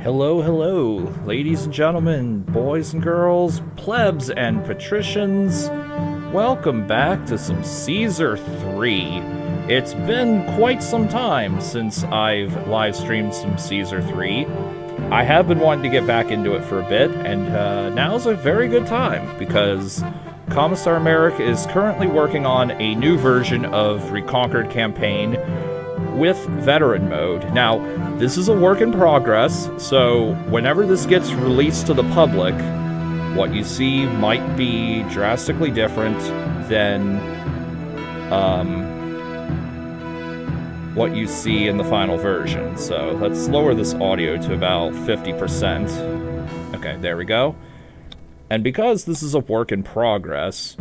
Hello, hello, ladies and gentlemen, boys and girls, plebs and patricians. Welcome back to some Caesar 3. It's been quite some time since I've live streamed some Caesar 3. I have been wanting to get back into it for a bit, and now's a very good time because Commissar Merrick is currently working on a new version of Reconquered campaign with veteran mode. Now, this is a work in progress, so whenever this gets released to the public, what you see might be drastically different than what you see in the final version. So let's lower this audio to about 50%. Okay, there we go. And because this is a work in progress,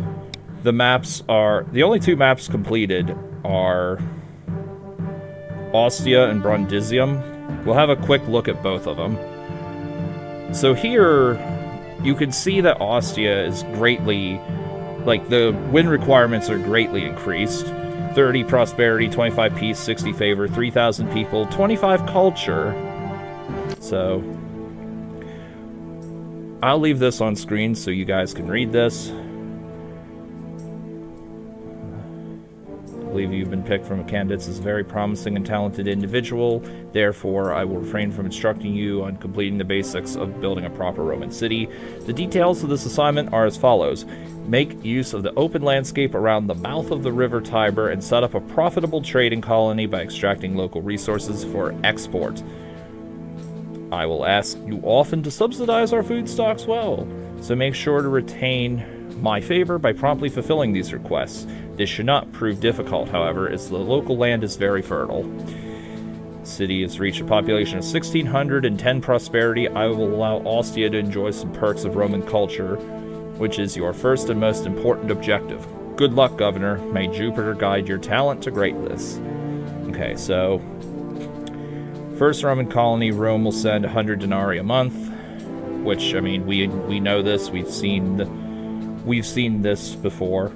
the only two maps completed are Ostia and Brundisium. We'll have a quick look at both of them. So here, you can see that Ostia is greatly, the win requirements are greatly increased. 30 prosperity, 25 peace, 60 favor, 3,000 people, 25 culture. So, I'll leave this on screen so you guys can read this. I believe you've been picked from candidates as a very promising and talented individual. Therefore, I will refrain from instructing you on completing the basics of building a proper Roman city. The details of this assignment are as follows. Make use of the open landscape around the mouth of the river Tiber and set up a profitable trading colony by extracting local resources for export. I will ask you often to subsidize our food stocks well, so make sure to retain my favor by promptly fulfilling these requests. This should not prove difficult, however, as the local land is very fertile. The city has reached a population of 1,610 prosperity. I will allow Ostia to enjoy some perks of Roman culture, which is your first and most important objective. Good luck, Governor. May Jupiter guide your talent to greatness. Okay, so first Roman colony, Rome will send 100 denarii a month, which, I mean, we know this. We've seen this before.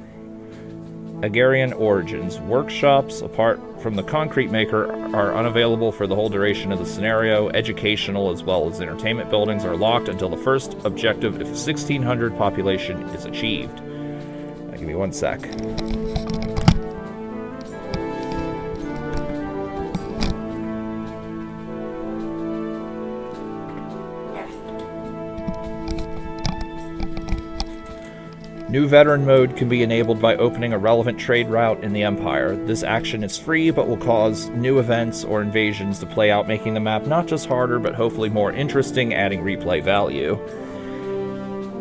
Agrarian origins. Workshops, apart from the concrete maker, are unavailable for the whole duration of the scenario. Educational as well as entertainment buildings are locked until the first objective of 1,600 population is achieved. Now, give me one sec. New veteran mode can be enabled by opening a relevant trade route in the Empire. This action is free, but will cause new events or invasions to play out, making the map not just harder, but hopefully more interesting, adding replay value.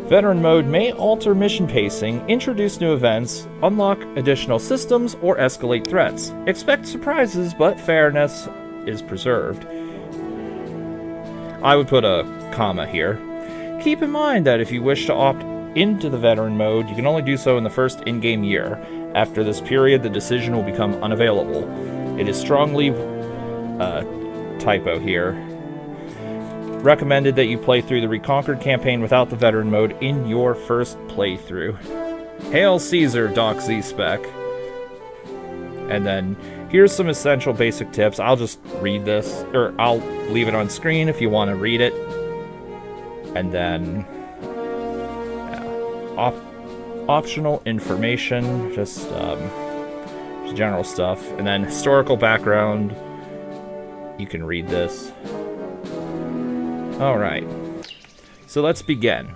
Veteran mode may alter mission pacing, introduce new events, unlock additional systems, or escalate threats. Expect surprises, but fairness is preserved. I would put a comma here. Keep in mind that if you wish to opt into the veteran mode, you can only do so in the first in-game year. After this period, the decision will become unavailable. It is strongly typo here. Recommended that you play through the Reconquered campaign without the veteran mode in your first playthrough. Hail Caesar, Doc Z-Spec. And then here's some essential basic tips. I'll just read this, or I'll leave it on screen if you want to read it. And then optional information, just general stuff, and then historical background. You can read this. Alright, so let's begin.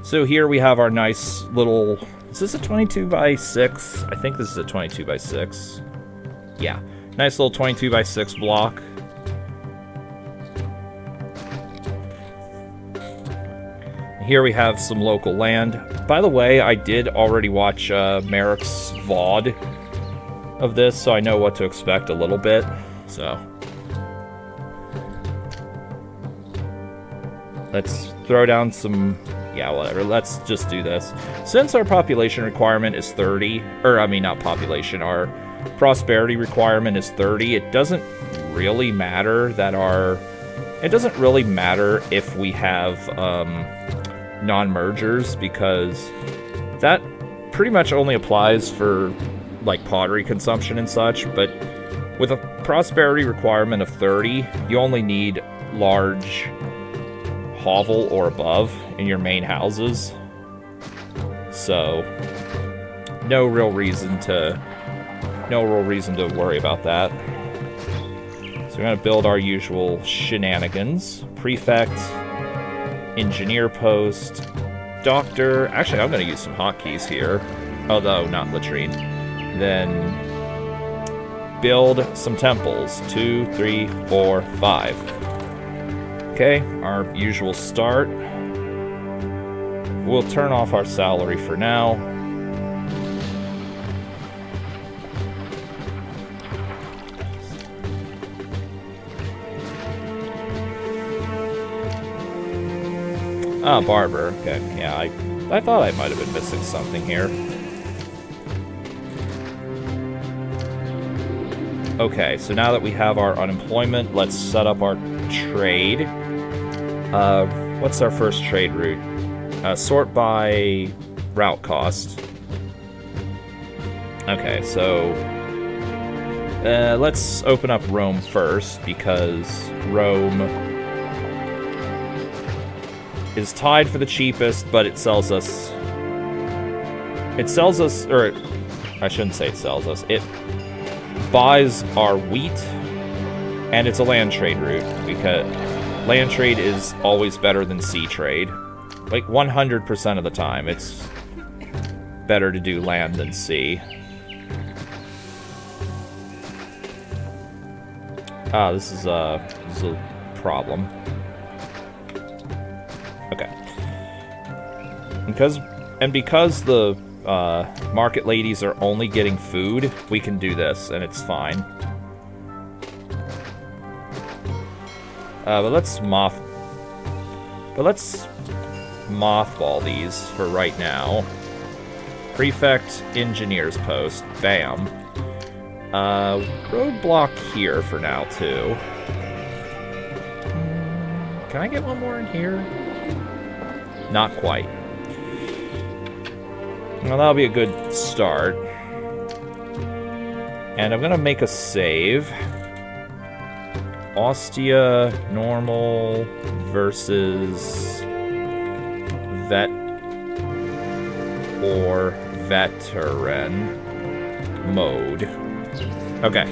So here we have our nice little, is this a 22 by 6? I think this is a 22 by 6. Yeah, nice little 22 by 6 block. Here we have some local land. By the way, I did already watch Merrick's VOD of this, so I know what to expect a little bit. So let's throw down some, yeah, whatever. Let's just do this. Since our population requirement is 30, or I mean not population, our prosperity requirement is 30, it doesn't really matter that it doesn't really matter if we have non-mergers, because that pretty much only applies for like pottery consumption and such, but with a prosperity requirement of 30, you only need large hovel or above in your main houses. So, no real reason to worry about that. So we're gonna build our usual shenanigans. Prefect, engineer post, doctor. Actually, I'm gonna use some hotkeys here, although not latrine. Then build some temples. 2, 3, 4, 5. Okay, our usual start. We'll turn off our salary for now. Ah, barber. Okay, yeah, I thought I might have been missing something here. Okay, so now that we have our unemployment, let's set up our trade. What's our first trade route? Sort by route cost. Okay, so let's open up Rome first, because Rome is tied for the cheapest, but it sells us, or I shouldn't say it sells us, it buys our wheat, and it's a land trade route, because land trade is always better than sea trade. Like 100% of the time, it's better to do land than sea. Ah, this is a problem. Okay. Because the market ladies are only getting food, we can do this, and it's fine. But let's mothball these for right now. Prefect, engineer's post, bam. Roadblock here for now, too. Can I get one more in here? Not quite. Well, that'll be a good start. And I'm gonna make a save. Ostia, normal, versus vet or veteran mode. Okay.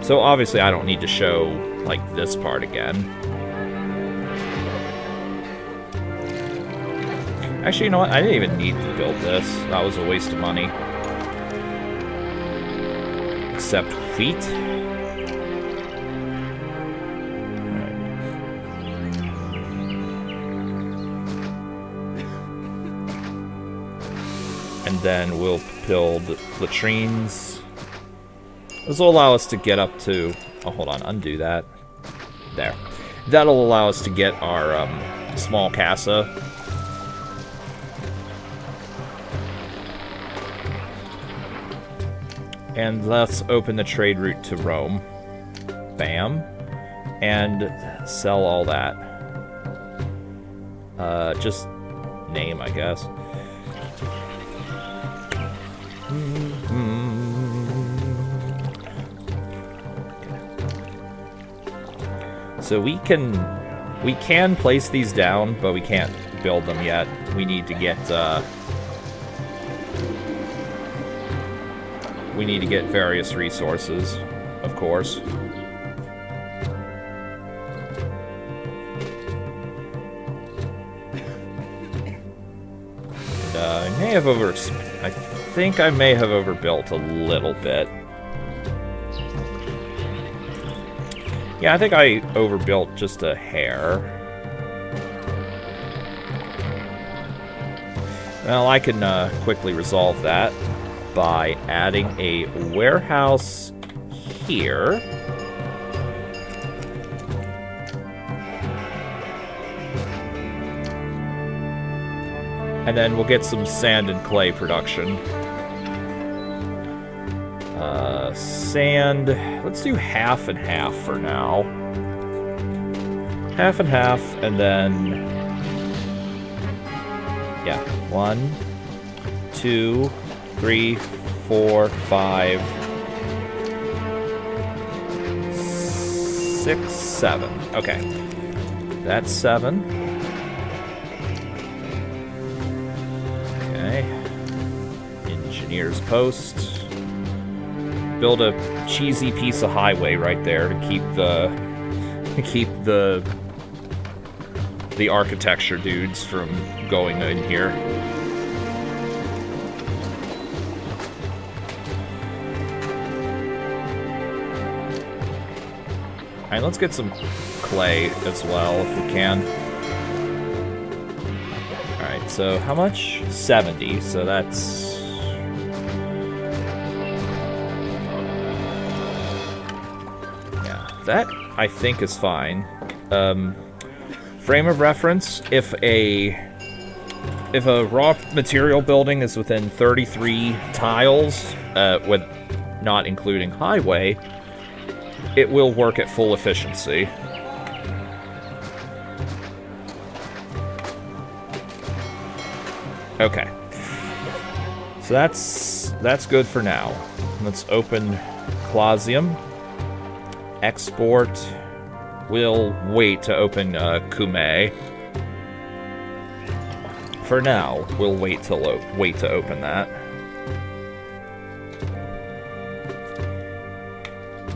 So obviously I don't need to show, like, this part again. Actually, you know what? I didn't even need to build this. That was a waste of money. Except wheat. And then we'll build latrines. This will allow us to get up to... Oh, hold on. Undo that. There. That'll allow us to get our small casa. And let's open the trade route to Rome. Bam. And sell all that. Just name, I guess. So we can place these down, but we can't build them yet. We need to get various resources, of course. I think I may have overbuilt a little bit. Yeah, I think I overbuilt just a hair. Well, I can quickly resolve that by adding a warehouse here. And then we'll get some sand and clay production. Sand, let's do half and half for now. Half and half, and then... Yeah, 1, 2, 3, 4, 5, 6, 7. Okay. That's 7. Okay. Engineer's post. Build a cheesy piece of highway right there to keep the architecture dudes from going in here. Alright, let's get some clay as well, if we can. Alright, so how much? 70, so that's... yeah, that, I think, is fine. Frame of reference, if a raw material building is within 33 tiles, with not including highway, it will work at full efficiency. Okay. So that's good for now. Let's open Clausium. Export. We'll wait to open Kume. For now, we'll wait to open that.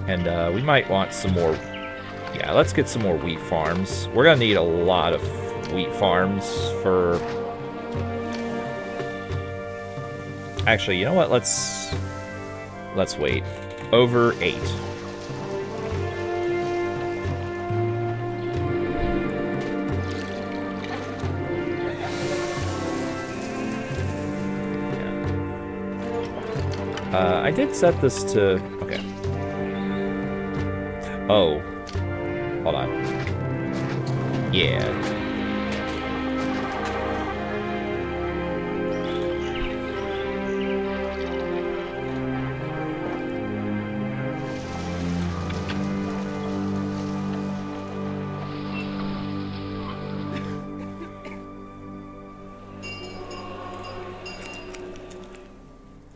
And we might want some more... yeah, let's get some more wheat farms. We're gonna need a lot of wheat farms for... actually, you know what? Let's wait. Over 8. Yeah. I did set this to... okay. Oh. Hold on. Yeah.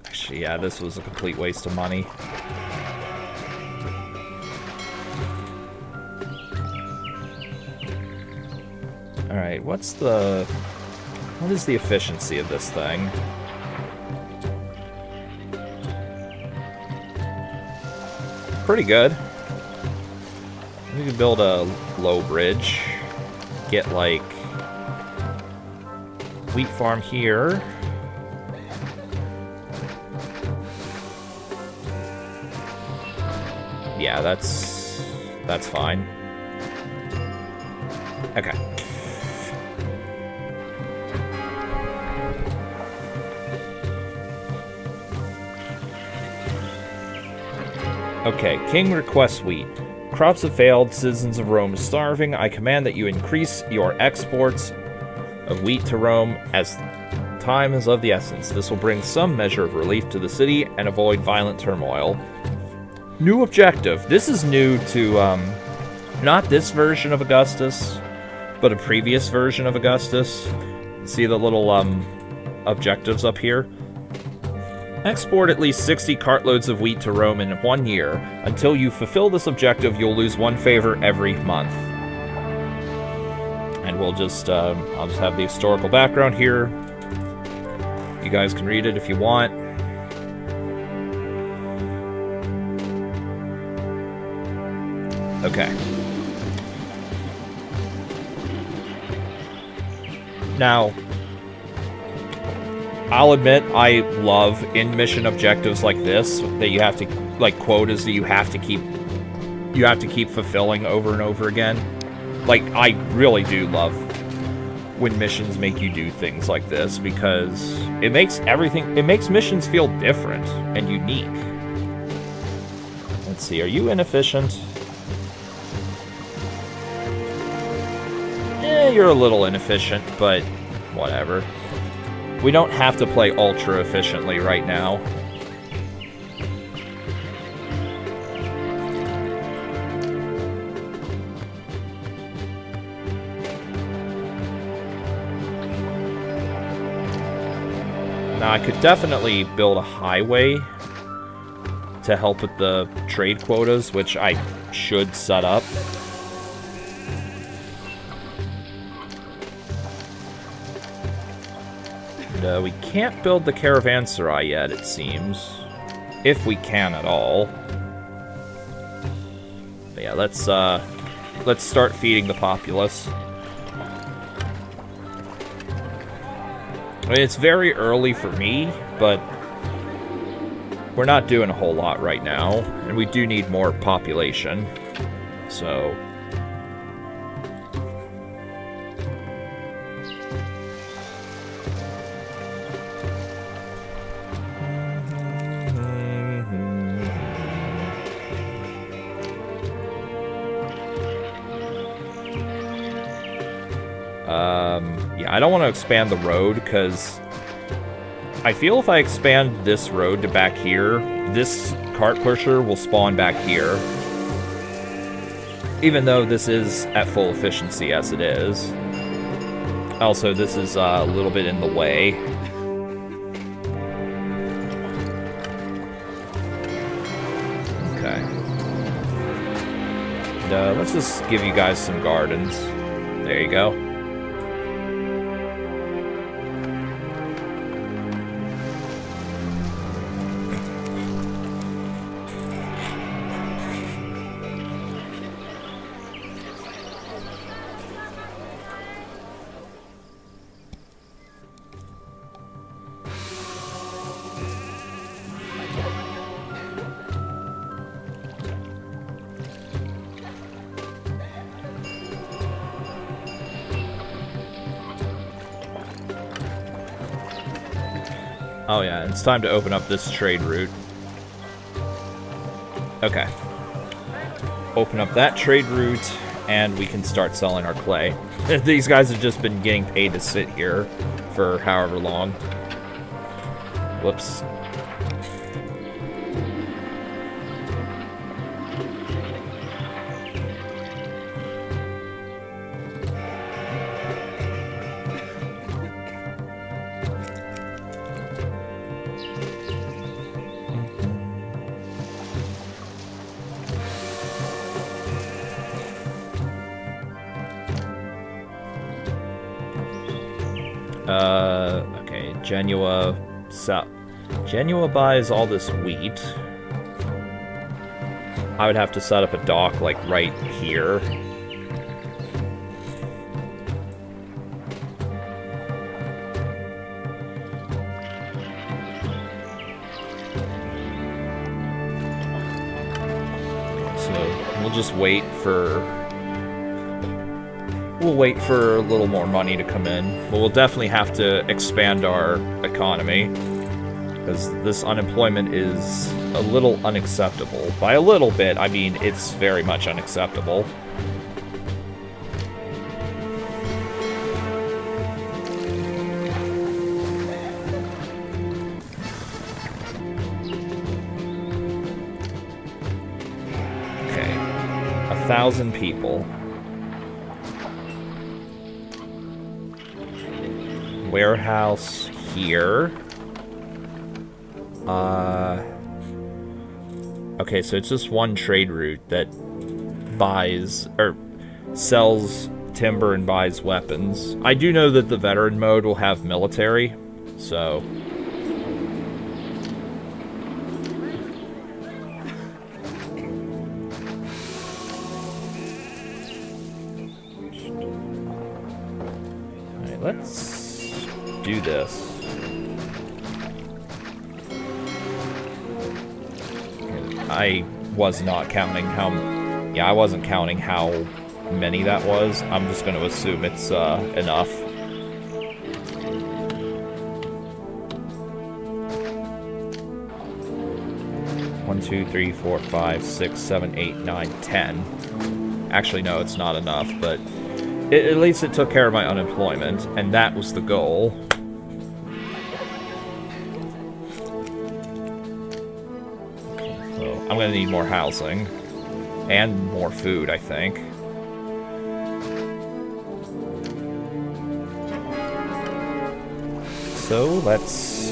Actually, yeah, this was a complete waste of money. Alright, what is the efficiency of this thing? Pretty good. We could build a low bridge. Get, like, wheat farm here. Yeah, that's fine. Okay. Okay, King requests wheat. Crops have failed, citizens of Rome are starving. I command that you increase your exports of wheat to Rome as time is of the essence. This will bring some measure of relief to the city and avoid violent turmoil. New objective. This is new to, not this version of Augustus, but a previous version of Augustus. See the little, objectives up here? Export at least 60 cartloads of wheat to Rome in 1 year. Until you fulfill this objective, you'll lose 1 favor every month. And we'll just, I'll just have the historical background here. You guys can read it if you want. Okay. Now, I'll admit, I love in-mission objectives like this, that you have to, like, quotas that you have to keep fulfilling over and over again. Like, I really do love when missions make you do things like this, because it makes missions feel different and unique. Let's see, are you inefficient? You're a little inefficient, but whatever. We don't have to play ultra efficiently right now. Now, I could definitely build a highway to help with the trade quotas, which I should set up. And, we can't build the caravanserai yet, it seems. If we can at all. But yeah, let's start feeding the populace. I mean, it's very early for me, but we're not doing a whole lot right now, and we do need more population, so... Yeah, I don't want to expand the road, because I feel if I expand this road to back here, this cart pusher will spawn back here. Even though this is at full efficiency as it is. Also, this is a little bit in the way. Okay. And, let's just give you guys some gardens. There you go. Oh yeah, it's time to open up this trade route. Okay. Open up that trade route, and we can start selling our clay. These guys have just been getting paid to sit here for however long. Whoops. Okay, Genua buys all this wheat. I would have to set up a dock, like, right here. So, we'll just wait for... We'll wait for a little more money to come in. But we'll definitely have to expand our economy, because this unemployment is a little unacceptable. By a little bit, I mean it's very much unacceptable. Okay, 1,000 people. Warehouse here. Okay, so it's just one trade route that buys, or sells timber and buys weapons. I do know that the veteran mode will have military, so... Alright, let's do this. I was not counting how... Yeah, I wasn't counting how many that was. I'm just going to assume it's enough. One, 2, 3, 4, 5, 6, 7, 8, 9, 10. Actually, no, it's not enough, but at least it took care of my unemployment, and that was the goal. I'm gonna need more housing. And more food, I think. So, let's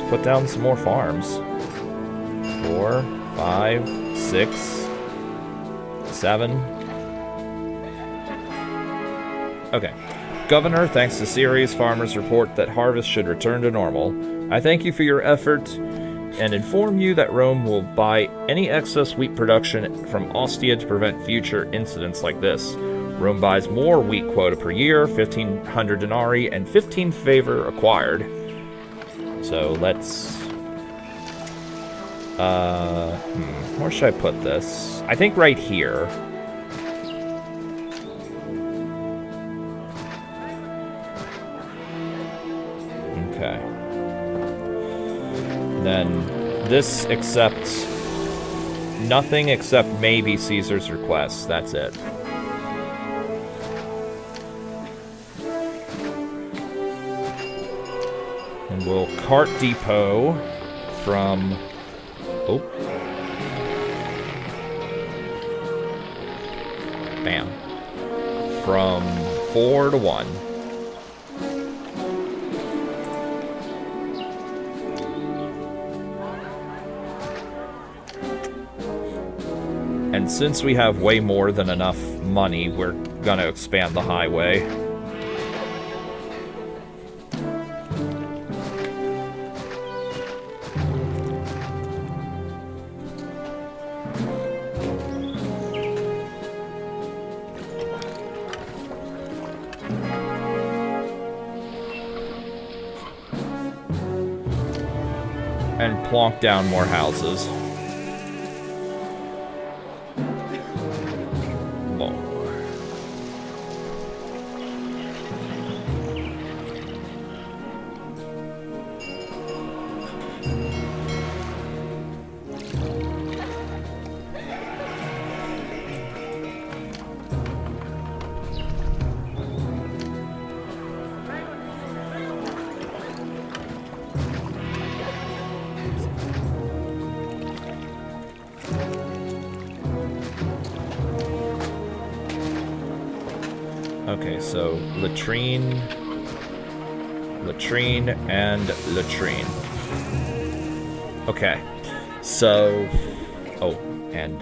put down some more farms. 4, 5, 6, 7. Okay. Governor, thanks to Ceres, farmers report that harvest should return to normal. I thank you for your effort and inform you that Rome will buy any excess wheat production from Ostia to prevent future incidents like this. Rome buys more wheat quota per year, 1,500 denarii, and 15 favor acquired. So let's... where should I put this? I think right here. Okay. And then this accepts nothing except maybe Caesar's request. That's it. And we'll cart depot from... Oh. Bam. From 4 to 1. And since we have way more than enough money, we're gonna expand the highway. And plonk down more houses. Okay, so latrine, and latrine. Okay, so... Oh, and,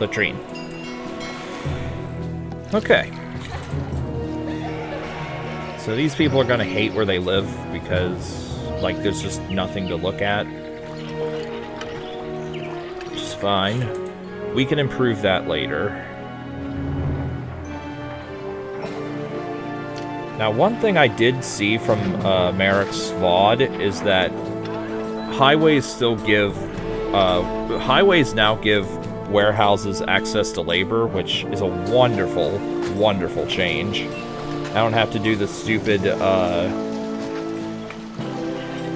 latrine. Okay. So these people are gonna hate where they live because, like, there's just nothing to look at. Which is fine. We can improve that later. Now, one thing I did see from Merrick's VOD is that highways still give... highways now give warehouses access to labor, which is a wonderful, wonderful change. I don't have to do the stupid,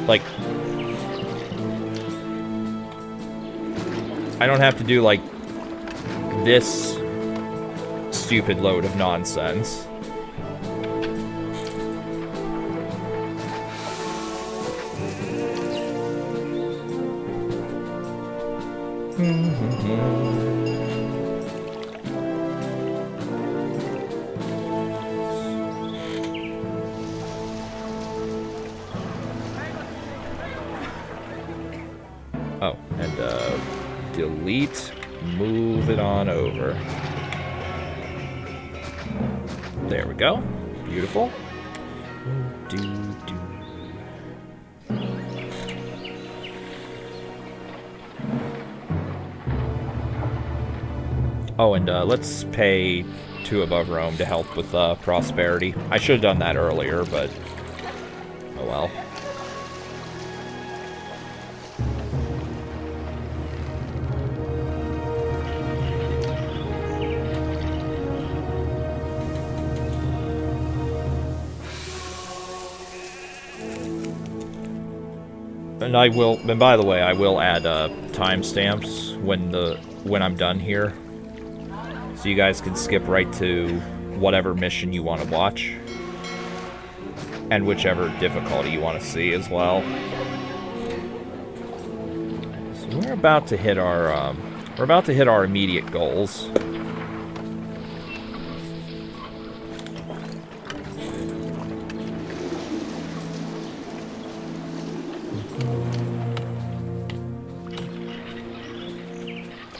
like... I don't have to do, like, this stupid load of nonsense. Oh, and delete, move it on over. There we go. Beautiful. Oh, and let's pay 2 above Rome to help with prosperity. I should have done that earlier, but oh well. And I will, and by the way, I will add timestamps when I'm done here, so you guys can skip right to whatever mission you want to watch, and whichever difficulty you want to see as well. So we're about to hit our immediate goals.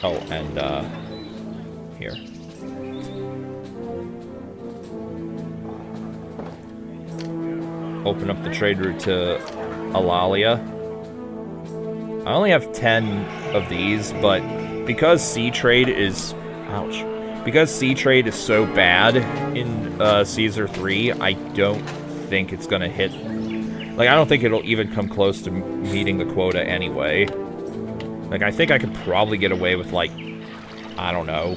Oh, and, here. Open up the trade route to Alalia. I only have 10 of these, but because sea trade is... Ouch. Because sea trade is so bad in Caesar 3, I don't think it's gonna hit... Like, I don't think it'll even come close to meeting the quota anyway. Like, I think I could probably get away with, like, I don't know,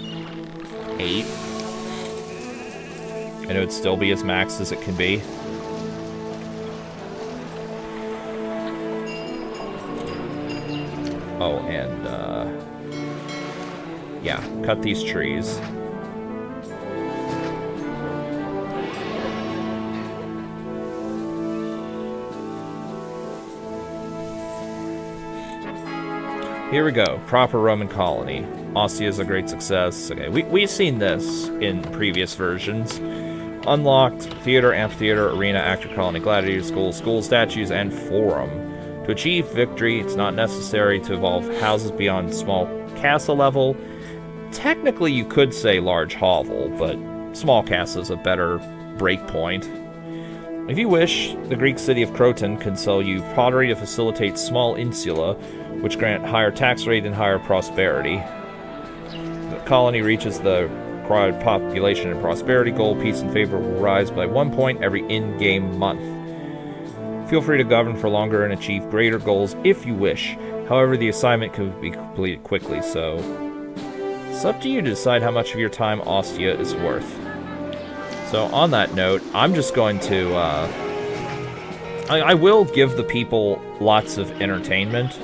8. And it would still be as maxed as it can be. Oh, and, yeah, cut these trees. Here we go. Proper Roman colony. Ostia is a great success. Okay, we've seen this in previous versions. Unlocked theater, amphitheater, arena, actor colony, gladiator school, school statues, and forum. To achieve victory, it's not necessary to evolve houses beyond small castle level. Technically, you could say large hovel, but small castle is a better breakpoint. If you wish, the Greek city of Croton can sell you pottery to facilitate small insula, which grant higher tax rate and higher prosperity. The colony reaches the required population and prosperity goal. Peace and favor will rise by 1 point every in-game month. Feel free to govern for longer and achieve greater goals if you wish. However, the assignment could be completed quickly, so it's up to you to decide how much of your time Ostia is worth. So on that note, I'm just going to, I will give the people lots of entertainment.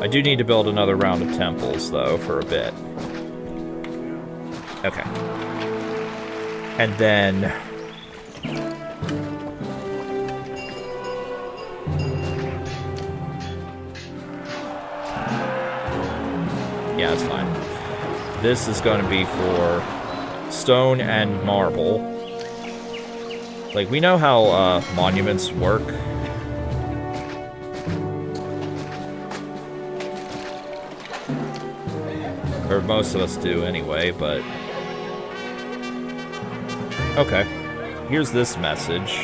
I do need to build another round of temples, though, for a bit. Okay. And then... yeah, it's fine. This is going to be for stone and marble. Like, we know how monuments work. Or most of us do anyway, but... okay. Here's this message.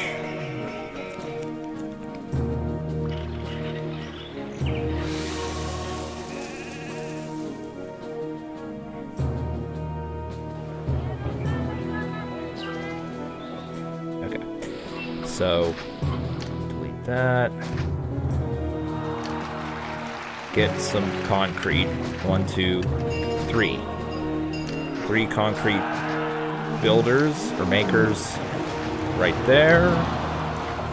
Okay. So, delete that. Get some concrete. 1, 2, 3. 3 concrete builders or makers right there.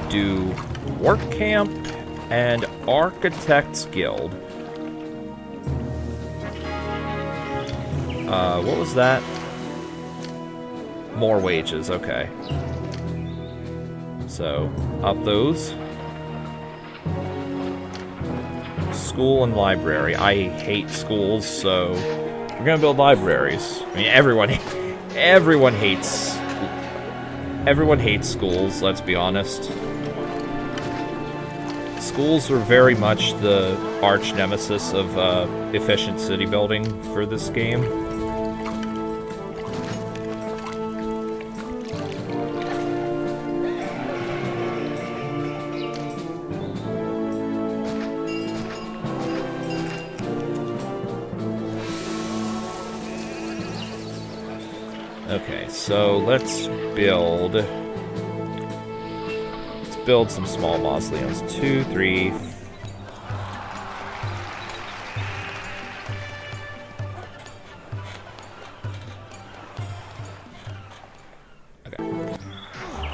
Do work camp and architects guild. What was that? More wages, okay. So, up those. School and library. I hate schools, so we're gonna build libraries. I mean, everyone hates schools, let's be honest. Schools were very much the arch nemesis of efficient city building for this game. Okay, so let's build some small mausoleums. 2, 3. Okay.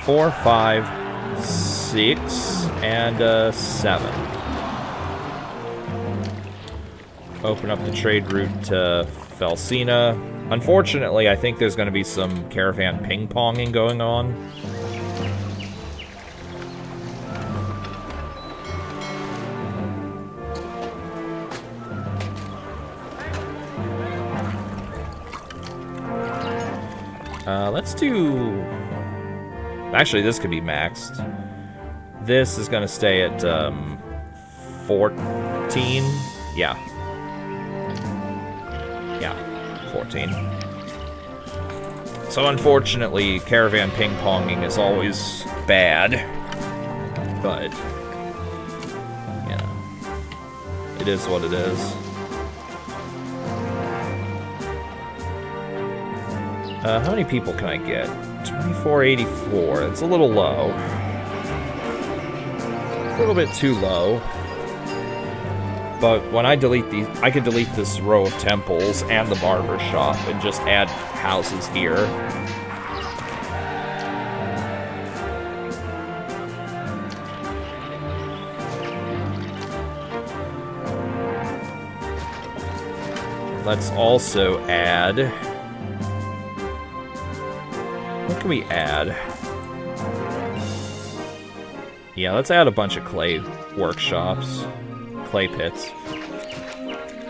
4, 5, 6, and 7. Open up the trade route to Felsina. Unfortunately, I think there's going to be some caravan ping-ponging going on. Let's do... Actually, this could be maxed. This is going to stay at 14. Yeah. Yeah, 14. So unfortunately, caravan ping-ponging is always bad. But, yeah. It is what it is. How many people can I get? 2484. It's a little low. A little bit too low. But when I delete these, I could delete this row of temples and the barber shop and just add houses here. Let's also add... What can we add? Yeah, let's add a bunch of clay workshops. Clay pits.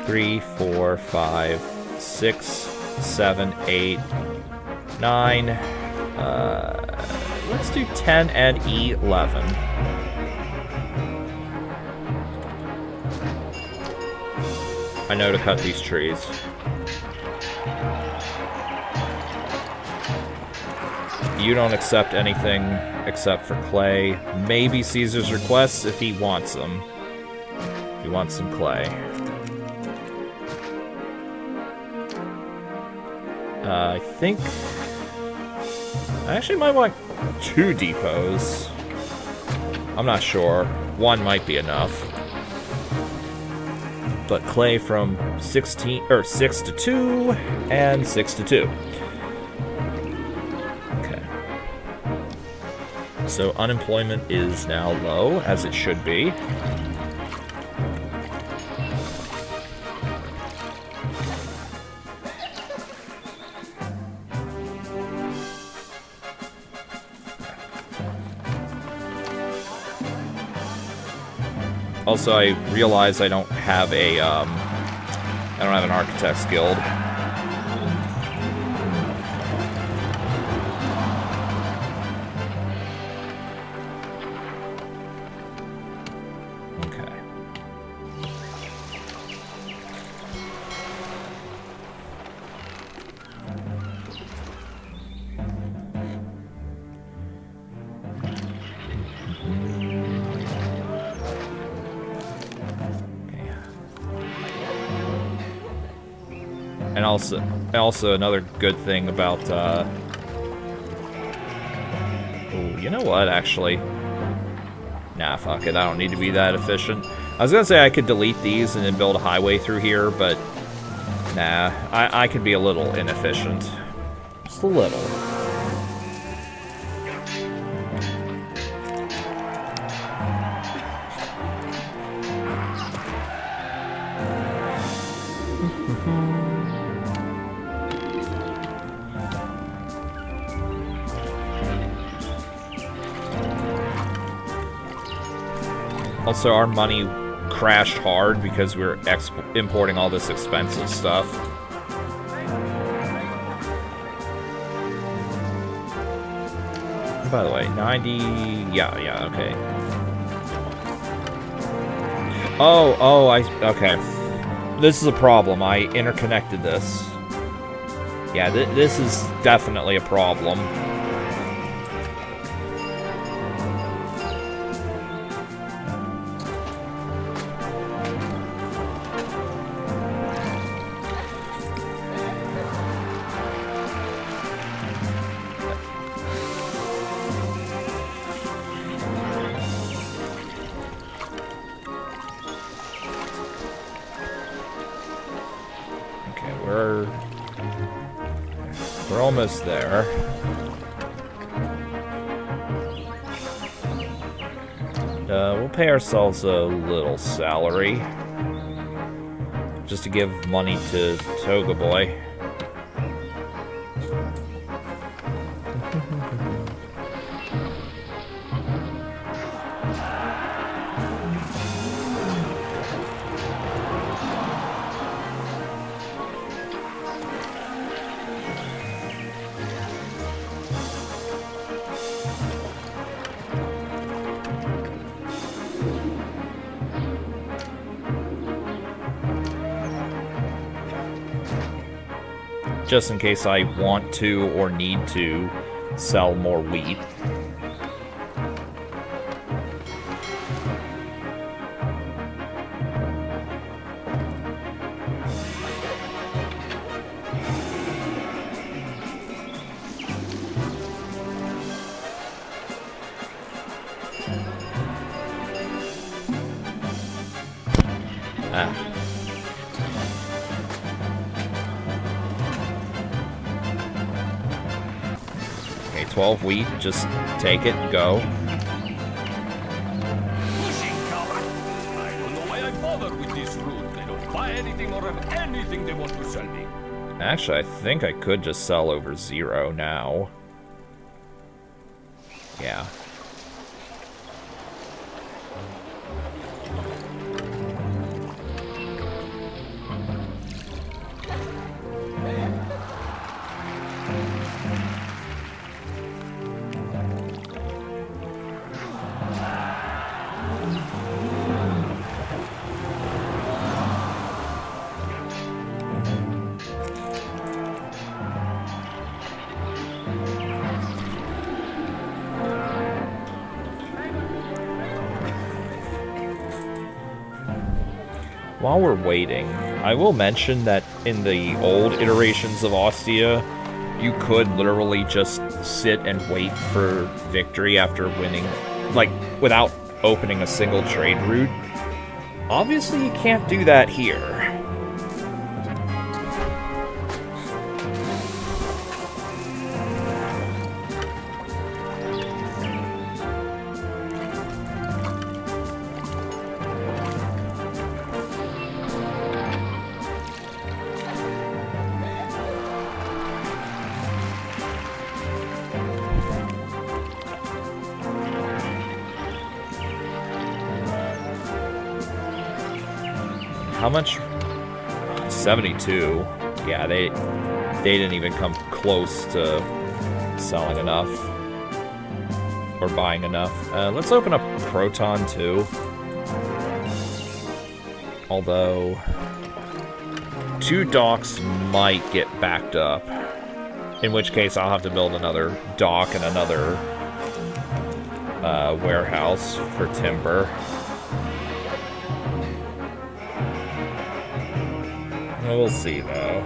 3, 4, 5, 6, 7, 8, 9. Let's do 10 and 11. I know to cut these trees. You don't accept anything except for clay. Maybe Caesar's requests if he wants them. If he wants some clay. I think... I actually might want 2 depots. I'm not sure. 1 might be enough. But clay from 6 to 2 and 6 to 2. So unemployment is now low, as it should be. Also, I realize I don't have a, I don't have an architect's guild. And also another good thing about, ooh, you know what, actually? Nah, fuck it, I don't need to be that efficient. I was gonna say I could delete these and then build a highway through here, but nah, I could be a little inefficient. Just a little. Also, our money crashed hard because we were importing all this expensive stuff. By the way, 90... Yeah, okay. Okay. This is a problem. I interconnected this. Yeah, this is definitely a problem. We're almost there. We'll pay ourselves a little salary. Just to give money to Toga Boy. just in case I want to or need to sell more wheat. Okay, 12 wheat. Just take it and go. I don't know why I bother with this route. They don't buy anything or have anything they want to sell me. Actually, I think I could just sell over 0 now. Yeah. While we're waiting, I will mention that in the old iterations of Ostia, you could literally just sit and wait for victory after winning, like, without opening a single trade route. Obviously, you can't do that here. How much? 72. Yeah, they didn't even come close to selling enough or buying enough. Let's open up Proton too. Although 2 docks might get backed up, in which case I'll have to build another dock and another warehouse for timber. We'll see, though.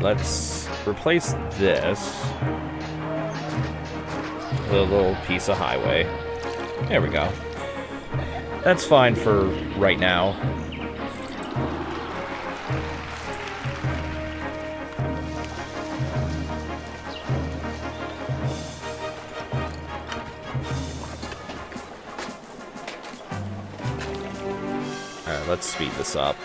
Let's replace this with a little piece of highway. There we go. That's fine for right now. Alright, let's speed this up.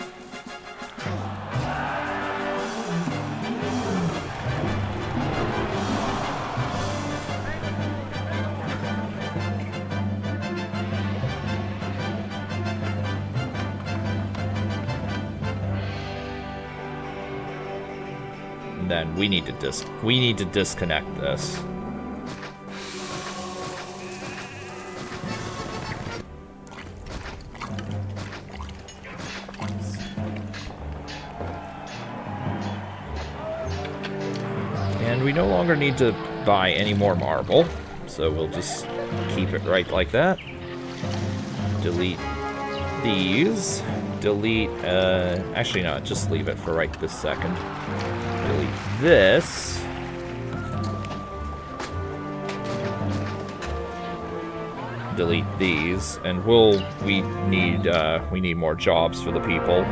Then we need to disconnect this. And we no longer need to buy any more marble, so we'll just keep it right like that. Delete these. Delete, actually no, just leave it for right this second. Delete this. Delete these, and we need more jobs for the people.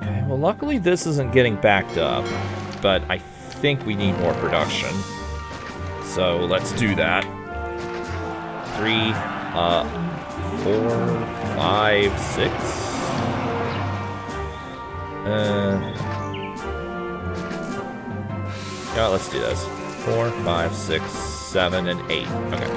Okay, well luckily this isn't getting backed up, but I think we need more production. So let's do that. 3, 4, 5, 6. Yeah, let's do this. 4, 5, 6, 7, and 8. Okay.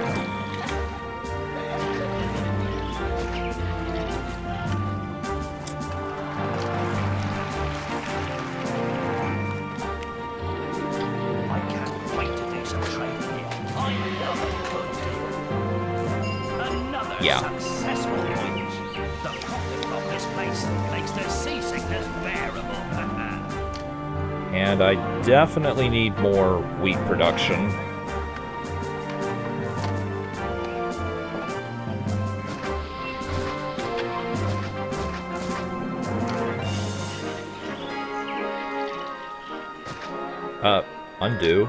Yeah. Successful voyage. The profit from this place makes the seasickness bearable. And I definitely need more wheat production. Undo.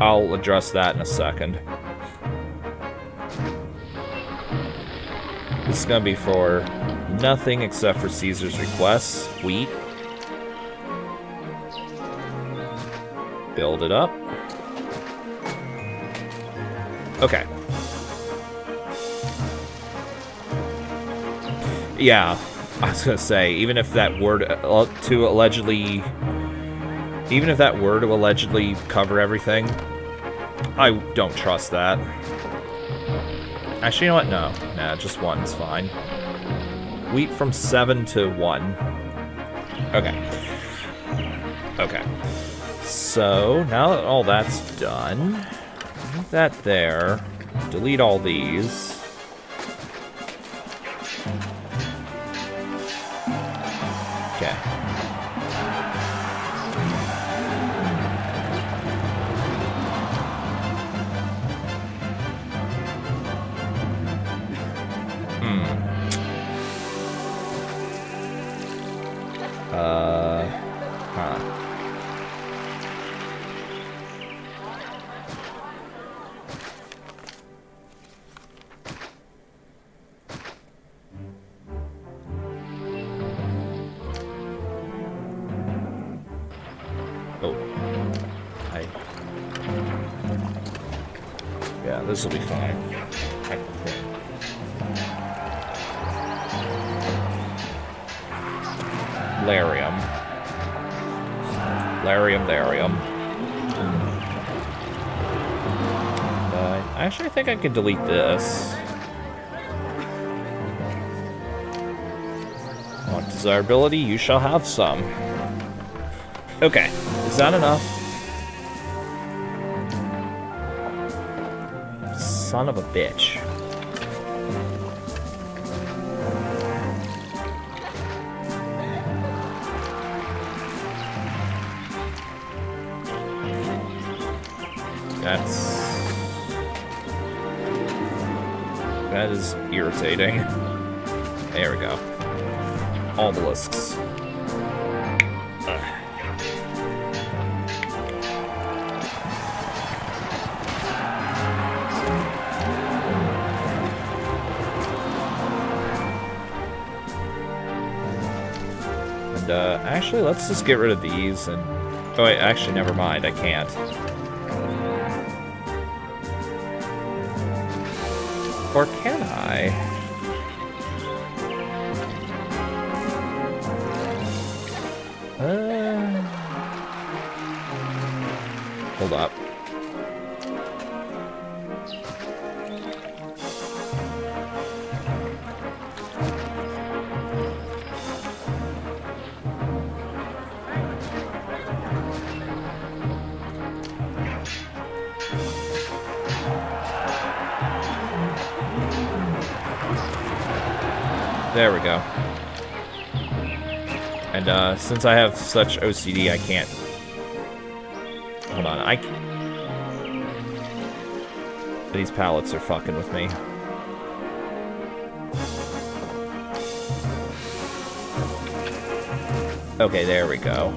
I'll address that in a second. This is gonna be for nothing except for Caesar's requests. Wheat. Build it up. Okay. Yeah, I was gonna say, even if that were to allegedly cover everything, I don't trust that. Actually, you know what? No. Nah, just one's fine. Wheat from 7 to 1. Okay. Okay. So, now that all that's done, leave that there. Delete all these. Okay. Yeah, this will be fine. Larium. Actually, I think I can delete this. Want desirability? You shall have some. Okay, is that enough? Son of a bitch. That is irritating. There we go. Obelisks. And actually, let's just get rid of these and... Oh wait, actually, never mind. I can't. Or can I? Hold up. There we go. And since I have such OCD, I can't... Hold on, These pallets are fucking with me. Okay, there we go.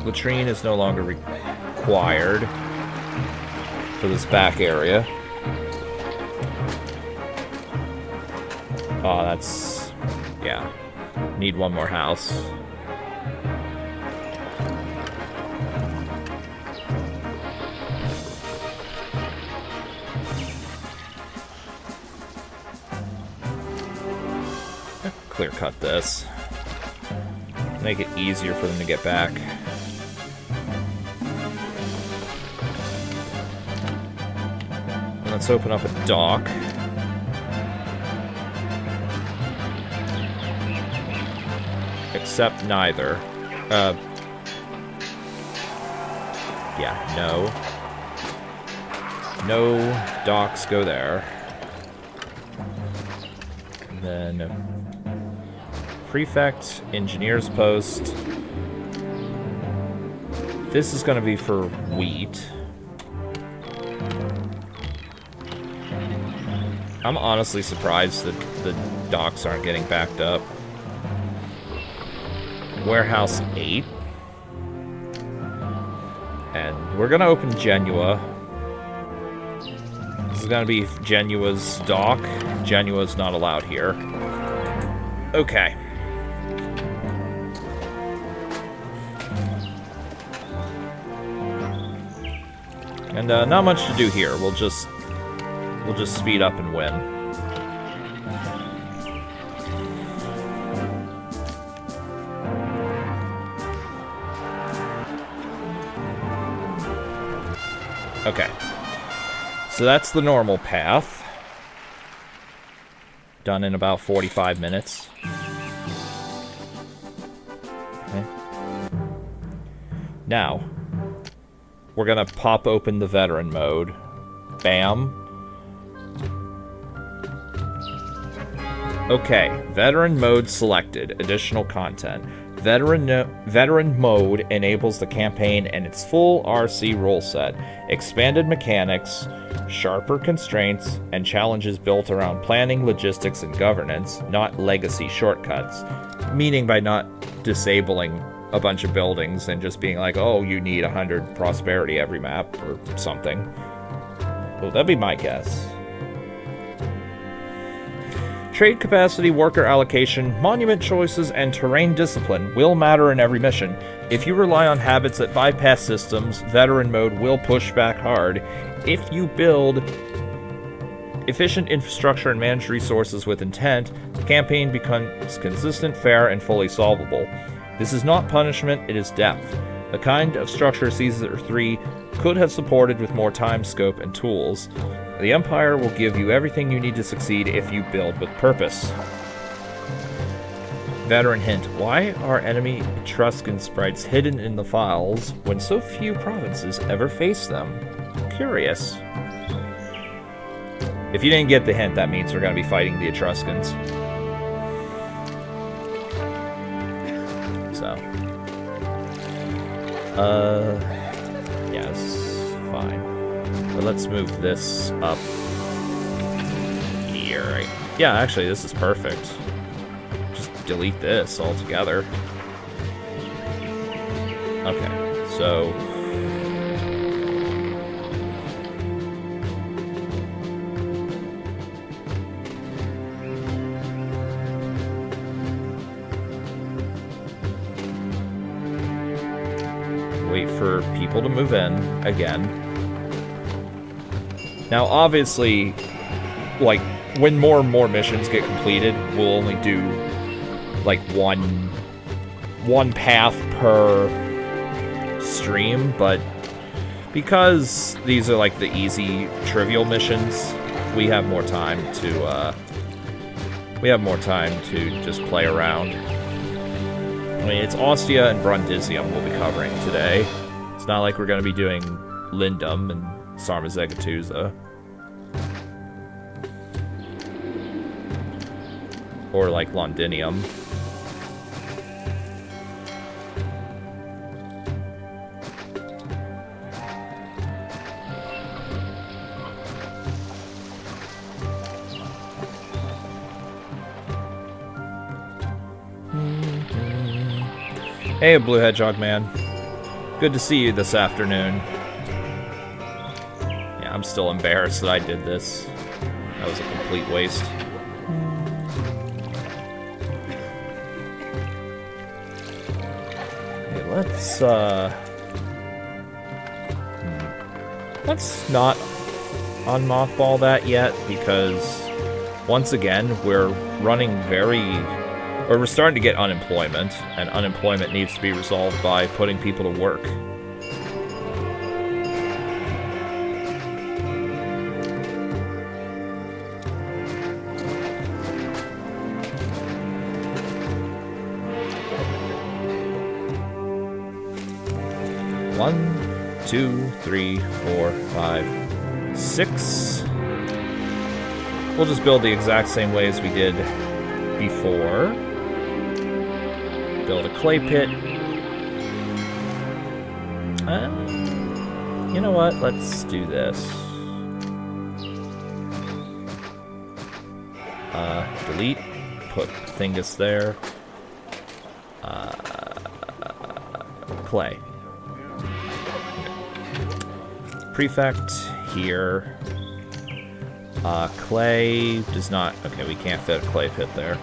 Latrine is no longer required for this back area. Oh, that's... yeah. Need one more house. clear cut this. Make it easier for them to get back. And let's open up a dock. Except neither. Yeah, no. No docks go there. And then prefect, engineer's post. This is going to be for wheat. I'm honestly surprised that the docks aren't getting backed up. Warehouse 8. And we're going to open Genua. This is going to be Genua's dock. Genua's not allowed here. Okay. And not much to do here. We'll just speed up and win. Okay. So that's the normal path. Done in about 45 minutes. Okay. Now, we're gonna pop open the veteran mode. Bam. Okay, veteran mode selected. Additional content. Veteran mode enables the campaign and its full RC rule set. Expanded mechanics, sharper constraints, and challenges built around planning, logistics, and governance, not legacy shortcuts. Meaning by not disabling a bunch of buildings and just being like, oh, you need 100 prosperity every map or something. Well, that'd be my guess. Trade capacity, worker allocation, monument choices, and terrain discipline will matter in every mission. If you rely on habits that bypass systems, veteran mode will push back hard. If you build efficient infrastructure and manage resources with intent, the campaign becomes consistent, fair, and fully solvable. This is not punishment, it is depth. The kind of structure Caesar 3 could have supported with more time, scope, and tools. The Empire will give you everything you need to succeed if you build with purpose. Veteran hint. Why are enemy Etruscan sprites hidden in the files when so few provinces ever face them? Curious. If you didn't get the hint, that means we're going to be fighting the Etruscans. So. Yes. Fine. But let's move this up here. Yeah, actually, this is perfect. Just delete this altogether. Okay, so... wait for people to move in again. Now, obviously, like, when more and more missions get completed, we'll only do, like, one path per stream, but because these are, like, the easy, trivial missions, we have more time to, just play around. I mean, it's Ostia and Brundisium we'll be covering today. It's not like we're going to be doing Lindum and Sarmazegatuza. Or like Londinium. Hey, Blue Hedgehog Man. Good to see you this afternoon. I'm still embarrassed that I did this. That was a complete waste. Okay, let's not unmothball that yet, because once again, we're running very Or we're starting to get unemployment, and unemployment needs to be resolved by putting people to work. One, 2, 3, 4, 5, 6. We'll just build the exact same way as we did before. Build a clay pit. You know what? Let's do this. Delete. Put Thingus there. Clay. Prefect here. Clay does not... Okay, we can't fit a clay pit there.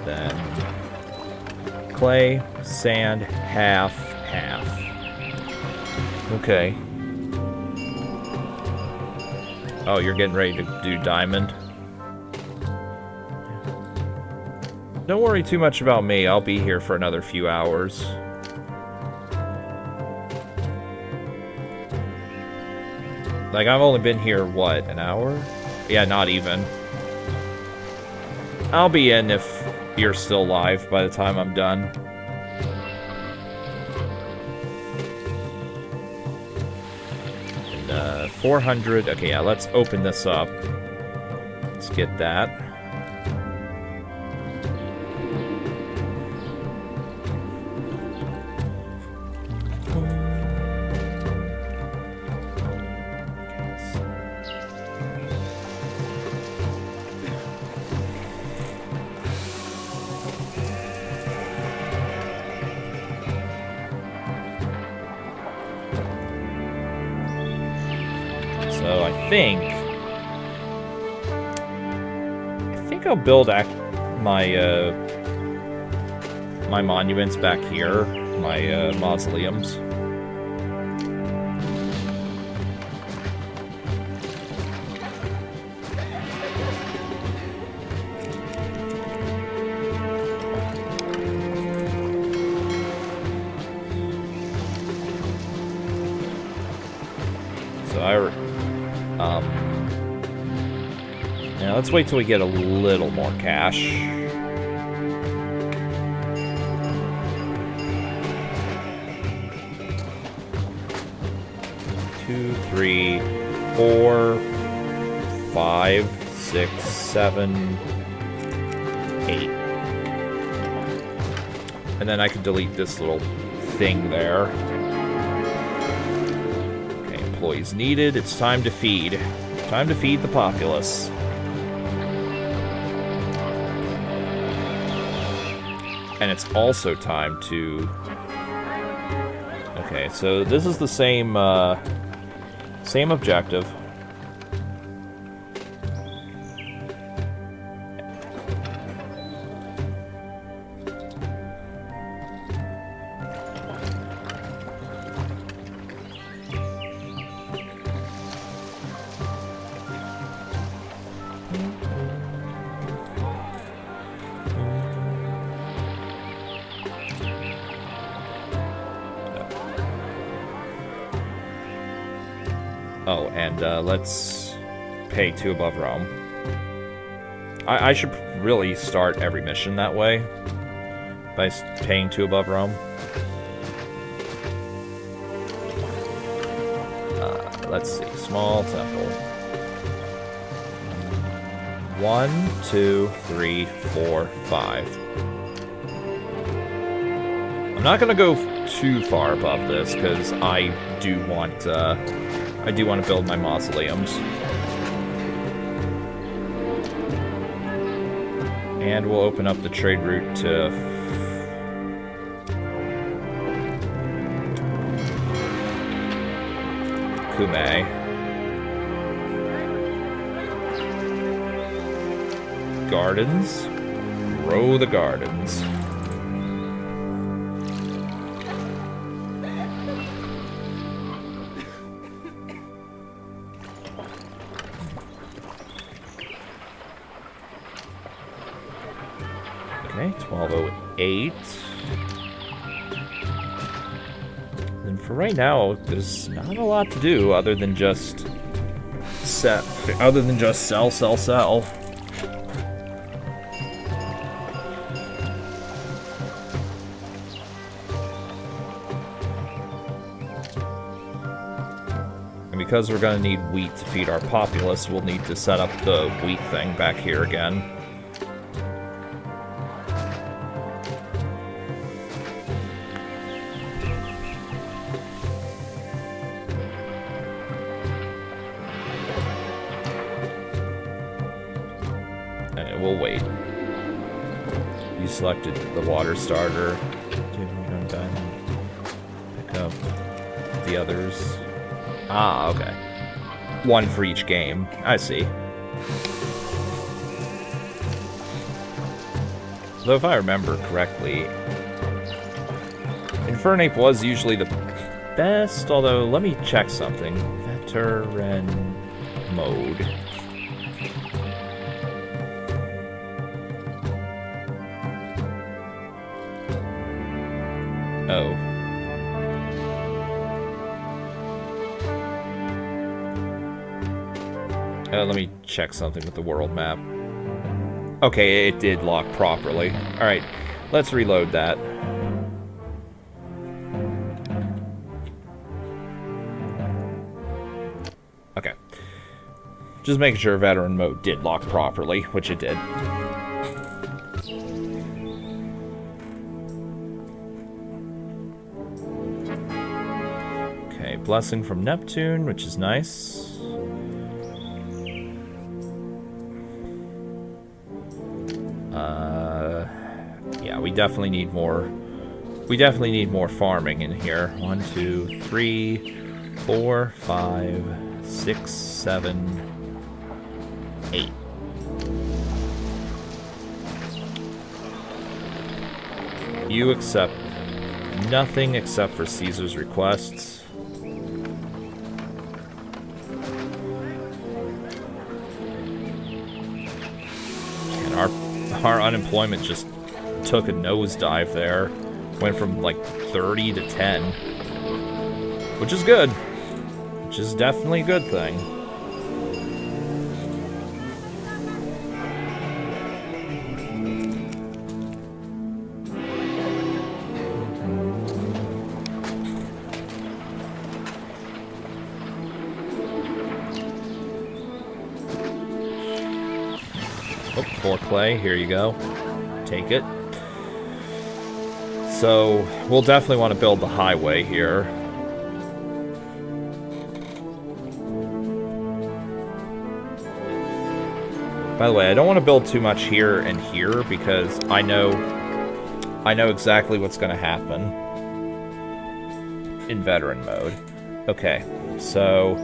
Then... clay, sand, half. Okay. Oh, you're getting ready to do diamond? Don't worry too much about me. I'll be here for another few hours. Like, I've only been here, what, an hour? Yeah, not even. I'll be in if you're still live by the time I'm done. And, 400. Okay, yeah, let's open this up. Let's get that. So I think I'll build my my monuments back here, my mausoleums. So now let's wait till we get a little more cash. Two, 3, 4, 5, 6, 7, 8. And then I can delete this little thing there. Okay, employees needed. It's time to feed. Time to feed the populace. And it's also time to... Okay, so this is the same, same objective. Oh, and let's pay 2 above Rome. I should really start every mission that way, by paying 2 above Rome. Let's see, small temple. 1, 2, 3, 4, 5. I'm not gonna go too far above this because I do want to build my mausoleums. And we'll open up the trade route to Kume. Gardens. Grow the gardens. Okay, 1208. And for right now, there's not a lot to do other than just sell. And because we're going to need wheat to feed our populace, we'll need to set up the wheat thing back here again. And we'll wait. You selected the water starter. Pick up the others. Ah, okay. One for each game. I see. Though if I remember correctly, Infernape was usually the best, although let me check something. Veteran mode. Oh. Let me check something with the world map. Okay, it did lock properly. Alright, let's reload that. Okay. Just making sure veteran mode did lock properly, which it did. Okay, blessing from Neptune, which is nice. Yeah, we definitely need more. We definitely need more farming in here. 1, 2, 3, 4, 5, 6, 7, 8. You accept nothing except for Caesar's requests. And our unemployment just took a nosedive there. Went from like 30 to 10. Which is good. Which is definitely a good thing. Oh, 4 clay, here you go. Take it. So, we'll definitely want to build the highway here. By the way, I don't want to build too much here and here because I know exactly what's going to happen in veteran mode. Okay, so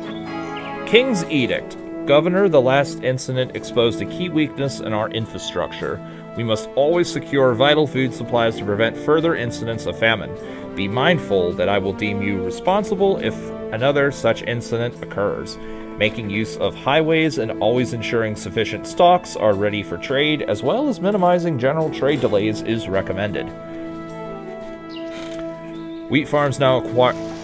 King's Edict. Governor, the last incident exposed a key weakness in our infrastructure. We must always secure vital food supplies to prevent further incidents of famine. Be mindful that I will deem you responsible if another such incident occurs. Making use of highways and always ensuring sufficient stocks are ready for trade, as well as minimizing general trade delays, is recommended. Wheat farms now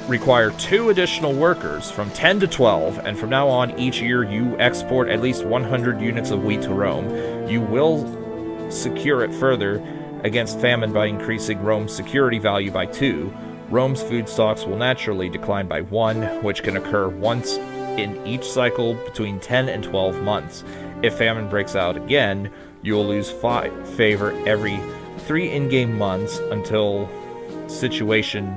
require 2 additional workers, from 10 to 12, and from now on, each year you export at least 100 units of wheat to Rome. You will secure it further against famine by increasing Rome's security value by 2. Rome's food stocks will naturally decline by 1, which can occur once in each cycle between 10 and 12 months. If famine breaks out again, you will lose favor every 3 in-game months until situation...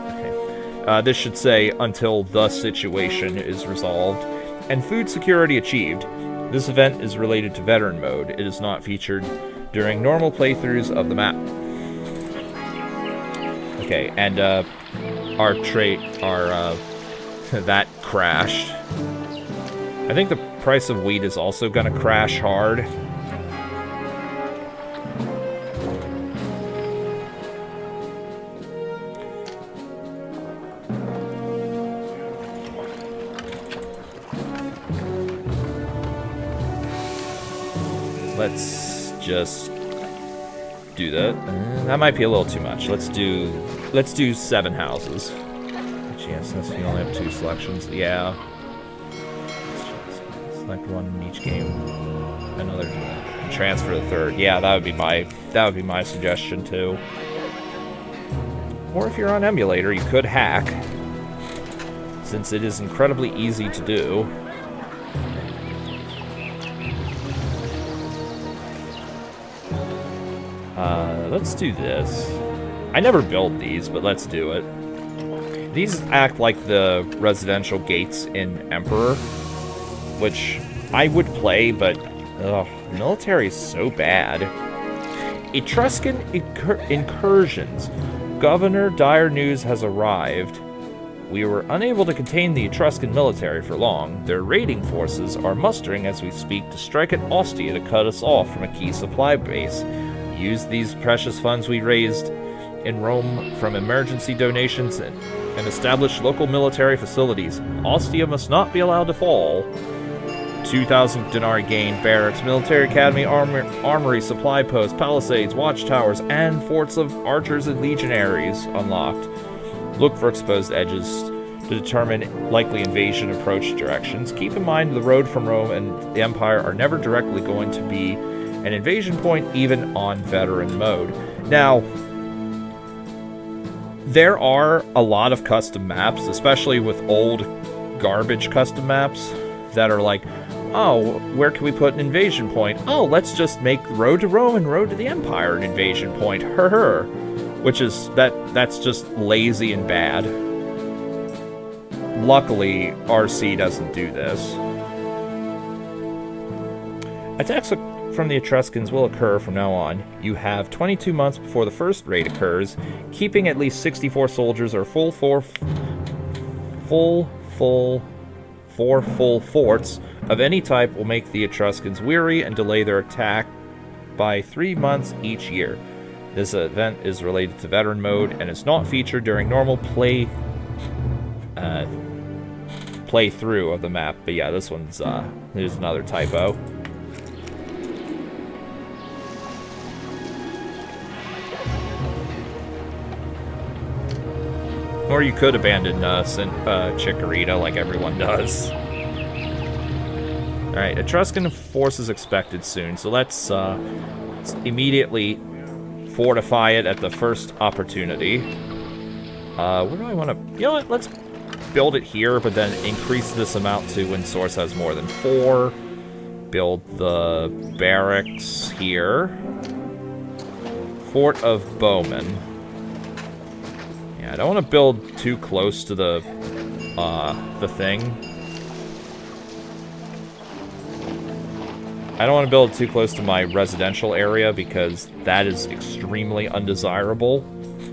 Okay. This should say until the situation is resolved. And food security achieved. This event is related to veteran mode. It is not featured during normal playthroughs of the map. Okay, and our trait, that crashed. I think the price of wheat is also going to crash hard. Let's just do that. That might be a little too much. Let's do 7 houses. Yes, you only have 2 selections. Yeah. Select one in each game. Another transfer the third. Yeah, that would be my suggestion too. Or if you're on emulator, you could hack, since it is incredibly easy to do. Let's do this. I never build these, but let's do it. These act like the residential gates in Emperor, which I would play, but military is so bad. Etruscan incursions. Governor, dire news has arrived. We were unable to contain the Etruscan military for long. Their raiding forces are mustering as we speak to strike at Ostia to cut us off from a key supply base. Use these precious funds we raised in Rome from emergency donations and establish local military facilities. Ostia must not be allowed to fall. 2,000 denarii gained, barracks, military academy, armory, supply posts, palisades, watchtowers, and forts of archers and legionaries unlocked. Look for exposed edges to determine likely invasion approach directions. Keep in mind the road from Rome and the Empire are never directly going to be an invasion point, even on veteran mode. Now, there are a lot of custom maps, especially with old garbage custom maps, that are like, oh, where can we put an invasion point? Oh, let's just make Road to Rome and Road to the Empire an invasion point. Her. Which is, that's just lazy and bad. Luckily, RC doesn't do this. Attacks from the Etruscans will occur from now on. You have 22 months before the first raid occurs. Keeping at least 64 soldiers or full forts of any type will make the Etruscans weary and delay their attack by 3 months each year. This event is related to veteran mode and is not featured during normal playthrough of the map. But yeah, this one's there's another typo. Or you could abandon Chikorita like everyone does. Alright, Etruscan forces expected soon, so let's immediately fortify it at the first opportunity. Where do I want to... You know what, let's build it here, but then increase this amount to when source has more than 4. Build the barracks here. Fort of Bowmen. I don't want to build too close to the thing. I don't want to build too close to my residential area because that is extremely undesirable.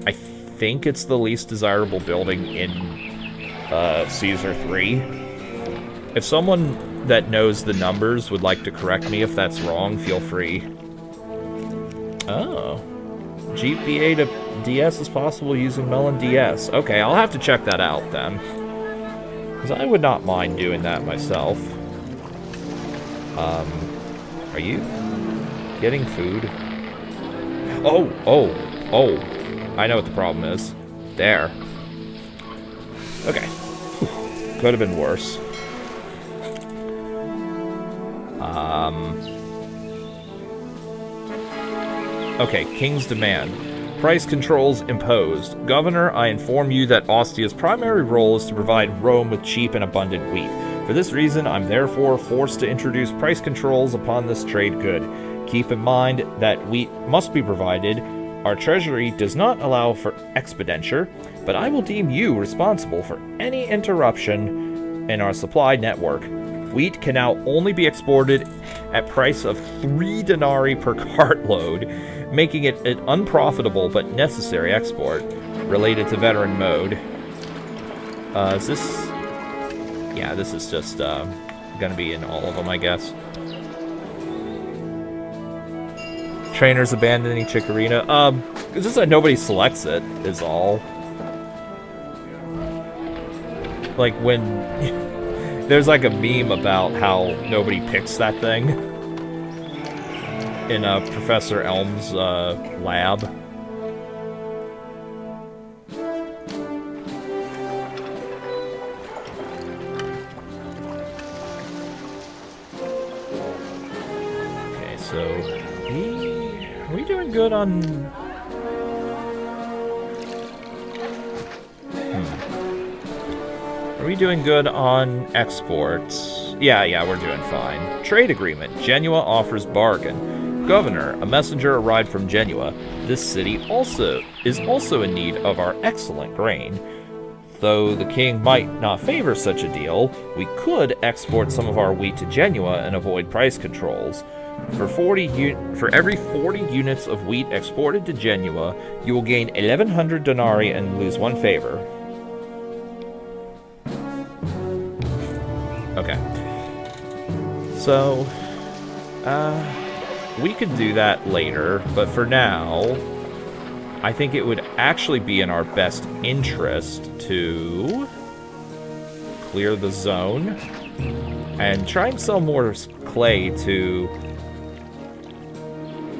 I think it's the least desirable building in Caesar 3. If someone that knows the numbers would like to correct me if that's wrong, feel free. Oh. GPA to DS is possible using Melon DS. Okay, I'll have to check that out then. Because I would not mind doing that myself. Are you getting food? Oh. I know what the problem is. There. Okay. Could have been worse. Okay, King's Demand. Price controls imposed. Governor, I inform you that Ostia's primary role is to provide Rome with cheap and abundant wheat. For this reason, I'm therefore forced to introduce price controls upon this trade good. Keep in mind that wheat must be provided. Our treasury does not allow for expenditure, but I will deem you responsible for any interruption in our supply network. Wheat can now only be exported at price of 3 denarii per cartload, making it an unprofitable but necessary export related to veteran mode. Is this... Yeah, this is just gonna be in all of them, I guess. Trainers abandoning Chikorita. It's just that nobody selects it, is all. Like, when... There's like a meme about how nobody picks that thing. in Professor Elm's lab. Okay, so are we doing good on? Are we doing good on exports? Yeah, we're doing fine. Trade agreement. Genoa offers bargain. Governor, a messenger arrived from Genoa. This city is also in need of our excellent grain. Though the king might not favor such a deal, we could export some of our wheat to Genoa and avoid price controls. For every 40 units of wheat exported to Genoa, you will gain 1,100 denarii and lose 1 favor. Okay. So, we could do that later, but for now, I think it would actually be in our best interest to clear the zone and try and sell more clay to...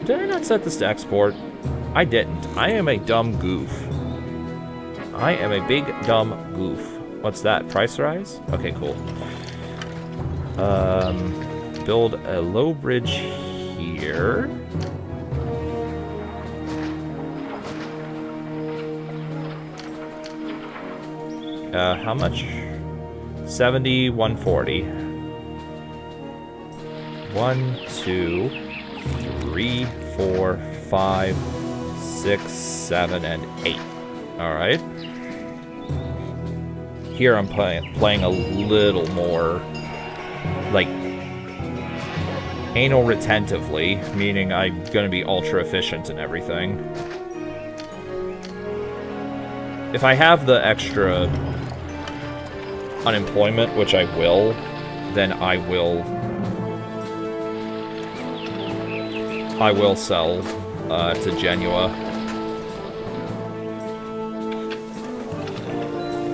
Did I not set this to export? I didn't. I am a dumb goof. I am a big dumb goof. What's that? Price rise? Okay, cool. Build a low bridge here. How much? 70, 140. 1, 2, 3, 4, 5, 6, 7, and 8. Alright. Here I'm playing a little more, like, anal retentively, meaning I'm gonna be ultra efficient and everything. If I have the extra unemployment, which I will, then I will sell to Genoa.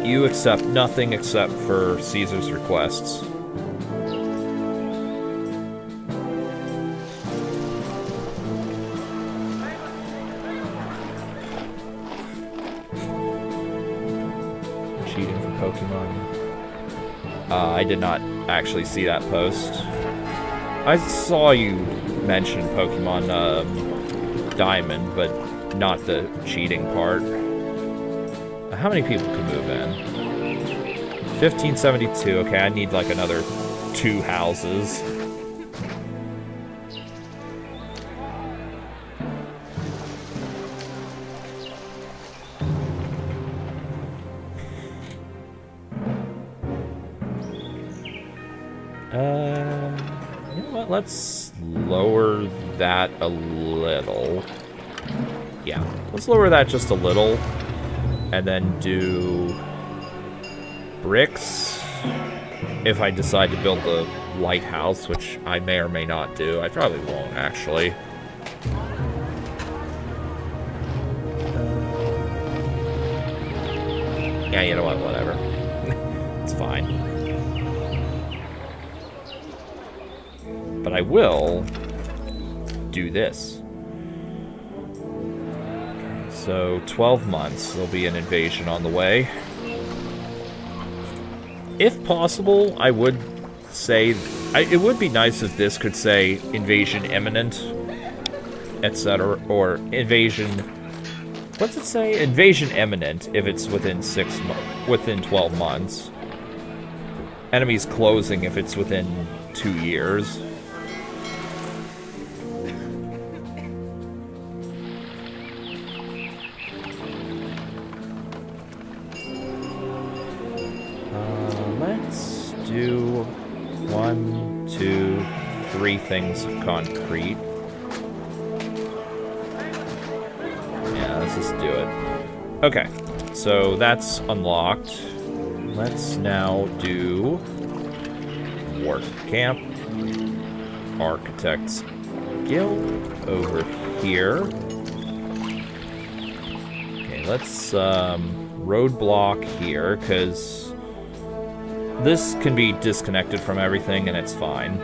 You accept nothing except for Caesar's requests. Cheating for Pokemon. I did not actually see that post. I saw you mention Pokemon Diamond, but not the cheating part. How many people can move in? 1572. Okay, I need like another 2 houses. You know what? Let's lower that a little. Yeah, let's lower that just a little. And then do bricks if I decide to build the lighthouse, which I may or may not do. I probably won't, actually. Yeah, you know what? Whatever. It's fine. But I will do this. So, 12 months, there'll be an invasion on the way. If possible, I would say... it would be nice if this could say invasion imminent, etc. Or invasion... What's it say? Invasion imminent if it's within 12 months. Enemies closing if it's within 2 years. Do 1, 2, 3 things of concrete. Yeah, let's just do it. Okay, so that's unlocked. Let's now do work camp, architect's guild over here. Okay, let's roadblock here because this can be disconnected from everything, and it's fine.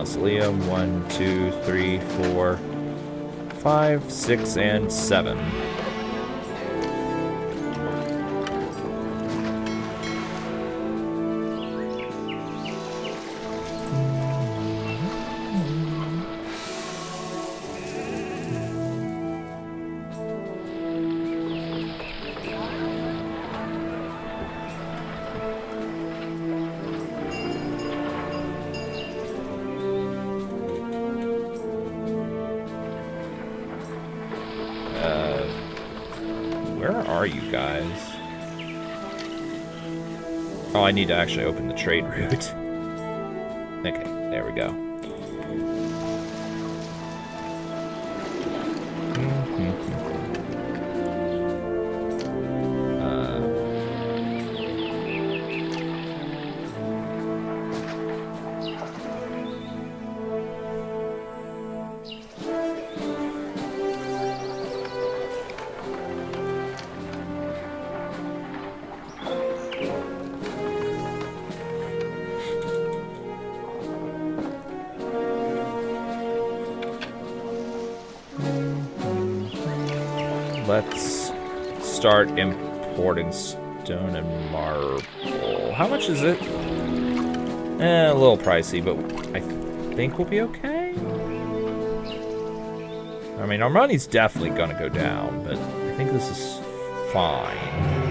Mausoleum. 1, 2, 3, 4, 5, 6, and 7. Where are you guys? Oh, I need to actually open the trade route. Okay, there we go. Let's start importing stone and marble. How much is it? A little pricey, but I think we'll be okay. I mean, our money's definitely gonna go down, but I think this is fine.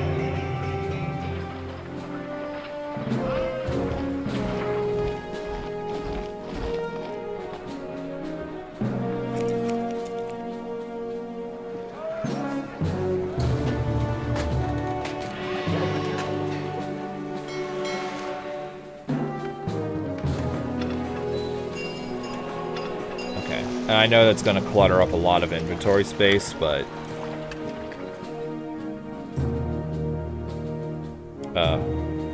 And I know that's going to clutter up a lot of inventory space, but...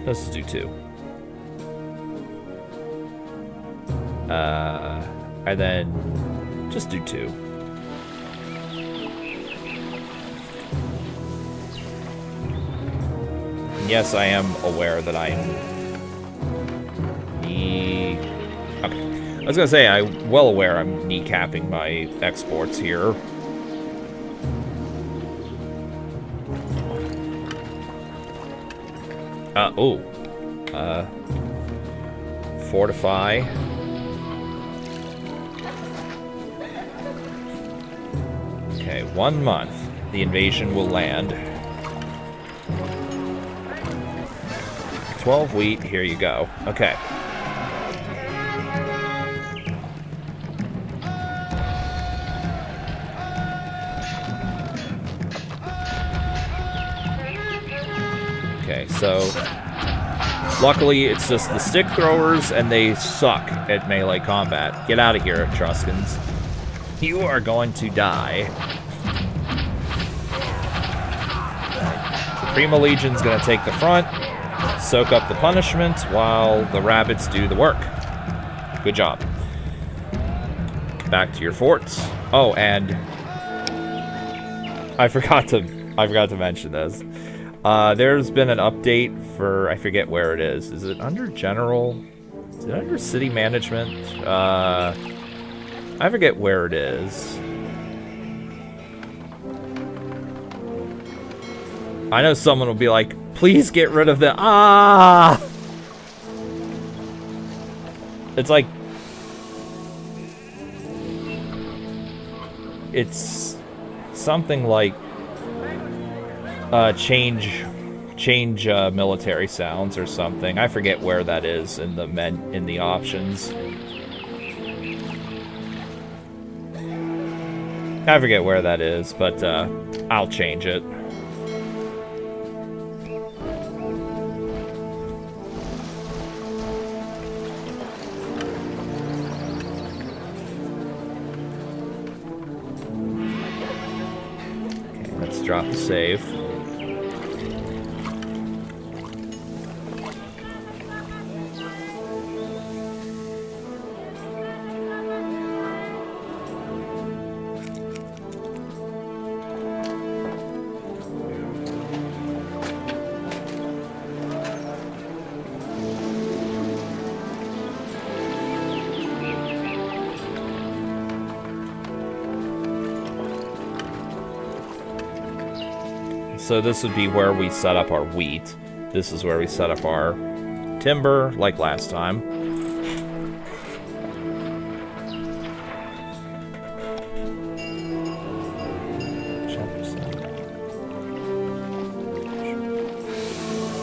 let's do 2. And then... just do 2. And yes, I am aware that I'm... Okay. I was gonna say, I'm well aware I'm kneecapping my exports here. Fortify. Okay, 1 month. The invasion will land. 12 wheat, here you go. Okay. Okay, so luckily it's just the stick throwers and they suck at melee combat. Get out of here, Etruscans. You are going to die. The Prima Legion's gonna take the front, soak up the punishment while the rabbits do the work. Good job. Back to your forts. Oh, and I forgot to mention this. There's been an update for, I forget where it is. Is it under general? Is it under city management? I forget where it is. I know someone will be like, please get rid of the It's like, it's something like change military sounds or something. I forget where that is in the options. I forget where that is, but I'll change it. Okay, let's drop the save. So this would be where we set up our wheat. This is where we set up our timber, like last time. Chapter 7.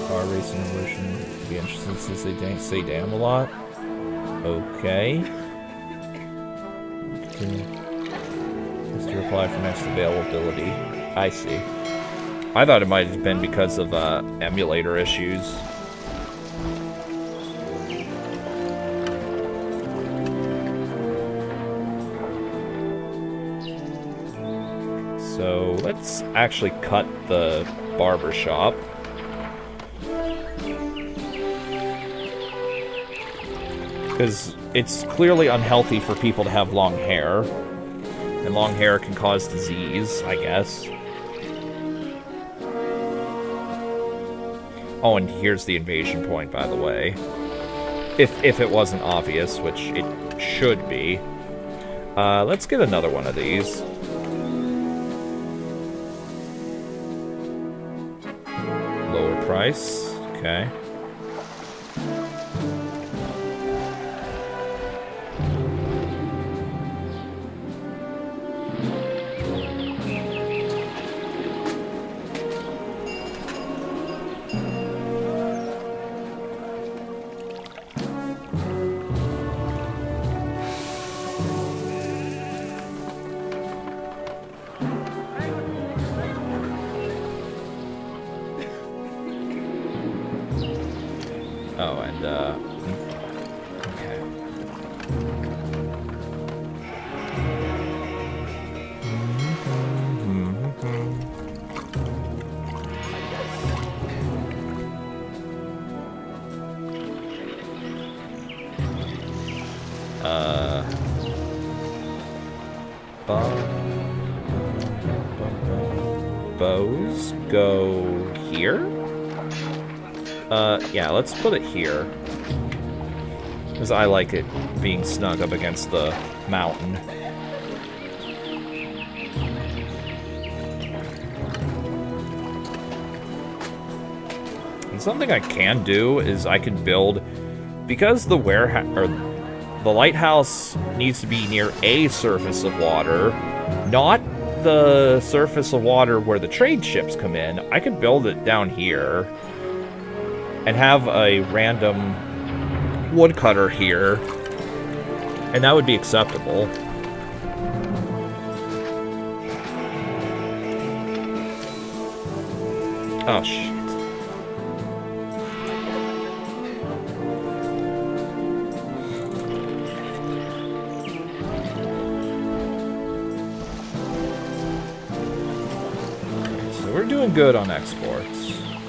Car racing evolution. Be interested since they say damn a lot. Okay. Continue. Just to reply for next availability. I see. I thought it might have been because of emulator issues. So let's actually cut the barber shop. Because it's clearly unhealthy for people to have long hair. And long hair can cause disease, I guess. Oh, and here's the invasion point, by the way. If it wasn't obvious, which it should be. Let's get another one of these. Lower price. Okay. Oh, and, okay. Bows go here? Yeah, let's put it here. Because I like it being snug up against the mountain. And something I can do is I can build... Because the warehouse... or the lighthouse needs to be near a surface of water, not the surface of water where the trade ships come in, I could build it down here. And have a random woodcutter here. And that would be acceptable. Oh, shit. So we're doing good on exports.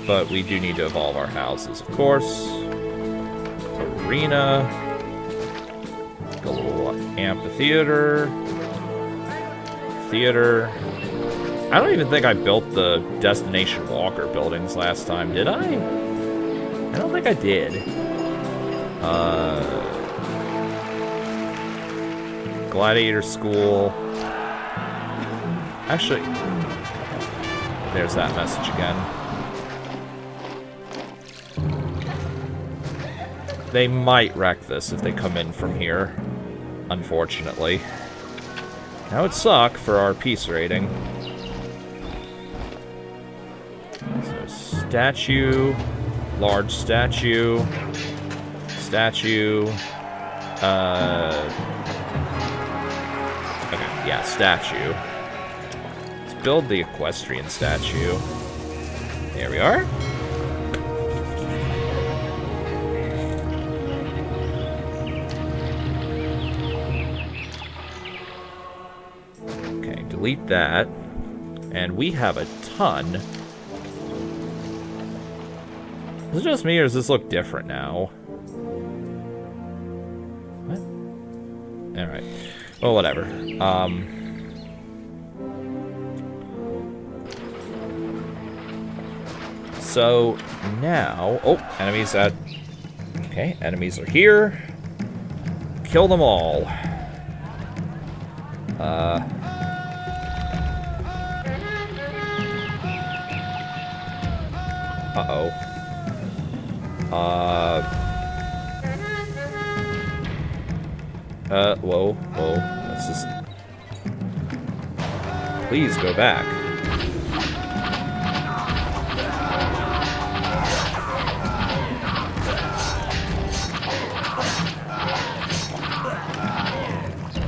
But we do need to evolve our houses, of course. Arena. A little amphitheater. Theater. I don't even think I built the Destination Walker buildings last time, did I? I don't think I did. Gladiator School. Actually, there's that message again. They might wreck this if they come in from here, unfortunately. That would suck for our peace rating. So, statue, large statue, statue, okay, yeah, statue. Let's build the equestrian statue. There we are. Delete that, and we have a ton. Is it just me, or does this look different now? What? Alright. Well, whatever. So, now... Oh, enemies at... Okay, enemies are here. Kill them all. Uh-oh. Whoa. Let's just... Please go back.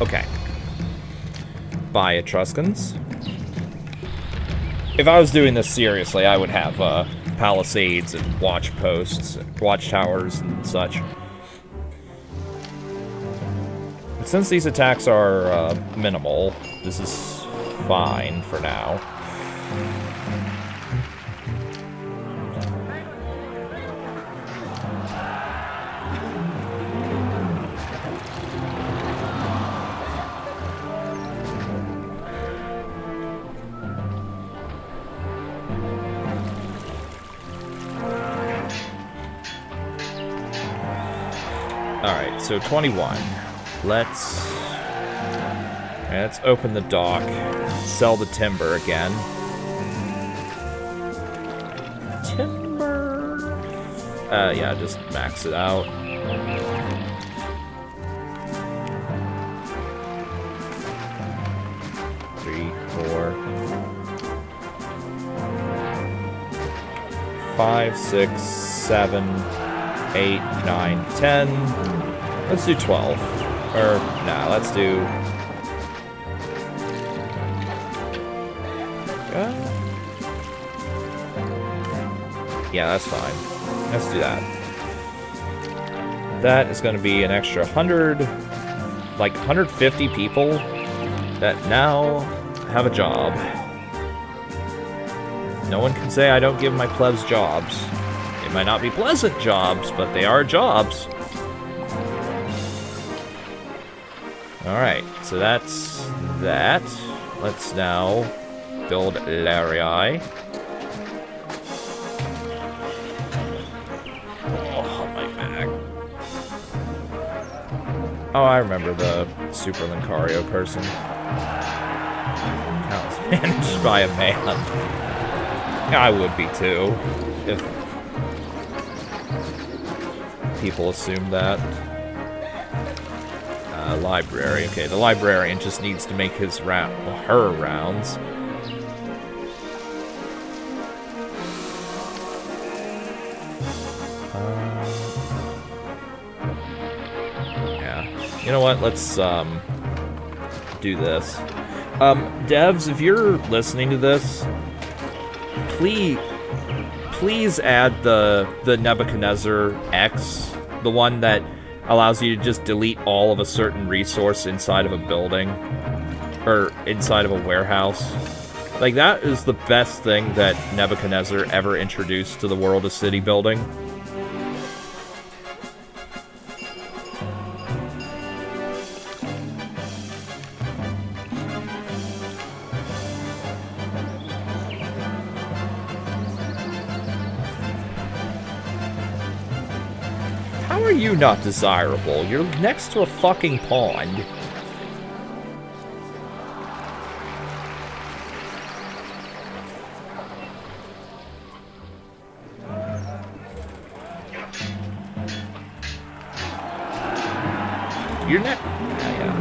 Okay. Bye, Etruscans. If I was doing this seriously, I would have, palisades and watch posts, watchtowers and such. But since these attacks are, minimal, this is fine for now. Alright, so 21. Let's open the dock, sell the timber again. Timber... yeah, just max it out. Three, 4, 5, 6, 7, 8, 9, 10. Let's do 12. Or, nah, let's do... yeah, that's fine. Let's do that. That is going to be an extra 100... like, 150 people that now have a job. No one can say I don't give my plebs jobs. They might not be pleasant jobs, but they are jobs. Alright, so that's that. Let's now build Larii. Oh, my back. Oh, I remember the Super Lincario person. That was managed by a man. I would be too, if people assume that. Library. Okay, the librarian just needs to make his her rounds. Yeah. You know what? Let's do this. Devs, if you're listening to this, please add the Nebuchadnezzar X, the one that allows you to just delete all of a certain resource inside of a building, or inside of a warehouse. Like, that is the best thing that Nebuchadnezzar ever introduced to the world of city building. How are you not desirable? You're next to a fucking pond. You're not... yeah.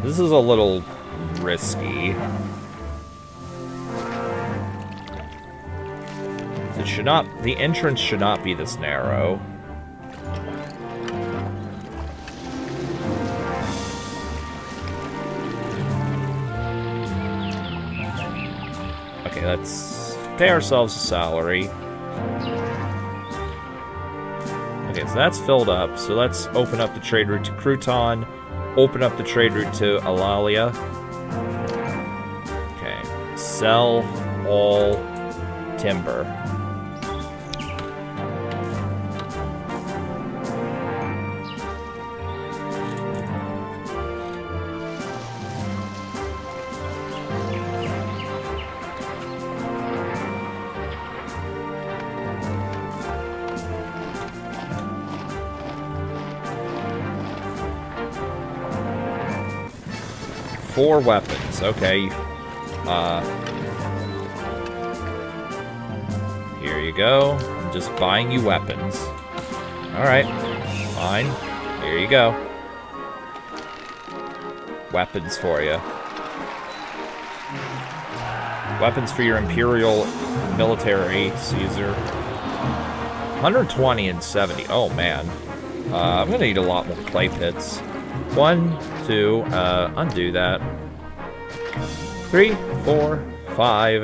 This is a little risky. It should not... the entrance should not be this narrow. Okay, let's pay ourselves a salary. Okay, so that's filled up. So let's open up the trade route to Crouton. Open up the trade route to Alalia. Okay. Sell all timber. 4 weapons. Okay. Here you go. I'm just buying you weapons. Alright. Fine. Here you go. Weapons for you. Weapons for your Imperial military, Caesar. 120 and 70. Oh, man. I'm going to need a lot more clay pits. 1, 2, undo that. 3, 4, 5.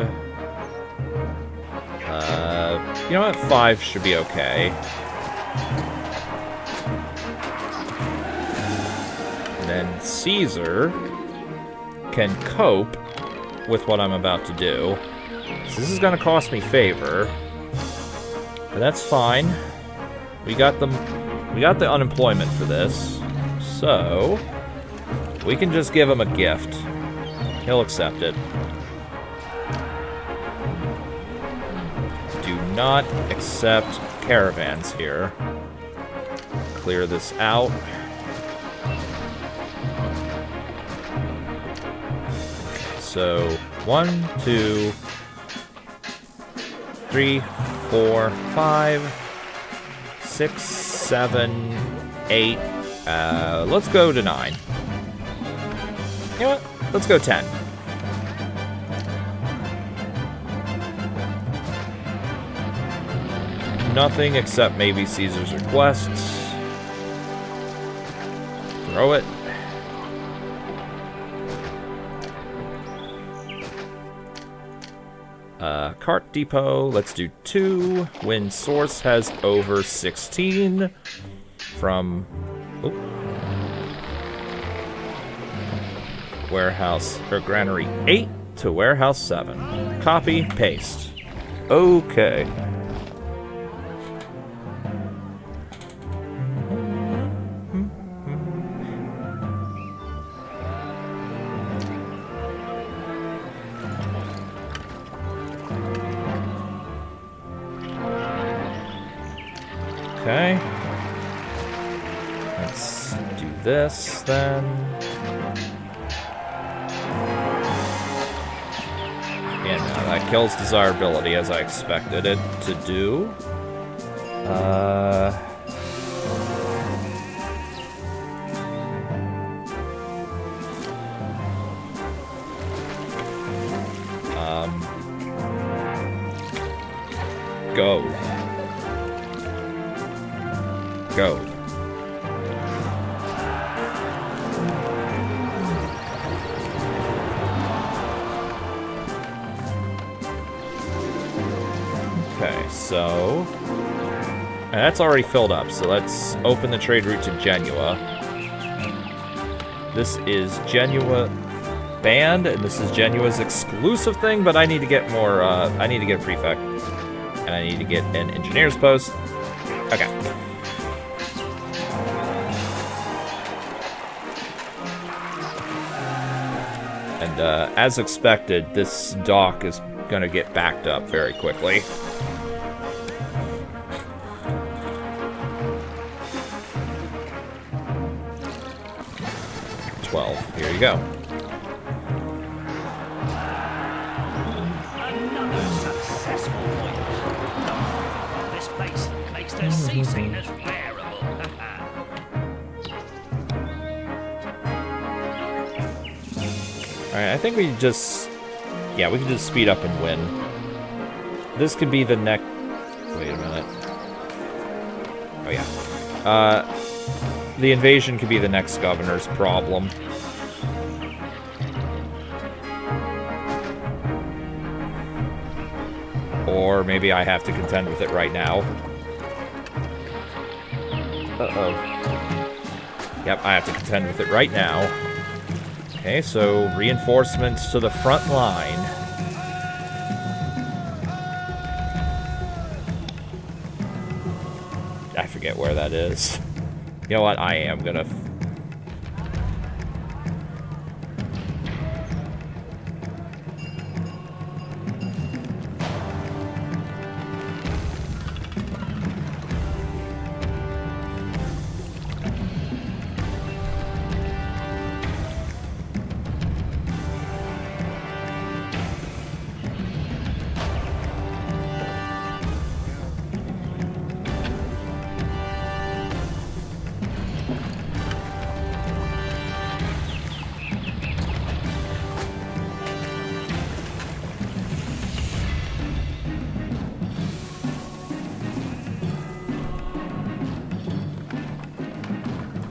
You know what? 5 should be okay. And then Caesar can cope with what I'm about to do. So this is going to cost me favor. But that's fine. We got the unemployment for this. So we can just give him a gift. He'll accept it. Do not accept caravans here. Clear this out. So 1, 2, 3, 4, 5, 6, 7, 8. Let's go to 9. You know what? Let's go 10. Nothing except maybe Caesar's requests. Throw it. Cart depot, let's do 2. When source has over 16 from warehouse or granary 8 to warehouse 7. Copy, paste. Okay. Okay. Let's do this then. Yeah, no, that kills desirability as I expected it to do. Go. Go. Okay, so... And that's already filled up, so let's open the trade route to Genua. This is Genua banned, and this is Genua's exclusive thing, but I need to get more, I need to get a prefect. And I need to get an engineer's post. Okay. And as expected, this dock is going to get backed up very quickly. Here you go. Another successful voyage. This place makes the seasickness bearable. Alright, I think we just... Yeah, we can just speed up and win. This could be the next... Wait a minute. Oh, yeah. The invasion could be the next governor's problem. Or maybe I have to contend with it right now. Uh-oh. Yep, I have to contend with it right now. Okay, so reinforcements to the front line. I forget where that is. You know what? I am gonna...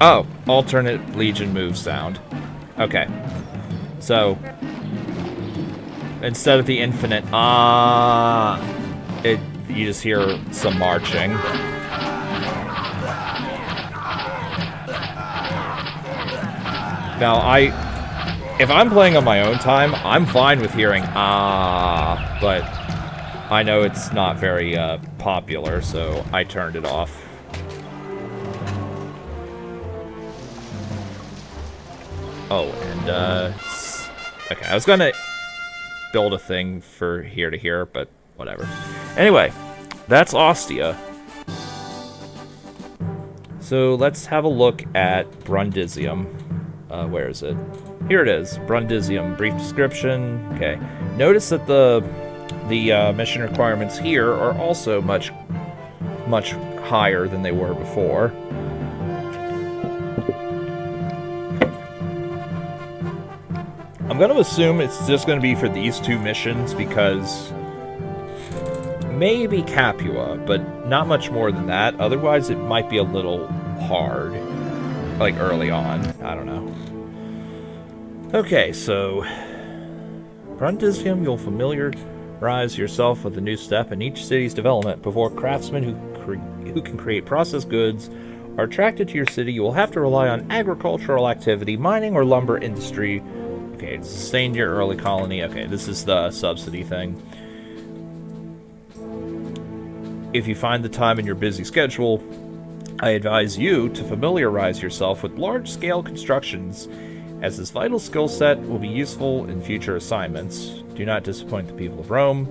Oh, alternate Legion move sound. Okay. So, instead of the infinite, you just hear some marching. Now, if I'm playing on my own time, I'm fine with hearing but I know it's not very popular, so I turned it off. Oh, and okay, I was gonna build a thing for here to here, but whatever. Anyway, that's Ostia. So let's have a look at Brundisium. Where is it? Here it is, Brundisium. Brief description. Okay. Notice that the mission requirements here are also much higher than they were before. I'm going to assume it's just going to be for these two missions because maybe Capua, but not much more than that. Otherwise, it might be a little hard, like early on. I don't know. Okay, so Brundisium, you'll familiarize yourself with the new step in each city's development. Before craftsmen who can create processed goods are attracted to your city, you will have to rely on agricultural activity, mining or lumber industry. Okay, it's sustained your early colony. Okay, this is the subsidy thing. If you find the time in your busy schedule, I advise you to familiarize yourself with large-scale constructions, as this vital skill set will be useful in future assignments. Do not disappoint the people of Rome.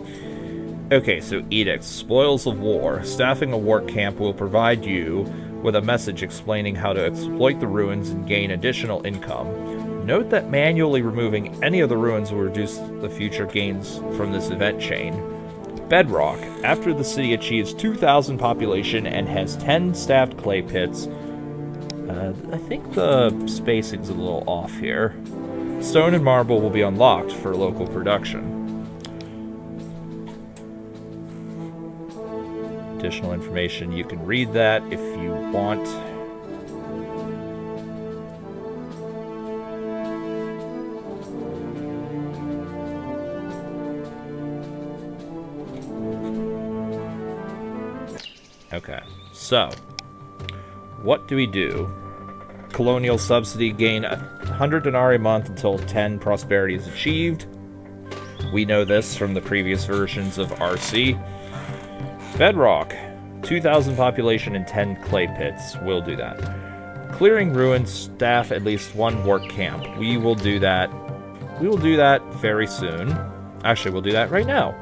Okay, so edicts, spoils of war. Staffing a work camp will provide you with a message explaining how to exploit the ruins and gain additional income. Note that manually removing any of the ruins will reduce the future gains from this event chain. Bedrock. After the city achieves 2,000 population and has 10 staffed clay pits, I think the spacing's a little off here. Stone and marble will be unlocked for local production. Additional information, you can read that if you want. Okay, so what do we do? Colonial subsidy, gain 100 denarii a month until 10 prosperity is achieved. We know this from the previous versions of RC. Bedrock, 2,000 population and 10 clay pits. We'll do that. Clearing ruins, staff at least one work camp. We will do that. We will do that very soon. Actually, we'll do that right now.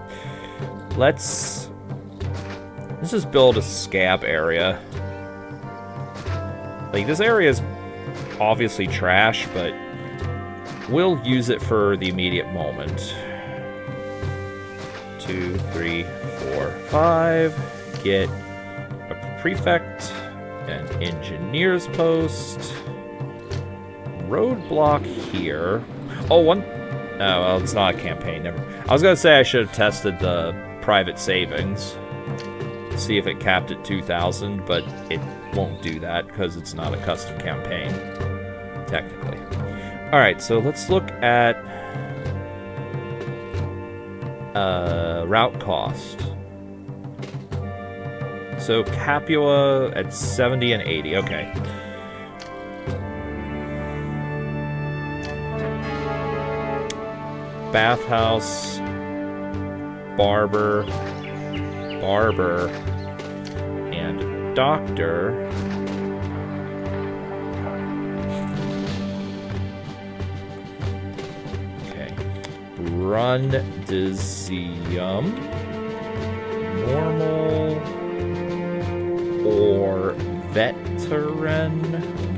Let's just build a scab area. Like, this area is obviously trash, but we'll use it for the immediate moment. 2, 3, 4, 5. Get a prefect, an engineer's post. Roadblock here. Oh, one. Oh, well, it's not a campaign. Never. I was gonna say I should have tested the private savings, see if it capped at 2,000, but it won't do that because it's not a custom campaign, technically. Alright, so let's look at route cost. So Capua at 70 and 80, okay. Bathhouse, barber, and doctor. Okay. Brundisium, normal, or veteran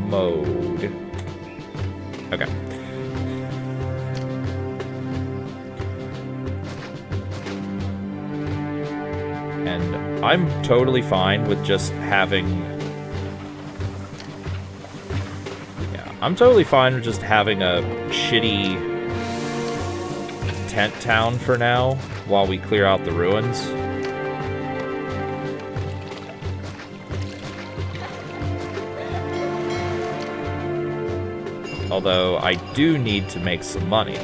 mode. Okay. And I'm totally fine with just having... Yeah, I'm totally fine with just having a shitty tent town for now, while we clear out the ruins. Although I do need to make some money.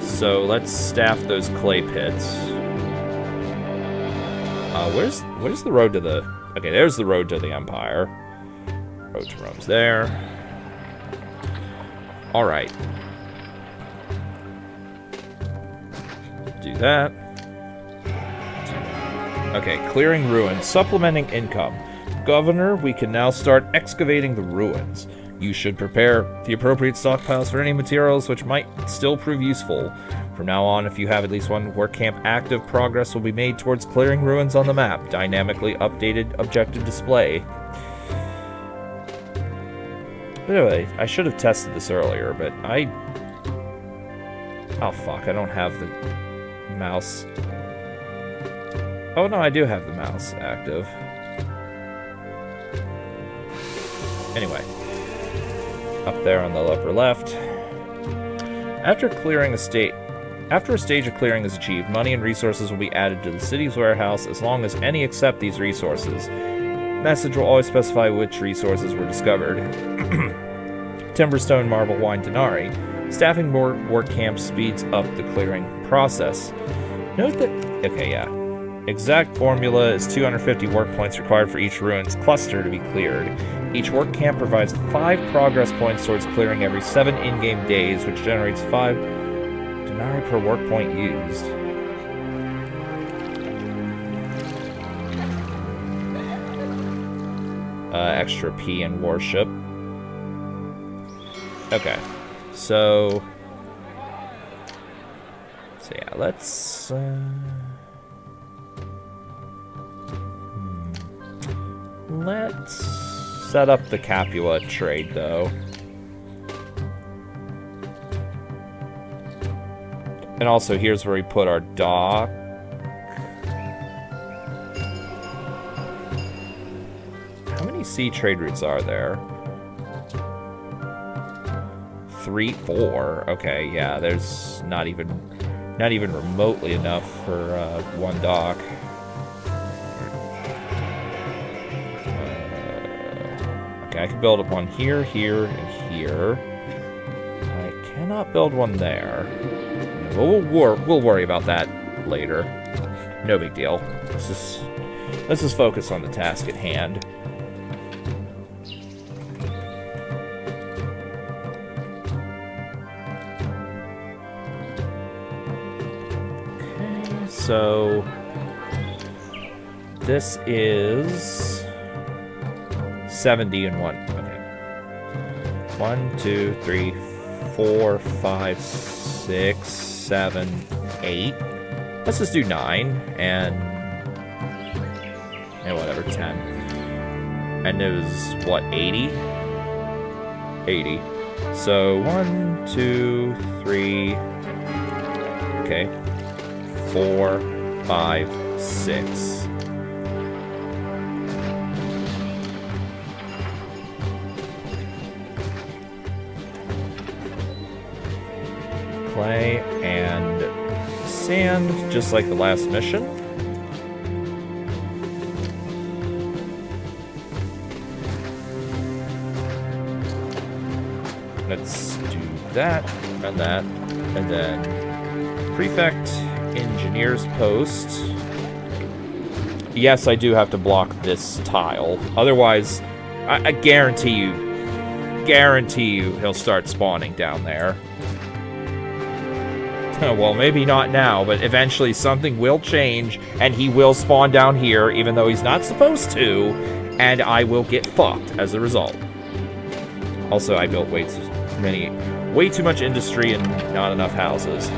So let's staff those clay pits. Where's the road to the... Okay, there's the road to the Empire. Road to Rome's there. Alright. Do that. Okay, clearing ruins. Supplementing income. Governor, we can now start excavating the ruins. You should prepare the appropriate stockpiles for any materials which might still prove useful. From now on, if you have at least one work camp active, progress will be made towards clearing ruins on the map. Dynamically updated objective display. Anyway, I should have tested this earlier, but oh fuck, I don't have the mouse. Oh no, I do have the mouse active. Anyway. Up there on the upper left. After a stage of clearing is achieved, money and resources will be added to the city's warehouse as long as any accept these resources. Message will always specify which resources were discovered. Timberstone, marble, wine, denarii. Staffing more work camps speeds up the clearing process. Note that... Okay, yeah. Exact formula is 250 work points required for each ruins cluster to be cleared. Each work camp provides 5 progress points towards clearing every 7 in-game days, which generates 5 denarii per work point used. Extra P in worship. Okay, so yeah, let's let's set up the Capua trade, though. And also, here's where we put our dock. How many sea trade routes are there? 3, 4. Okay, yeah, there's not even remotely enough for one dock. Okay, I can build up one here, here, and here. I cannot build one there. We'll worry about that later. No big deal. Let's just focus on the task at hand. Okay, so this is 70 and 1. Okay. 1, 2, 3, 4, 5, 6, 7, 8. Let's just do 9 and whatever, 10. And it was what, 80? 80. So 1, 2, 3. Okay. 4, 5, 6. Clay and sand, just like the last mission. Let's do that, and then prefect engineer's post. Yes, I do have to block this tile. Otherwise, I guarantee you he'll start spawning down there. Well, maybe not now, but eventually something will change, and he will spawn down here, even though he's not supposed to, and I will get fucked as a result. Also, I built way too much industry and not enough houses.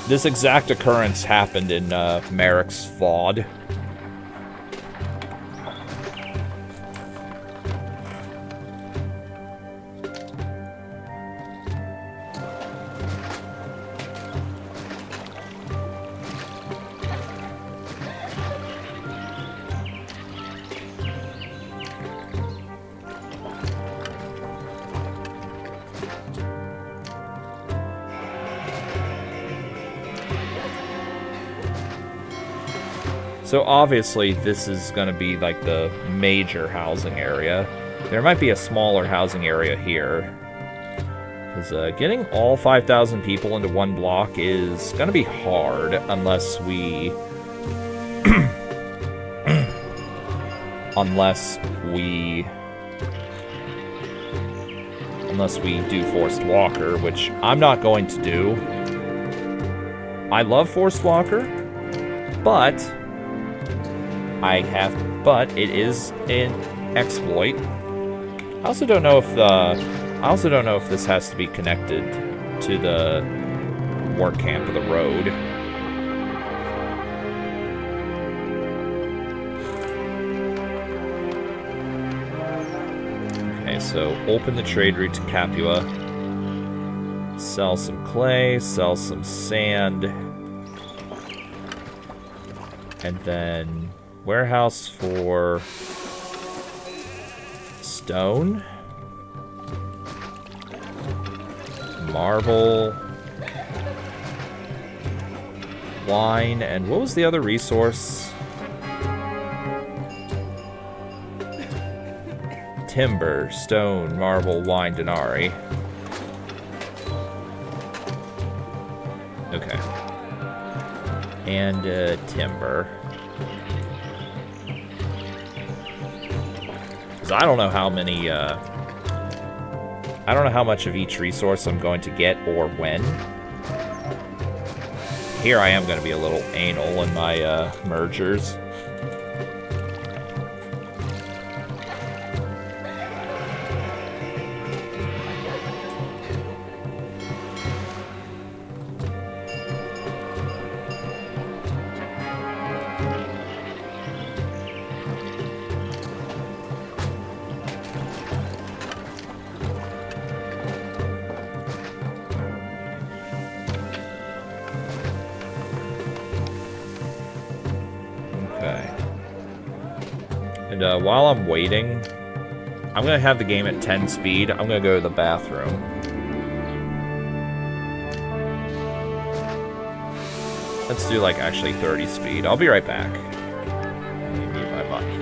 This exact occurrence happened in Merrick's VOD. So obviously this is going to be like the major housing area. There might be a smaller housing area here. Because getting all 5,000 people into one block is going to be hard unless we... unless we do Forced Walker, which I'm not going to do. I love Forced Walker, but it is an exploit. I also don't know if this has to be connected to the war camp of the road. Okay, so open the trade route to Capua. Sell some clay, sell some sand. And then warehouse for stone. Marble. Wine, and what was the other resource? Timber, stone, marble, wine, denarii. Okay. And timber. Because I don't know how many, I don't know how much of each resource I'm going to get or when. Here I am going to be a little anal in my mergers. And while I'm waiting, I'm going to have the game at 10 speed. I'm going to go to the bathroom. Let's do, like, actually 30 speed. I'll be right back. Let me mute my mic.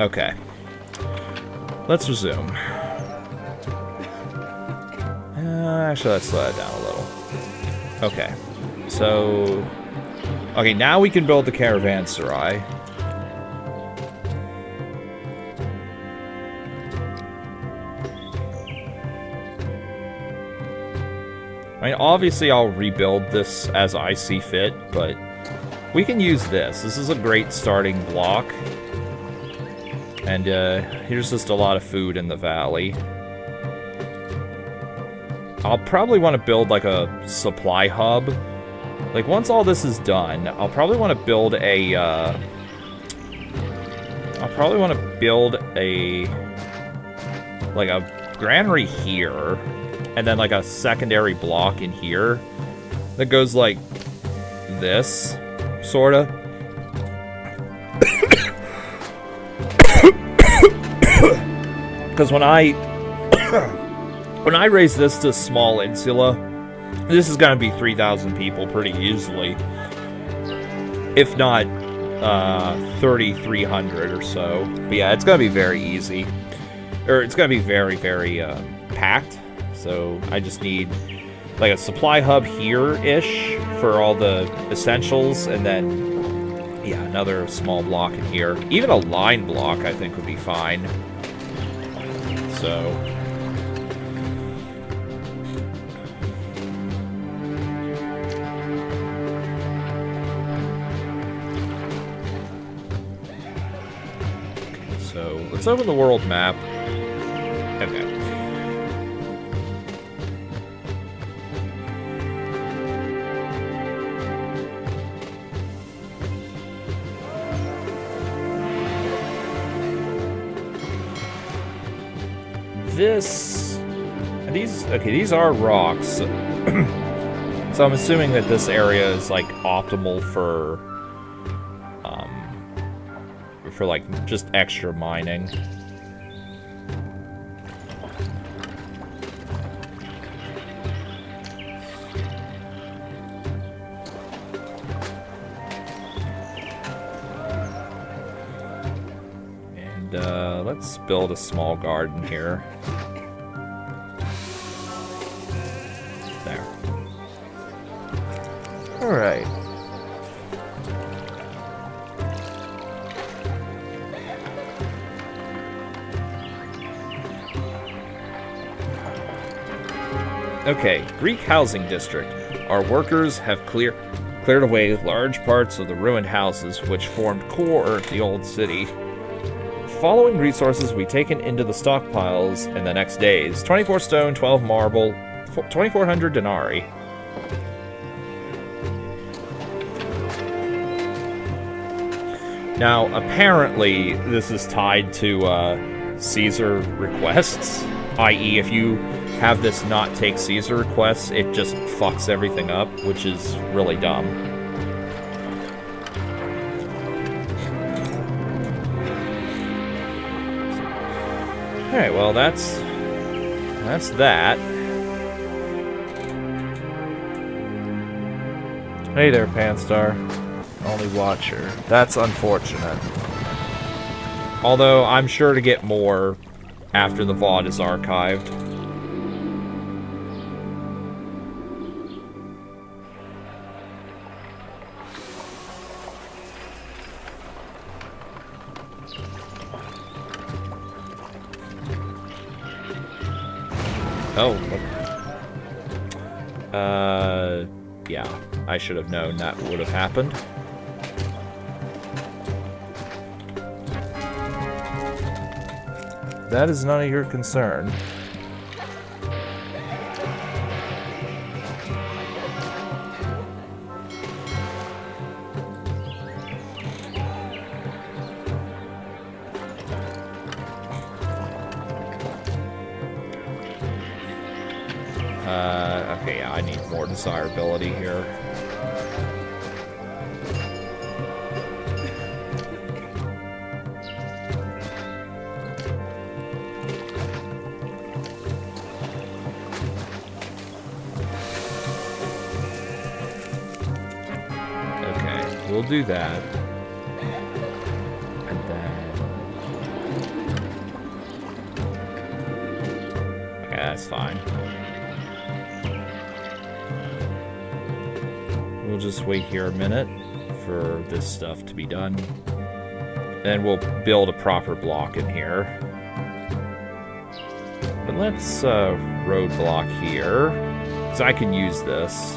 Okay. Let's resume. Actually, let's slow that down a little. Okay. So... Okay, now we can build the caravanserai. I mean, obviously I'll rebuild this as I see fit, but we can use this. This is a great starting block. And here's just a lot of food in the valley. I'll probably want to build like a supply hub. Like once all this is done, I'll probably want to build a like a granary here, and then like a secondary block in here that goes like this, sorta. Because when I raise this to small insula, this is gonna be 3,000 people pretty easily, if not 3,300 or so. But yeah, it's gonna be very easy, or it's gonna be very, very packed. So I just need like a supply hub here-ish for all the essentials, and then yeah, another small block in here. Even a line block I think would be fine. So let's open the world map. Okay. These are rocks. So I'm assuming that this area is like optimal for like just extra mining. And let's build a small garden here. There. All right. Okay, Greek housing district. Our workers have cleared away large parts of the ruined houses which formed core of the old city. Following resources we taken into the stockpiles in the next days: 24 stone, 12 marble, 2,400 denarii. Now, apparently, this is tied to Caesar requests, i.e. if you have this not take Caesar requests, it just fucks everything up, which is really dumb. Alright, well that's that. Hey there, Panstar. Only watcher. That's unfortunate. Although I'm sure to get more after the VOD is archived. Oh. Yeah. I should have known that would have happened. That is none of your concern. Okay, yeah, I need more desirability here. Okay, we'll do that. And then That's fine. We'll just wait here a minute for this stuff to be done. Then we'll build a proper block in here. But let's roadblock here, because I can use this.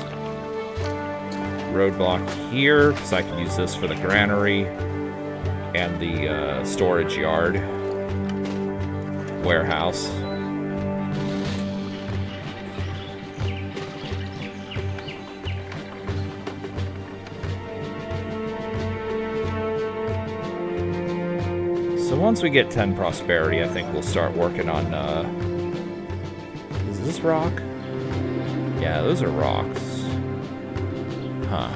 Roadblock here, because I can use this for the granary and the storage yard. Warehouse. So once we get 10 prosperity, I think we'll start working on, is this rock? Yeah, those are rocks. Huh.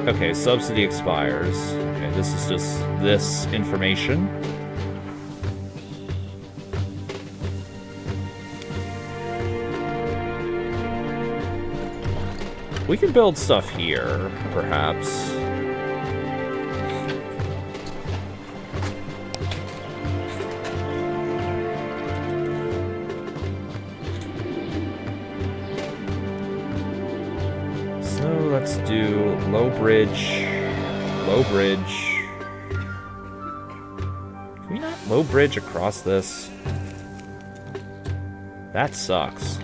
Okay, subsidy expires. Okay, this is just this information. We can build stuff here, perhaps. So let's do low bridge. Low bridge. Can we not low bridge across this? That sucks.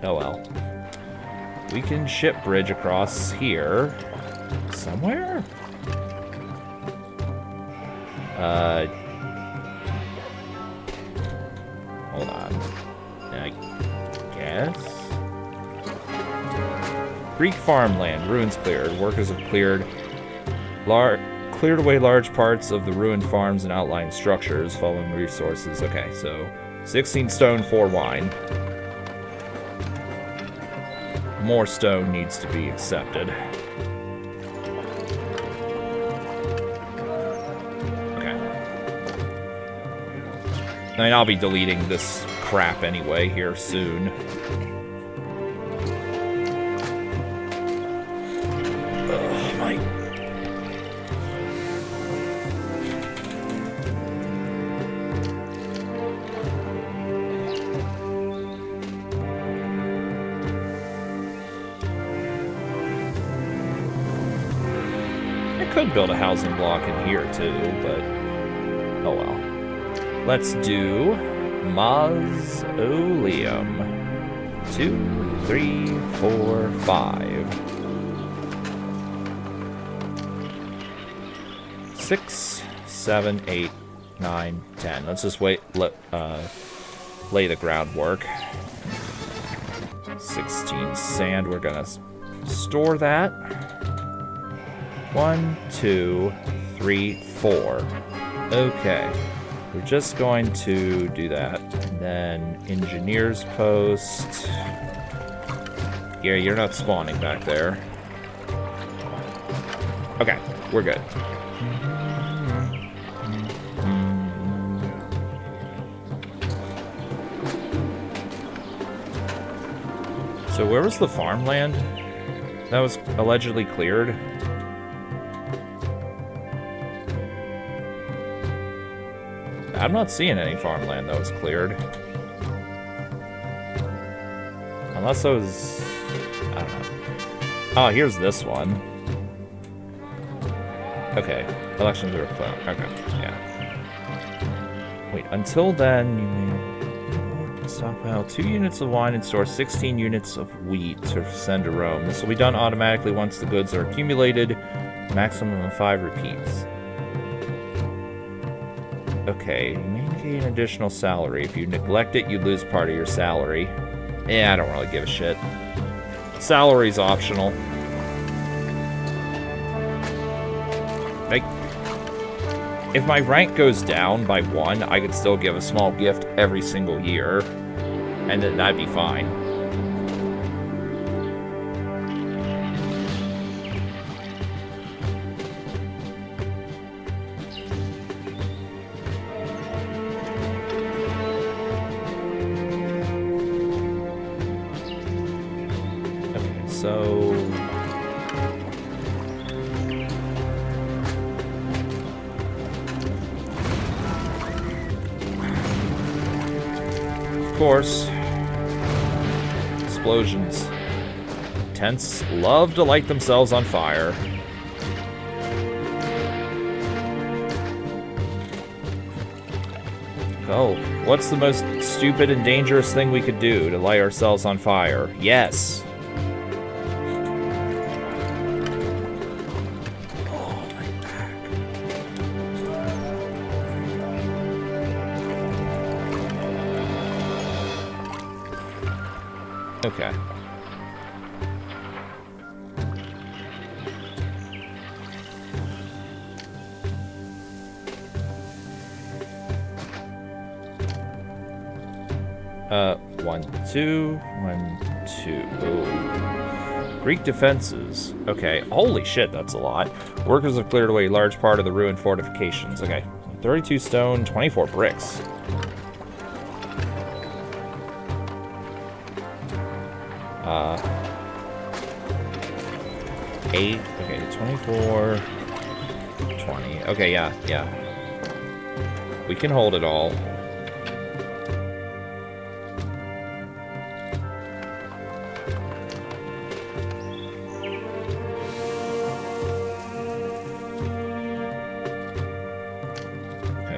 Oh well. We can ship bridge across here. Somewhere? Hold on. I guess? Greek farmland. Ruins cleared. Workers have cleared away large parts of the ruined farms and outlying structures following resources. Okay, so 16 stone, 4 wine. More stone needs to be accepted. Okay. I mean, I'll be deleting this crap anyway here soon. Ugh, my... Could build a housing block in here too, but oh well. Let's do mausoleum. 2, 3, 4, 5. 6, 7, 8, 9, 10. Let's just lay the groundwork. 16 sand. We're gonna store that. 1, 2, 3, 4. Okay. We're just going to do that. And then engineer's post. Yeah, you're not spawning back there. Okay, we're good. So where was the farmland that was allegedly cleared? I'm not seeing any farmland that was cleared. Unless those... I don't know. Oh, here's this one. Okay. Elections are... Okay, yeah. Wait, until then, you may stockpile 2 units of wine and store 16 units of wheat to send to Rome. This will be done automatically once the goods are accumulated. Maximum of 5 repeats. Okay, you may gain additional salary. If you neglect it, you lose part of your salary. Yeah, I don't really give a shit. Salary's optional. Like, if my rank goes down by 1, I could still give a small gift every single year, and then that'd be fine. course. Explosions. Tents love to light themselves on fire. Oh, what's the most stupid and dangerous thing we could do to light ourselves on fire? Yes. Oh, my back. Okay. One, two. Oh. Greek defenses. Okay, holy shit, that's a lot. Workers have cleared away a large part of the ruined fortifications. Okay, 32 stone, 24 bricks. Eight. Okay, 24, 20. Okay, yeah. We can hold it all.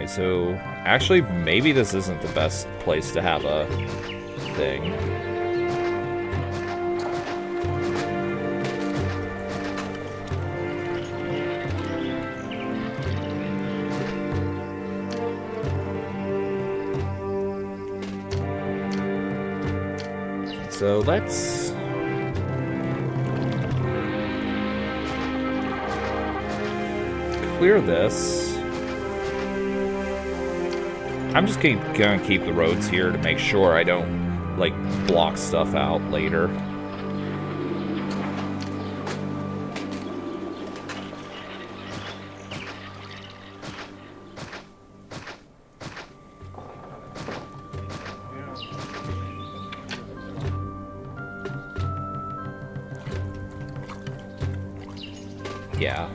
So, actually, maybe this isn't the best place to have a thing. So, let's clear this. I'm just gonna keep the roads here to make sure I don't, like, block stuff out later. Yeah.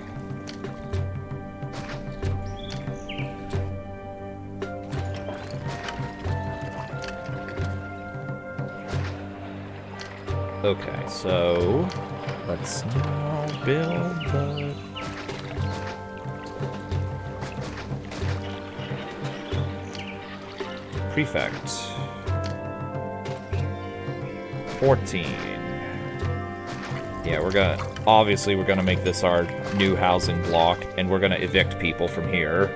Okay, so let's now build the... Prefect. 14. Yeah, we're gonna make this our new housing block, and we're gonna evict people from here.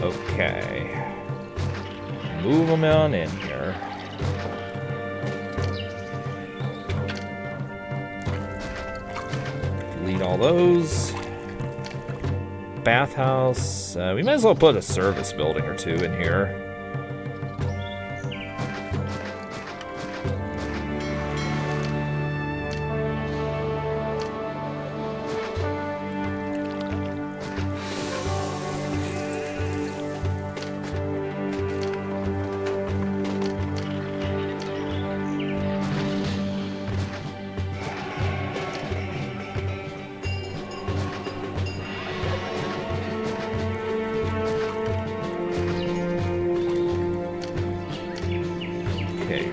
Okay. Move them on in here. Delete all those. Bathhouse. We might as well put a service building or two in here.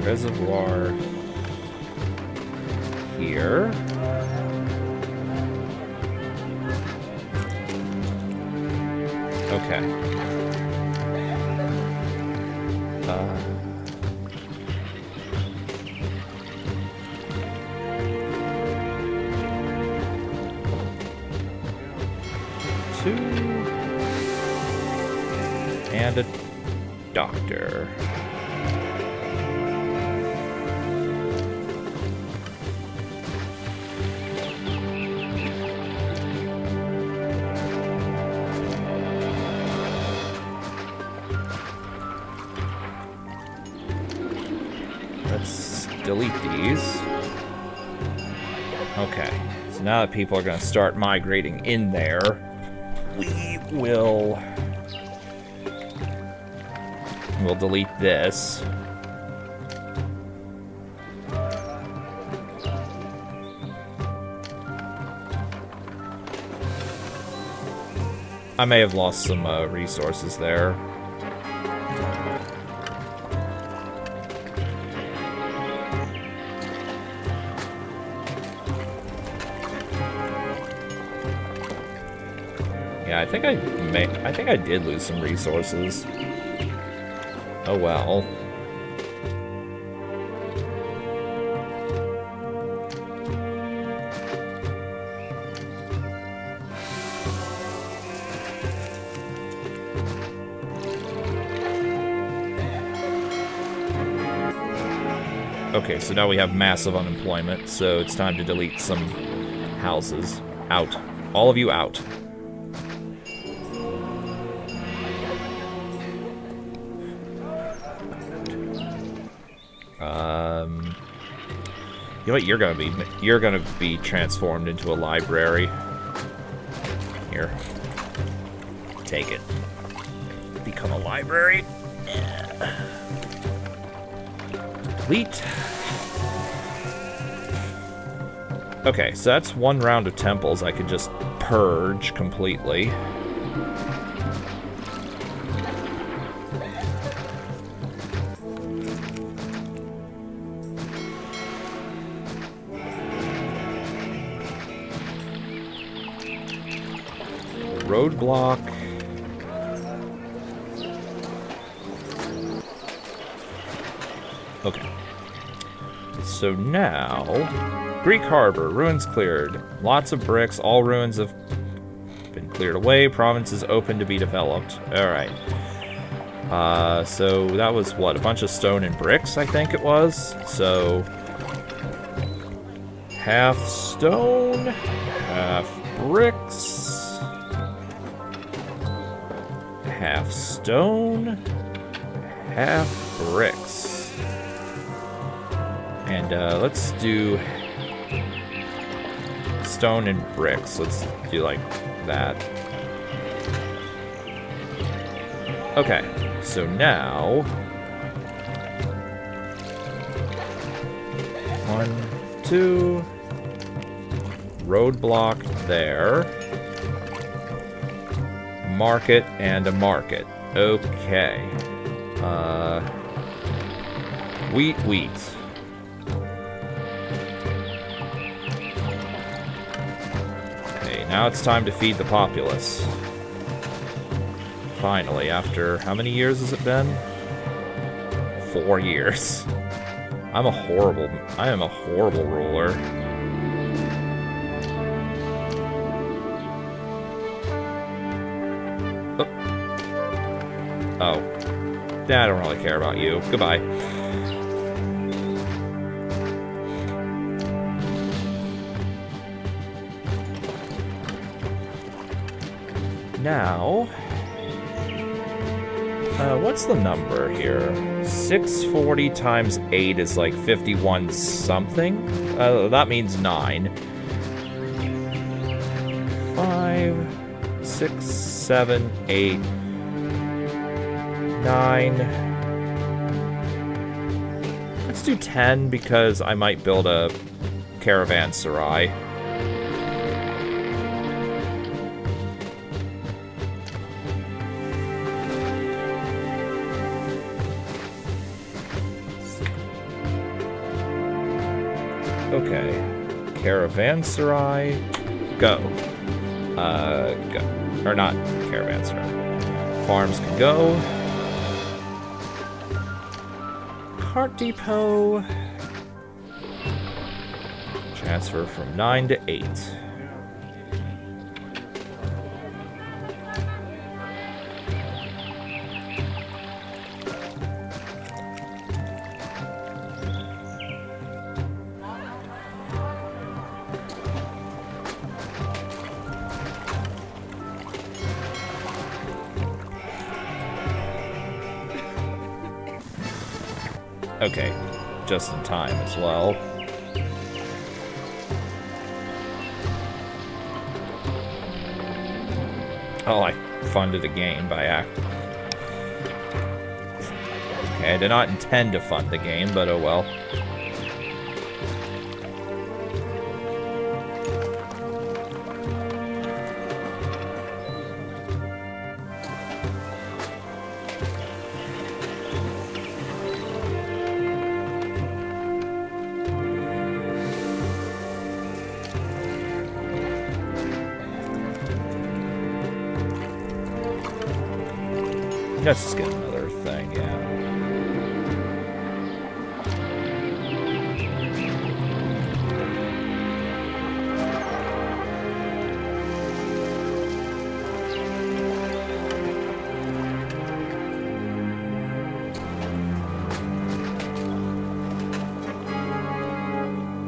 Reservoir here. Okay. Two. And a doctor. Let's delete these. Okay, so now that people are going to start migrating in there, we'll delete this. I may have lost some resources there. Yeah, I think I did lose some resources. Oh well. Okay, so now we have massive unemployment, so it's time to delete some houses. Out. All of you out. You know what? You're gonna be transformed into a library. Here. Take it. Become a library. Delete. Okay, so that's one round of temples I could just purge completely. Roadblock. Okay. So now, Greek Harbor, ruins cleared. Lots of bricks, all ruins have been cleared away. Province is open to be developed. Alright. So that was what, a bunch of stone and bricks, I think it was. So, half stone, half bricks. Half stone, half bricks. And let's do stone and bricks. Let's do like that. Okay, so now 1, 2, roadblock there. Market and a market. Okay. Wheat. Okay, now it's time to feed the populace. Finally, after how many years has it been? 4 years. I am a horrible ruler. Oh. I don't really care about you. Goodbye. Now... what's the number here? 640 times 8 is like 51 something? That means 9. 5, 6, 7, 8... 9. Let's do 10 because I might build a caravanserai. Okay. Caravanserai. Go. Go. Or not caravanserai. Farms can go. Cart depot. Transfer from 9 to 8. Okay, just in time as well. Oh, I funded a game by act. Okay, I did not intend to fund the game, but oh well. Let's just get another thing, yeah.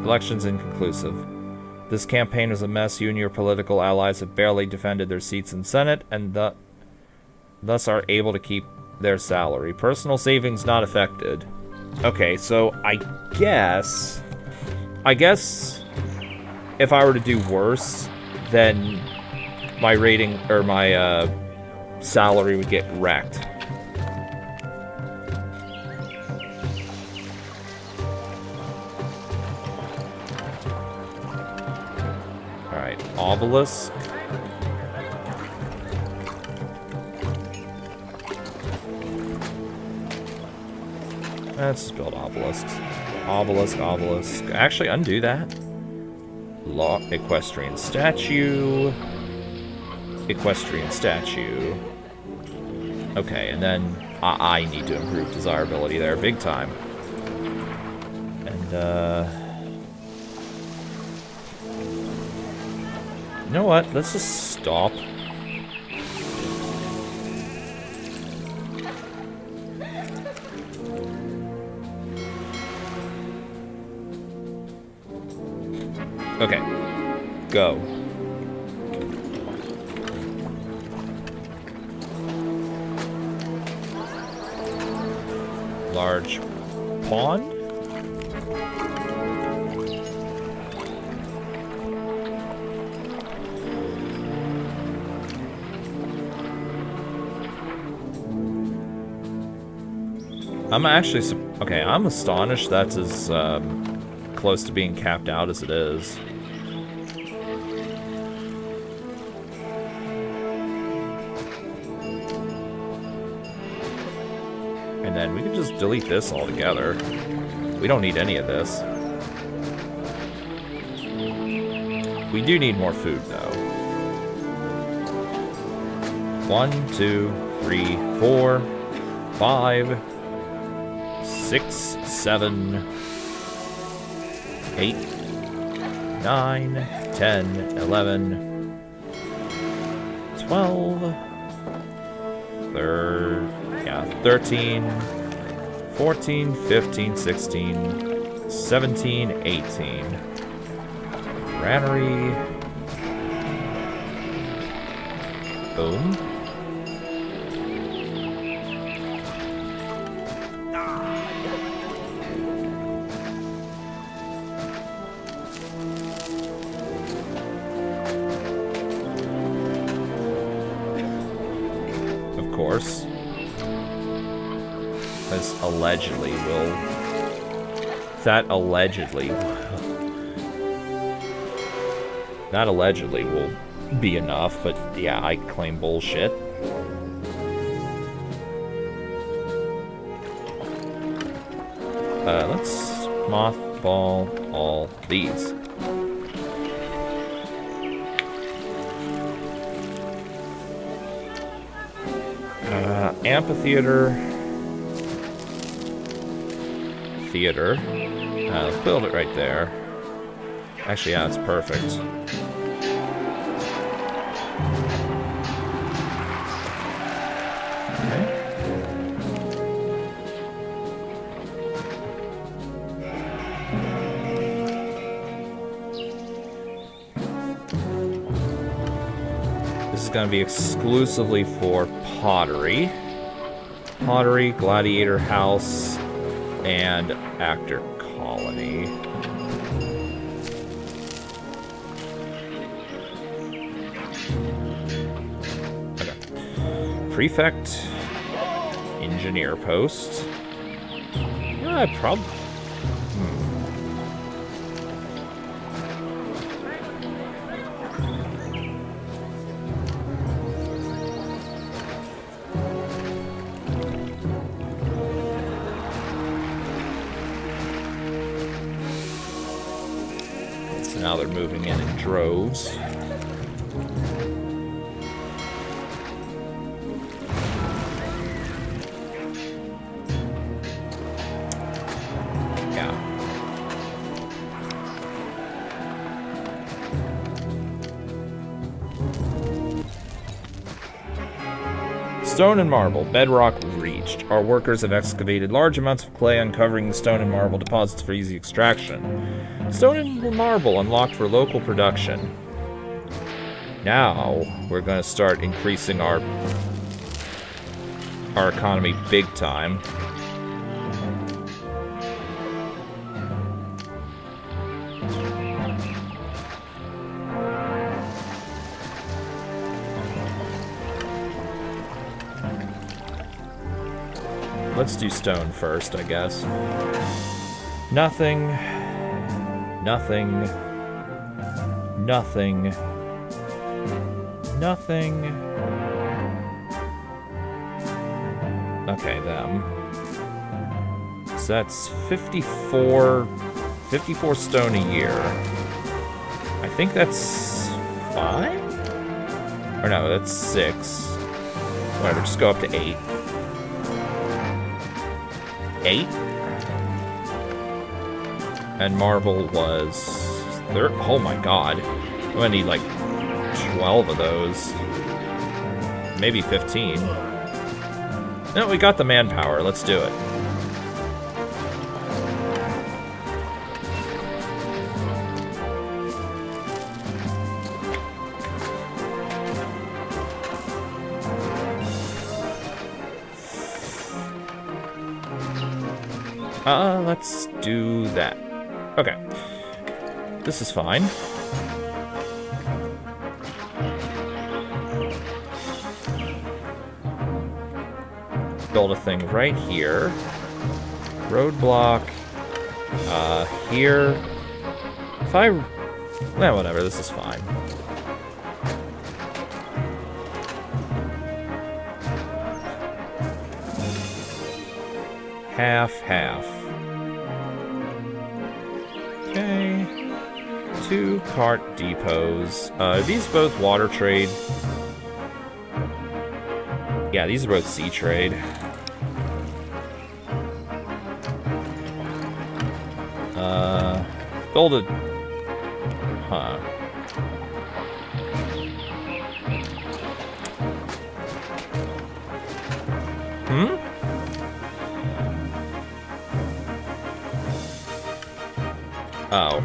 Elections inconclusive. This campaign was a mess. You and your political allies have barely defended their seats in Senate, and thus are able to keep their salary. Personal savings not affected. Okay, so I guess if I were to do worse, then my rating or my salary would get wrecked. Obelisk. Let's just build obelisks. Obelisk. Actually, undo that. Equestrian statue. Okay, and then I need to improve desirability there big time. And, you know what? Let's just stop. Okay. Go. Large pond? I'm actually... Okay, I'm astonished that's as close to being capped out as it is. And then we can just delete this altogether. We don't need any of this. We do need more food, though. 1, 2, 3, 4, 5... 6, 7, 8, 9, 10, 11, 12, 13, 14, 15, 16, 17, 18. Granary. Boom. Course. This allegedly will... That allegedly will be enough, but yeah, I claim bullshit. Let's mothball all these. Amphitheater. Theater. Build it right there. Actually, yeah, it's perfect. Okay. This is going to be exclusively for pottery. Pottery, gladiator house, and actor colony. Okay. Prefect, engineer post. Yeah, probably. Now they're moving in droves. Stone and marble. Bedrock reached. Our workers have excavated large amounts of clay, uncovering the stone and marble deposits for easy extraction. Stone and marble unlocked for local production. Now, we're going to start increasing our economy big time. Let's do stone first, I guess. Nothing. Nothing. Nothing. Nothing. Okay, them. So that's 54 stone a year. I think that's 5? Or no, that's 6. Whatever, just go up to 8. 8? And marble was 3. Oh my god. I'm gonna need like 12 of those. Maybe 15. No, we got the manpower. Let's do it. Let's do that. Okay. This is fine. Build a thing right here. Roadblock. Here. If I... Well, whatever, this is fine. Half. Okay. 2 cart depots. Are these both water trade? Yeah, these are both sea trade. Build a... Huh. Oh.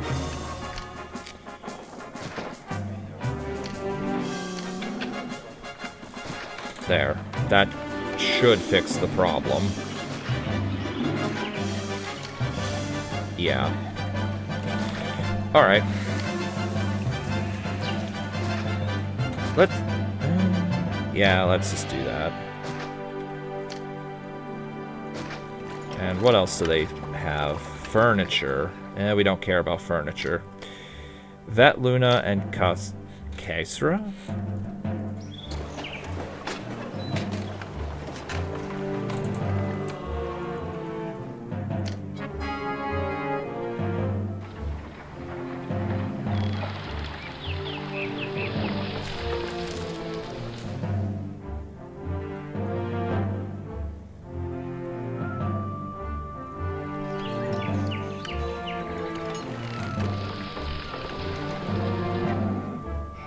There. That should fix the problem. Yeah. Alright. Let's... yeah, let's just do that. And what else do they have? Furniture. We don't care about furniture. Vet Luna and Kaisra?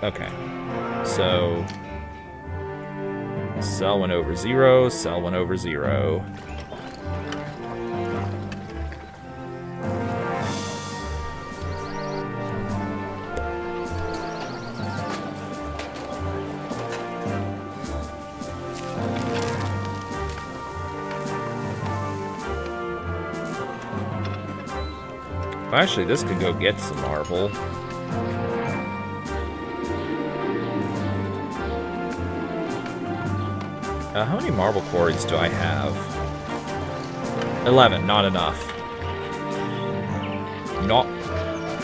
Okay, so sell 1 over 0, sell 1 over 0. Actually, this could go get some marble. How many marble quarries do I have? 11, not enough.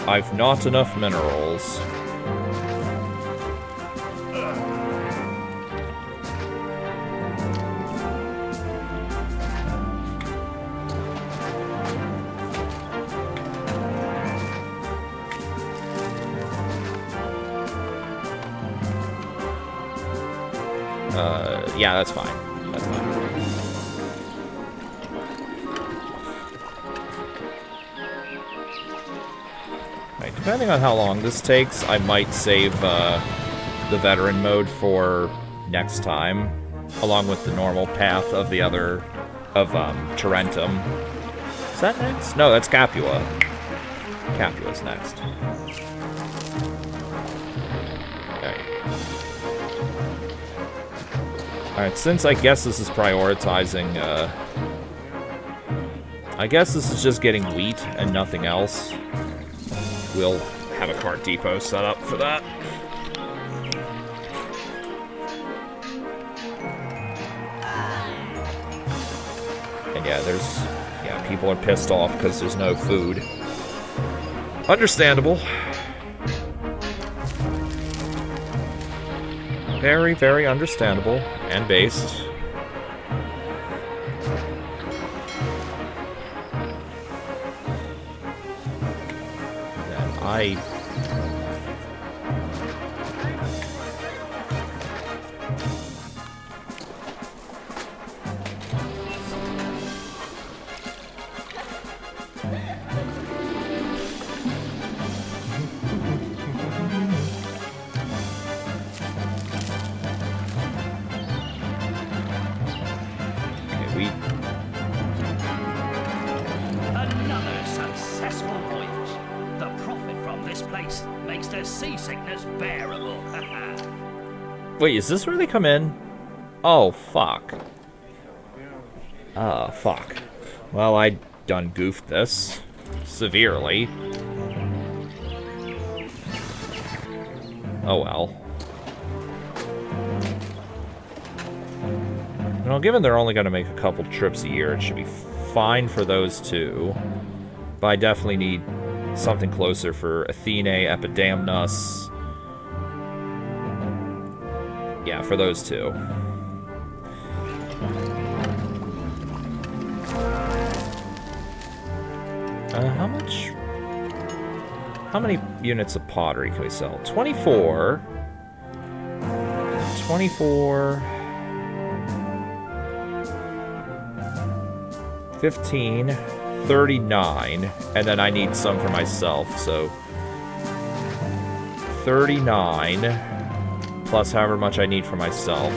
I've not enough minerals. Yeah, that's fine. That's fine. Right, depending on how long this takes, I might save the veteran mode for next time. along with the normal path of the other, of Tarentum. Is that next? No, that's Capua. Capua's next. Alright, since I guess this is prioritizing, I guess this is just getting wheat and nothing else. We'll have a cart depot set up for that. And yeah, people are pissed off because there's no food. Understandable. Very, very understandable and based. And Another successful voyage. The profit from this place makes the seasickness bearable. Wait, is this where they come in? Oh, fuck. Fuck. Well, I done goofed this. Severely. Oh well. Well, given they're only going to make a couple trips a year, it should be fine for those two. But I definitely need something closer for Athene, Epidamnus. Yeah, for those two. How much? How many units of pottery can we sell? 24. 24. 15. 39. And then I need some for myself, so 39 plus however much I need for myself.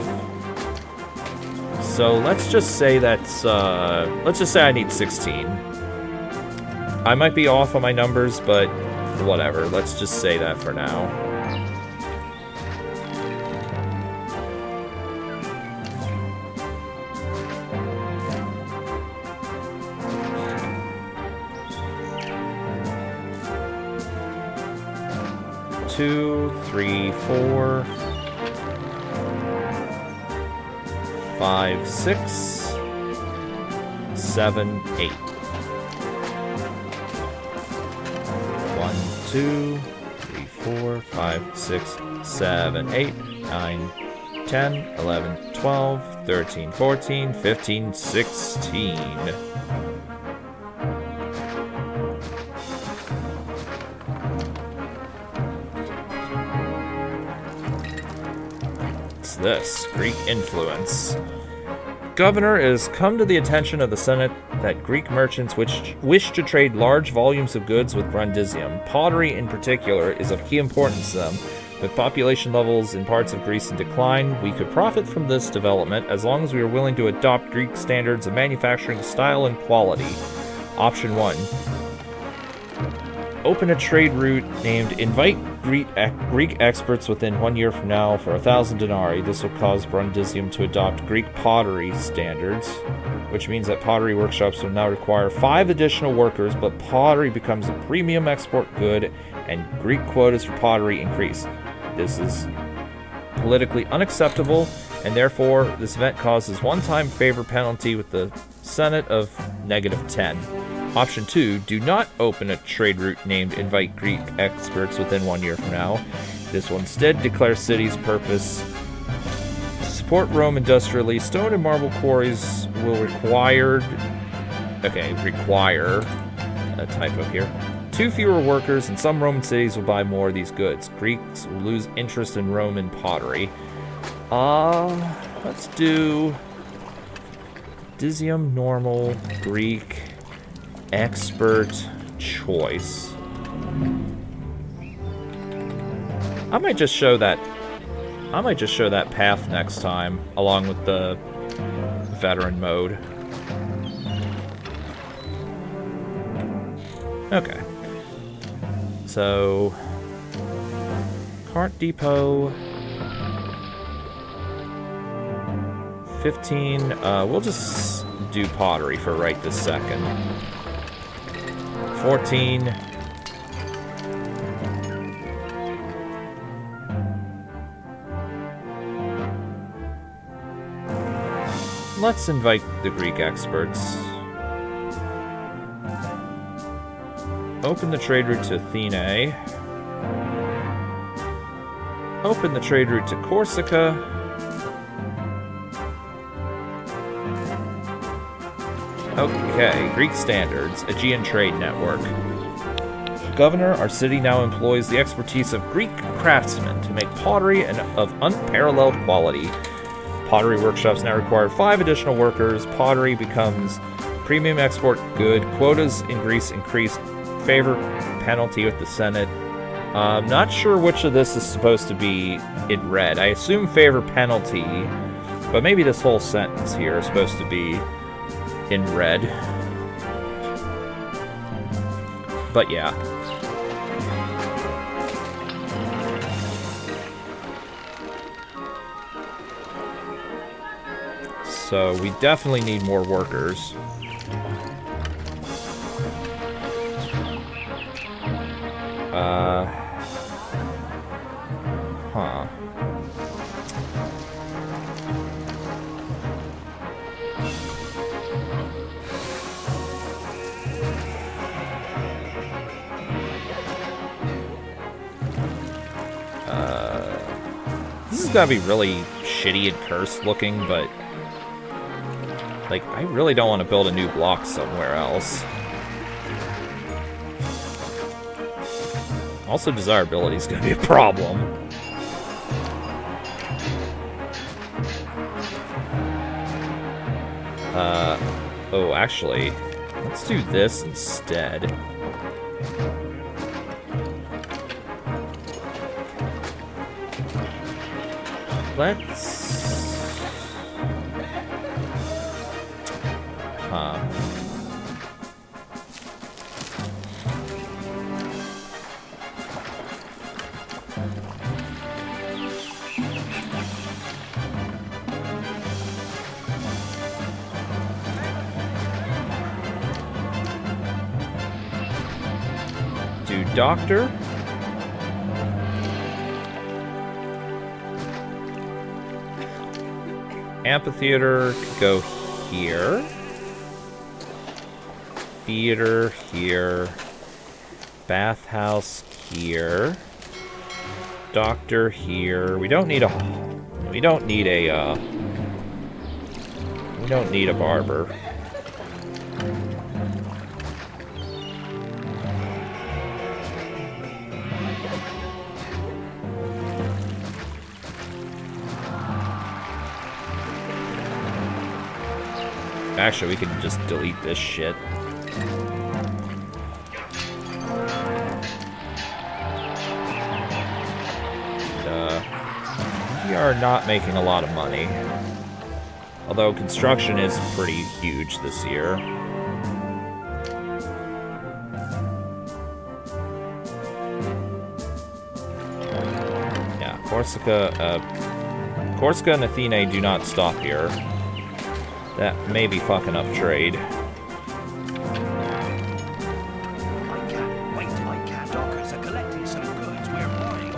So let's just say that's let's just say I need 16. I might be off on my numbers, but whatever. Let's just say that for now. Two, 3, 4, 5, 6, 7, 8. 1, 2, 3, 4, 5, 6, 7, 8, 9, 10, 11, 12, 13, 14, 15, 16. This Greek influence. Governor, it has come to the attention of the Senate that Greek merchants wish to trade large volumes of goods with Brundisium. Pottery, in particular, is of key importance to them. With population levels in parts of Greece in decline, we could profit from this development as long as we are willing to adopt Greek standards of manufacturing style and quality. Option 1. Open a trade route named Invite Greek experts within 1 year from now for 1,000 denarii. This will cause Brundisium to adopt Greek pottery standards, which means that pottery workshops will now require 5 additional workers, but pottery becomes a premium export good, and Greek quotas for pottery increase. This is politically unacceptable, and therefore this event causes one-time favor penalty with the Senate of -10. Option 2, do not open a trade route named Invite Greek experts within 1 year from now. This will instead declare city's purpose to support Rome industrially. Stone and marble quarries will require a typo here. 2 fewer workers, and some Roman cities will buy more of these goods. Greeks will lose interest in Roman pottery. Let's do Brundisium, normal, Greek, expert choice. I might just show that I might just show that path next time, along with the veteran mode. Okay. So, cart depot, 15, we'll just do pottery for right this second. 14. Let's invite the Greek experts. Open the trade route to Athene. Open the trade route to Corsica. Okay, Greek standards, Aegean trade network. Governor, our city now employs the expertise of Greek craftsmen to make pottery of unparalleled quality. Pottery workshops now require 5 additional workers. Pottery becomes premium export good. Quotas in Greece increased. Favor penalty with the Senate. I'm not sure which of this is supposed to be in red. I assume favor penalty, but maybe this whole sentence here is supposed to be in red. But yeah. So we definitely need more workers. Huh. This is gonna be really shitty and cursed looking, but like, I really don't want to build a new block somewhere else. Also, desirability is going to be a problem. Oh, actually, let's do this instead. Let's... do doctor. Amphitheater could go here. Theater here. Bathhouse here. Doctor here. We don't need a barber. Actually, we can just delete this shit. We are not making a lot of money. Although construction is pretty huge this year. Yeah, Corsica and Athene do not stop here. That may be fucking up trade. I can't wait till my cat dockers are collecting some goods we're buying.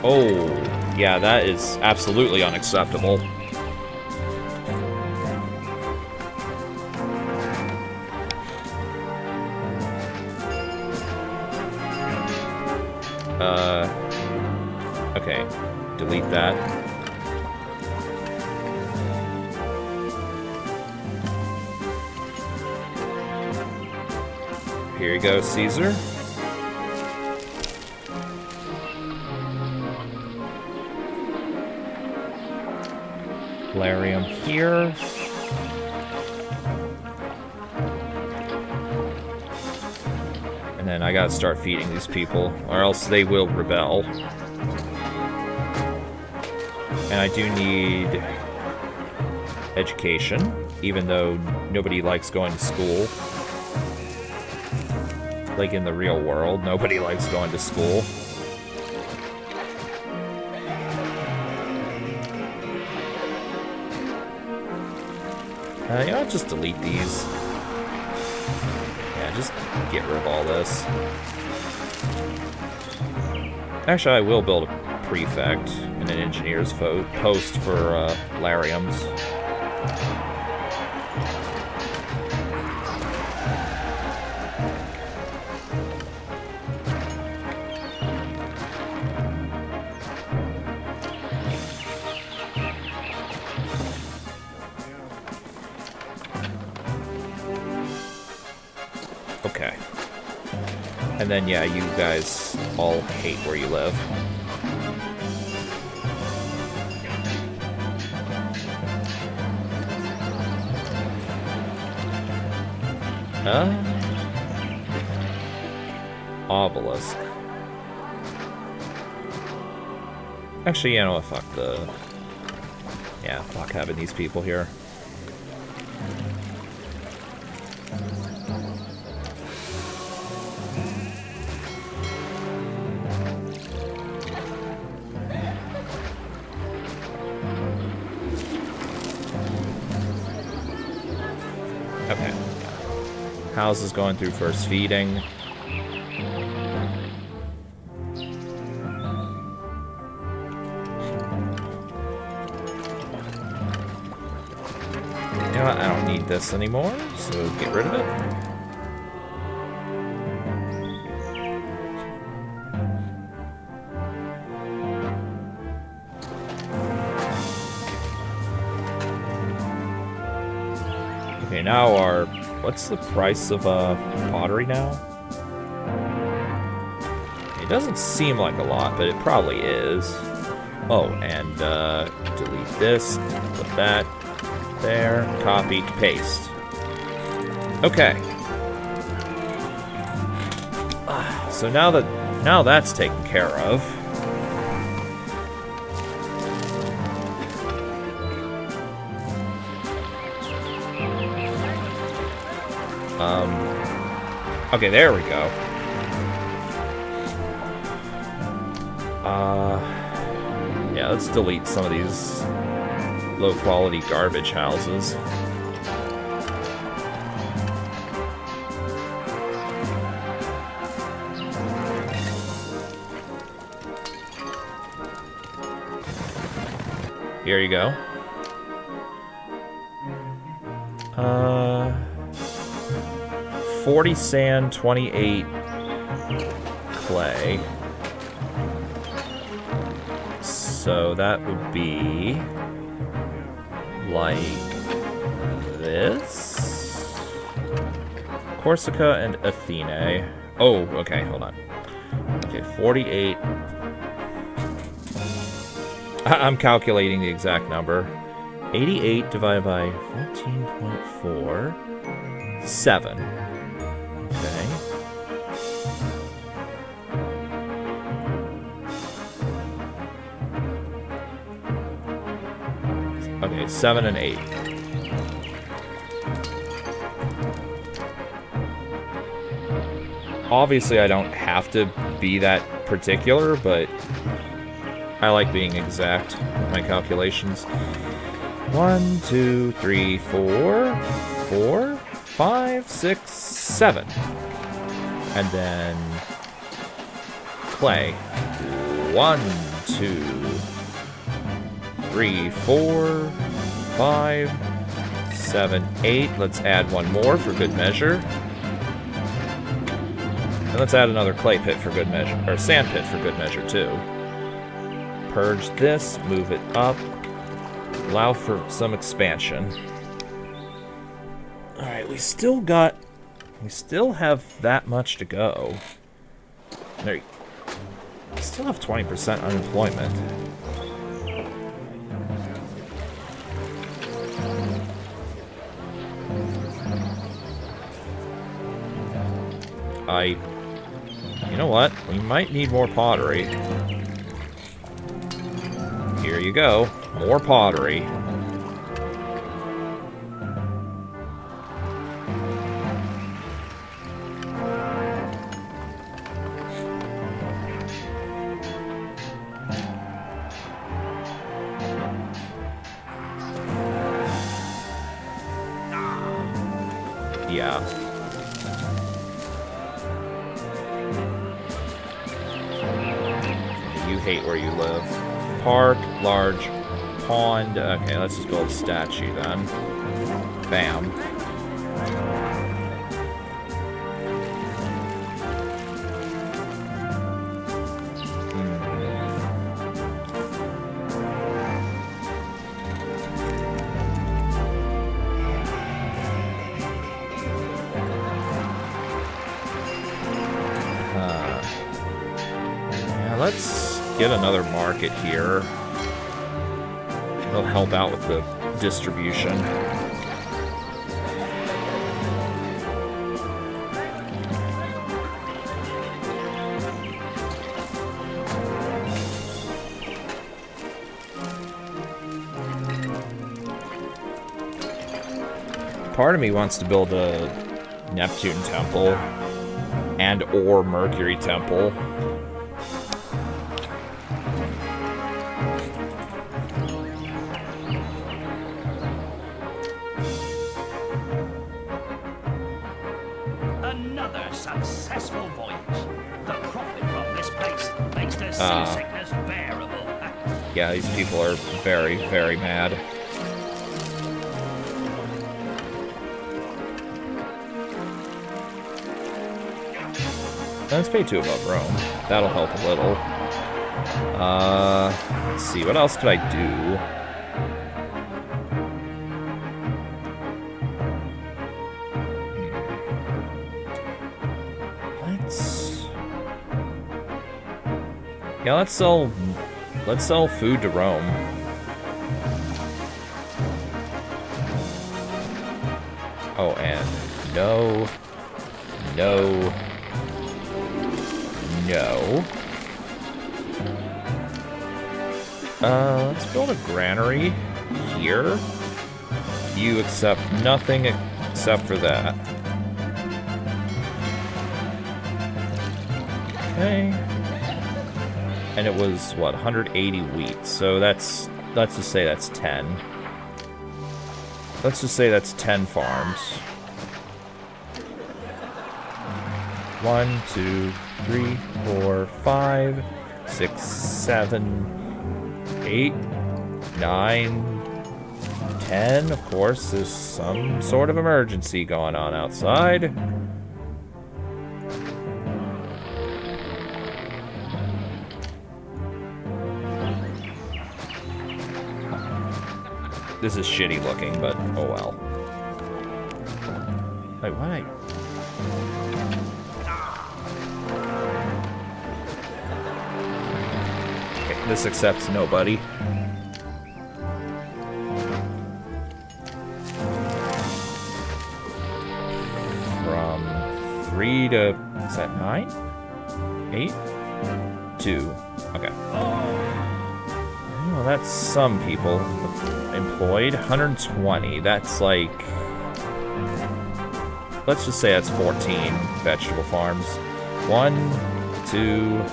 Oh, yeah, that is absolutely unacceptable. Okay, delete that. Here you go, Caesar. Larium here. And And then I gotta start feeding these people, or else they will rebel. And I do need education, even though nobody likes going to school. Like in the real world, nobody likes going to school. You know, I'll just delete these. Yeah, just get rid of all this. Actually, I will build a prefect and an engineer's post for Lariums. Okay. And then, yeah, you guys all hate where you live. Obelisk. Actually, you know what? Fuck the... Yeah, fuck having these people here. Okay. House is going through first feeding. You know what? I don't need this anymore, so get rid of it. Okay, now our... What's the price of pottery now? It doesn't seem like a lot, but it probably is. Oh, and delete this, put that there, copy, paste. Okay. So now that's taken care of. Okay, there we go. Yeah, let's delete some of these low-quality garbage houses. Here you go. 40 sand, 28 clay. So that would be like this. Corsica and Athene. Oh, okay, hold on. Okay, 48. I'm calculating the exact number. 88 divided by 14.4. 7. Okay. Okay, 7 and 8. Obviously, I don't have to be that particular, but I like being exact with my calculations. 1, 2, 3, 4, 4, 5, 6, 7. And then clay. 1, 2, 3, 4, 5, 7, 8. Let's add one more for good measure. And let's add another clay pit for good measure, or sand pit for good measure too. Purge this, move it up, allow for some expansion. Alright, we still have that much to go. We still have 20% unemployment. You know what? We might need more pottery. Here you go. More pottery. Yeah. You hate where you live. Park, large pond. Okay, let's just build a statue then. Bam. Let's get another market here. It'll help out with the distribution. Part of me wants to build a Neptune temple and or Mercury temple. Another successful voyage. The profit from this place makes the seasickness bearable. Yeah, these people are very, very mad. Let's pay 2 above Rome. That'll help a little. Let's see, what else could I do? Let's sell food to Rome. Oh, and no. Let's build a granary here. You accept nothing except for that. Okay. And it was, what, 180 wheat. So let's just say that's 10. Let's just say that's 10 farms. 1, 2, 3, 4, 5, 6, 7, 8, 9, 10. Of course, there's some sort of emergency going on outside. This is shitty looking, but oh well. Wait, why? Okay, this accepts nobody. From 3 to... is that 9? 8? 2. Okay. Well, that's some people employed. 120. That's like... let's just say that's 14 vegetable farms. 1, 2,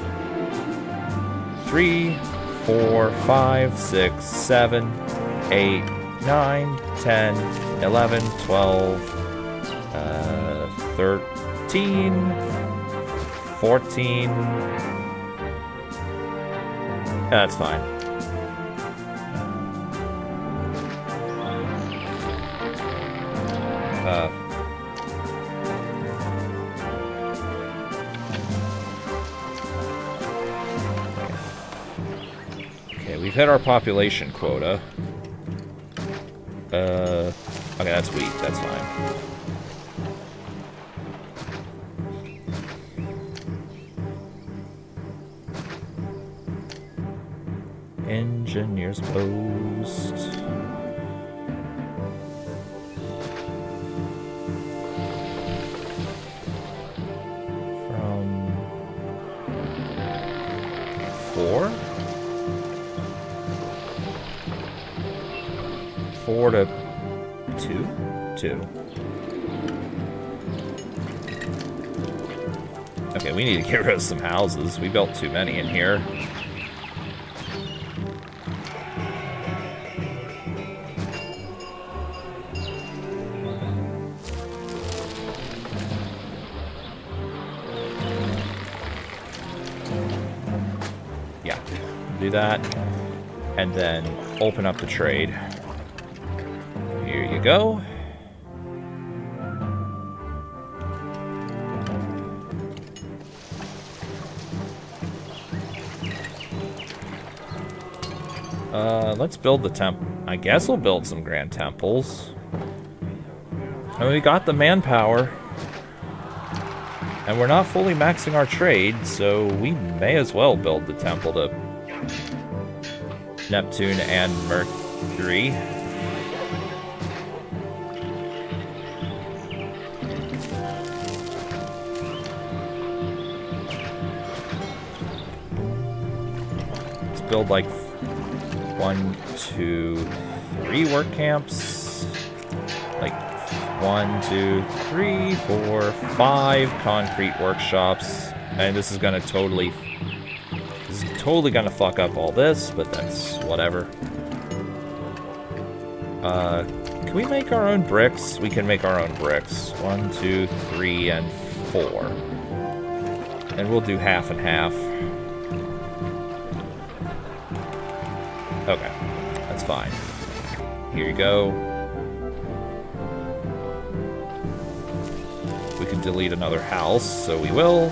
3, 4, 5, 6, 7, 8, 9, 10, 11, 12, 13, 14. That's fine. Okay, we've hit our population quota. Okay, that's wheat. That's fine. Engineers post. From 4? 4 to 2? 2. Okay, we need to get rid of some houses. We built too many in here. Yeah, do that. And then open up the trade. Here you go. Let's build the temple. I guess we'll build some grand temples. And we got the manpower. And we're not fully maxing our trade, so we may as well build the temple to Neptune and Mercury. Let's build like 1, 2, 3 work camps. Like 1, 2, 3, 4, 5 concrete workshops. And this is gonna totally gonna fuck up all this, but that's whatever. Can we make our own bricks? We can make our own bricks. 1, 2, 3, and 4. And we'll do half and half. Okay, that's fine. Here you go. We can delete another house, so we will.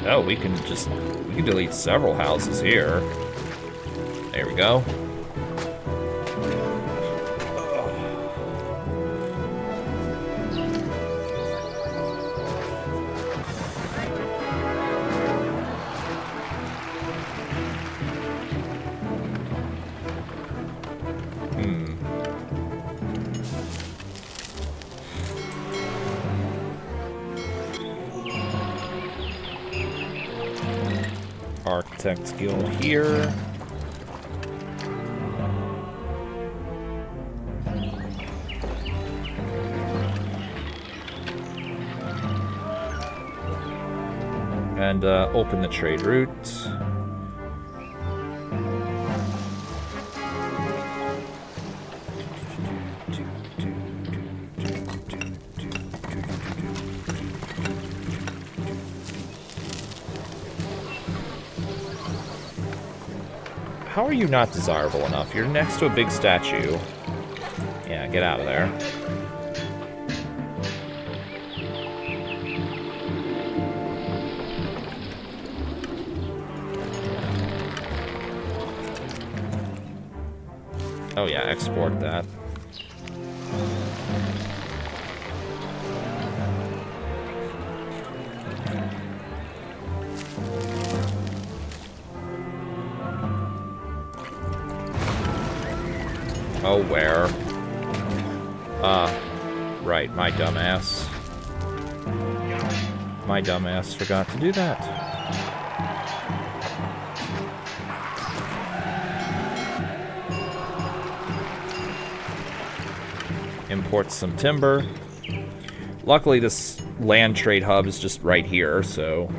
Oh, we can delete several houses here. There we go. Architects Guild here. And open the trade route. How are you not desirable enough? You're next to a big statue. Yeah, get out of there. Oh yeah, export that. Oh, where? Right, my dumbass. My dumbass forgot to do that. Import some timber. Luckily, this land trade hub is just right here, so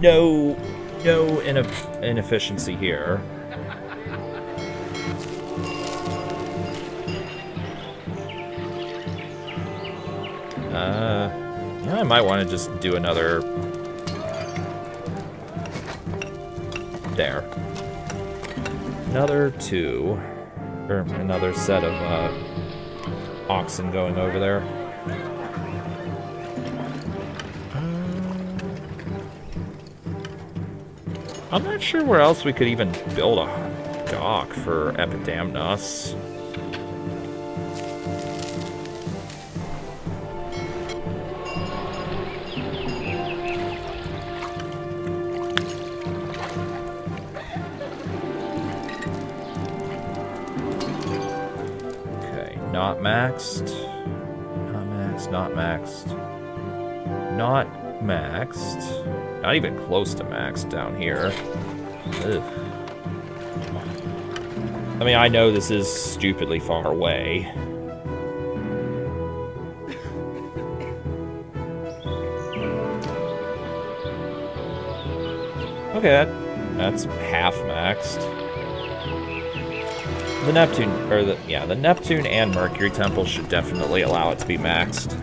no inefficiency here. Yeah, I might want to just do another. There. Another 2. Or another set of oxen going over there. I'm not sure where else we could even build a dock for Epidamnos. Not maxed. maxed, not maxed. Not maxed. Not even close to maxed down here. Ugh. I mean, I know this is stupidly far away. Okay, that's half maxed. The Neptune, or the Neptune and Mercury Temple should definitely allow it to be maxed.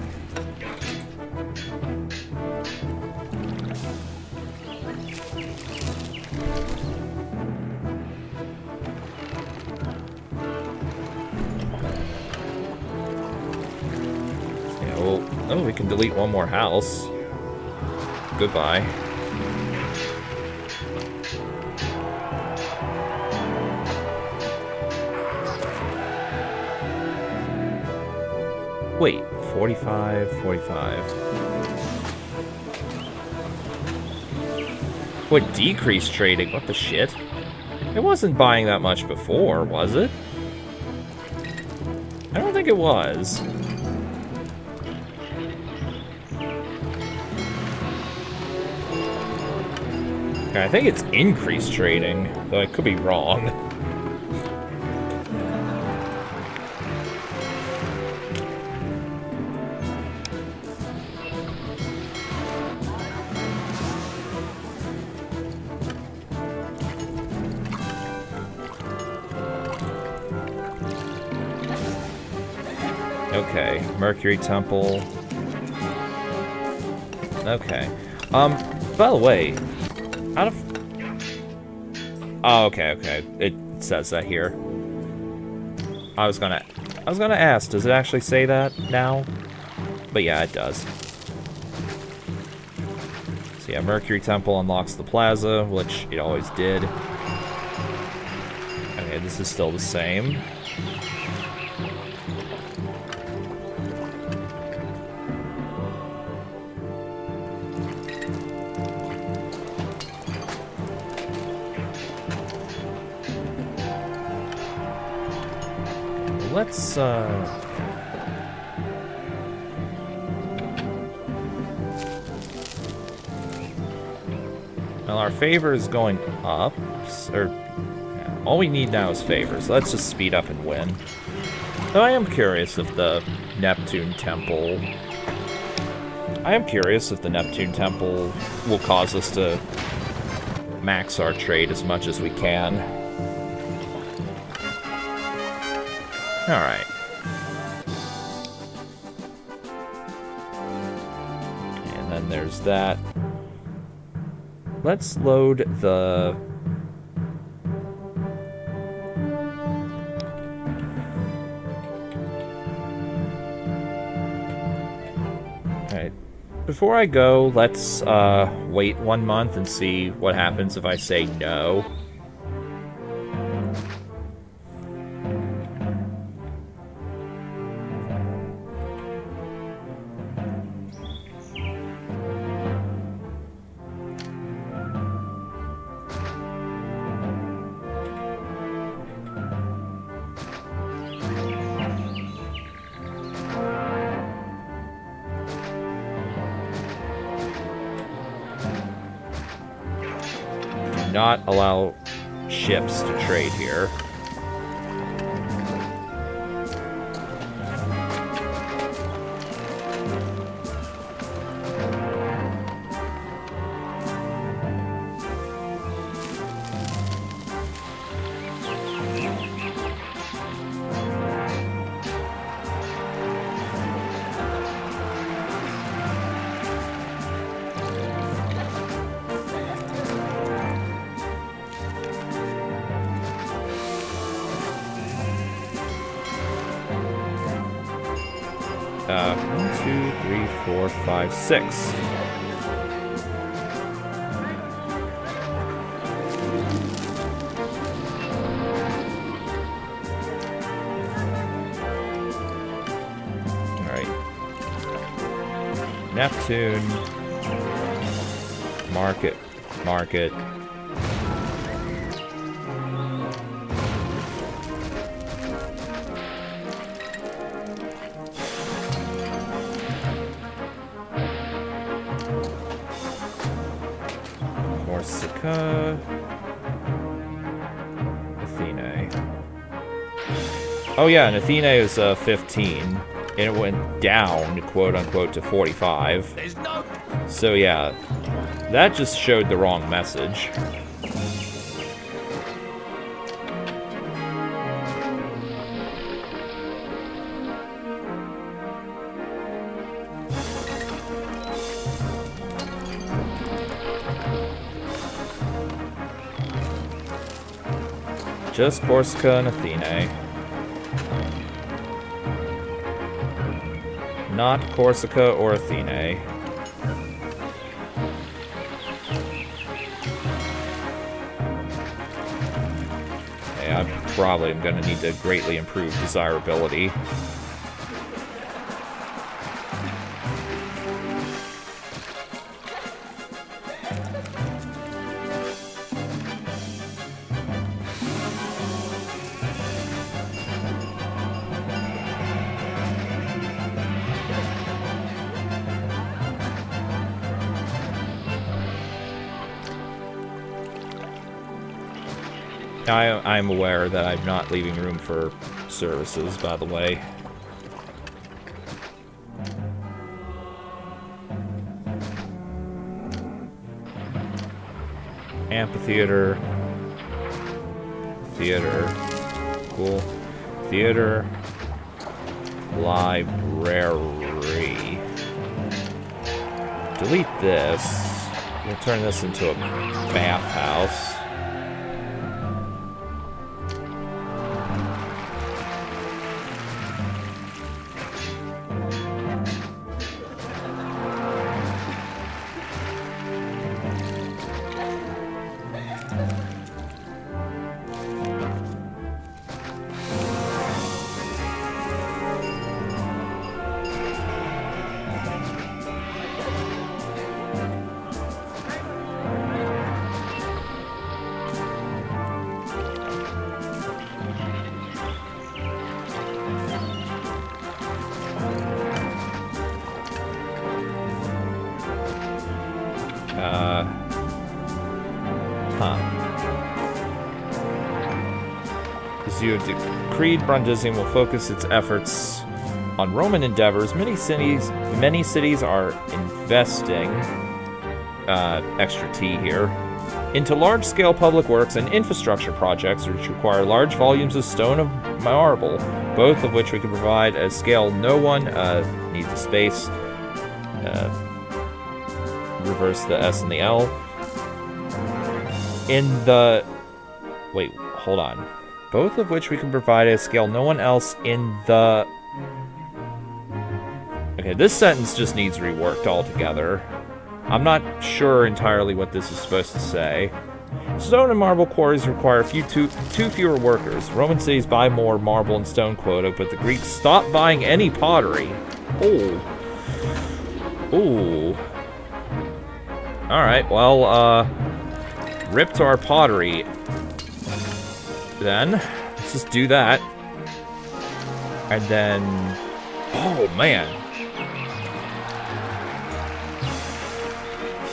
Yeah, well, oh, we can delete one more house. Goodbye. Wait, 45, 45. What, decreased trading? What the shit? It wasn't buying that much before, was it? I don't think it was. Okay, I think it's increased trading, though I could be wrong. Okay, Mercury Temple. Okay. By the way, out of... Oh, okay. It says that here. I was gonna ask, does it actually say that now? But yeah, it does. So yeah, Mercury Temple unlocks the plaza, which it always did. Okay, this is still the same. Let's, well, our favor is going up, or, yeah, all we need now is favor, so let's just speed up and win. Though I am curious if the Neptune Temple will cause us to max our trade as much as we can. Alright. And then there's that. Let's load the... Alright. Before I go, let's wait 1 month and see what happens if I say no. Not allow ships to trade here. One, two, three, four, five, six. Alright. Neptune. Market. Corsica, Athene. Oh yeah, and Athene is 15, and it went down, quote unquote, to 45. There's no... So yeah, that just showed the wrong message. Just Corsica and Athene. Not Corsica or Athene. Okay, I probably am going to need to greatly improve desirability. I'm aware that I'm not leaving room for services, by the way. Amphitheater. Theater. Cool. Theater. Library. Delete this. We'll turn this into a bathhouse. As you have decreed, Brundisium will focus its efforts on Roman endeavors. Many cities are investing, extra T here, into large-scale public works and infrastructure projects which require large volumes of stone and marble, both of which we can provide at a scale no one needs a space. Reverse the S and the L. Wait, hold on. Both of which we can provide at a scale no one else in the... Okay, this sentence just needs reworked altogether. I'm not sure entirely what this is supposed to say. Stone and marble quarries require two fewer workers. Roman cities buy more marble and stone quota, but the Greeks stop buying any pottery. Oh. Ooh. Alright, well, rip to our pottery. Then, let's just do that. And then... Oh, man.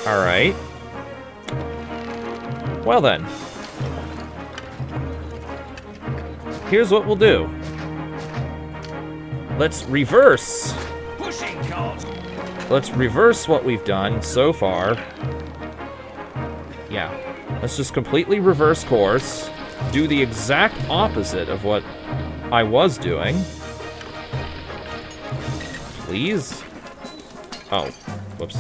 Alright. Well then. Here's what we'll do. Let's reverse. Pushing cars. Let's reverse what we've done so far. Yeah. Let's just completely reverse course. Do the exact opposite of what I was doing. Please? Oh. Whoops.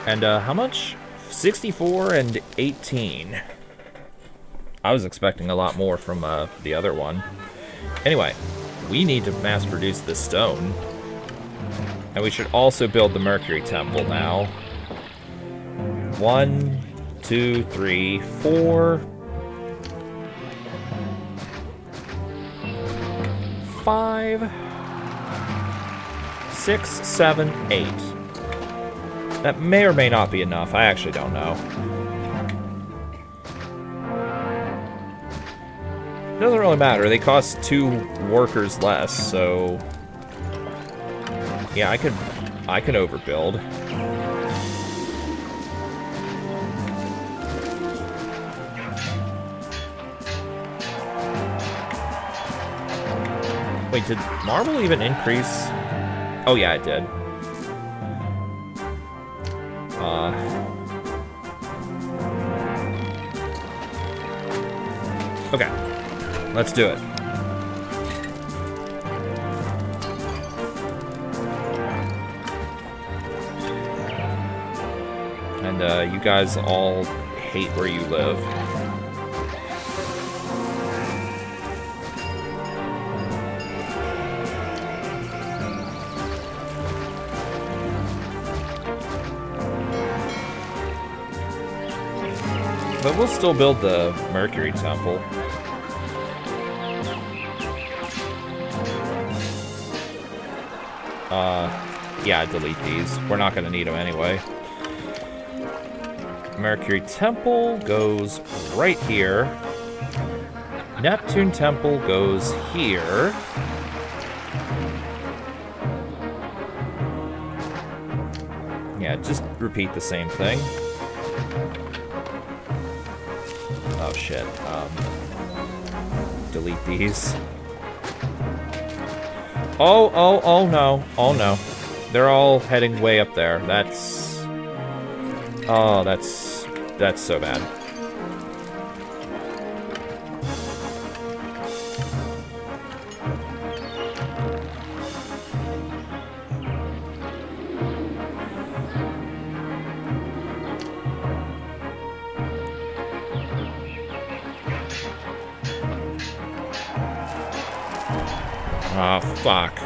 And, how much? 64 and 18. I was expecting a lot more from, the other one. Anyway, we need to mass produce this stone. And we should also build the Mercury Temple now. 1, 2, 3, 4. 5, 6, 7, 8. That may or may not be enough. I actually don't know. It doesn't really matter. They cost 2 workers less, so yeah, I could overbuild. Wait, did marble even increase? Oh yeah, it did. Okay, let's do it. And you guys all hate where you live. But we'll still build the Mercury Temple. Yeah, delete these. We're not going to need them anyway. Mercury Temple goes right here. Neptune Temple goes here. Yeah, just repeat the same thing. Oh shit. Delete these. Oh no. Oh no. They're all heading way up there. That's... Oh, that's so bad. Oh, fuck.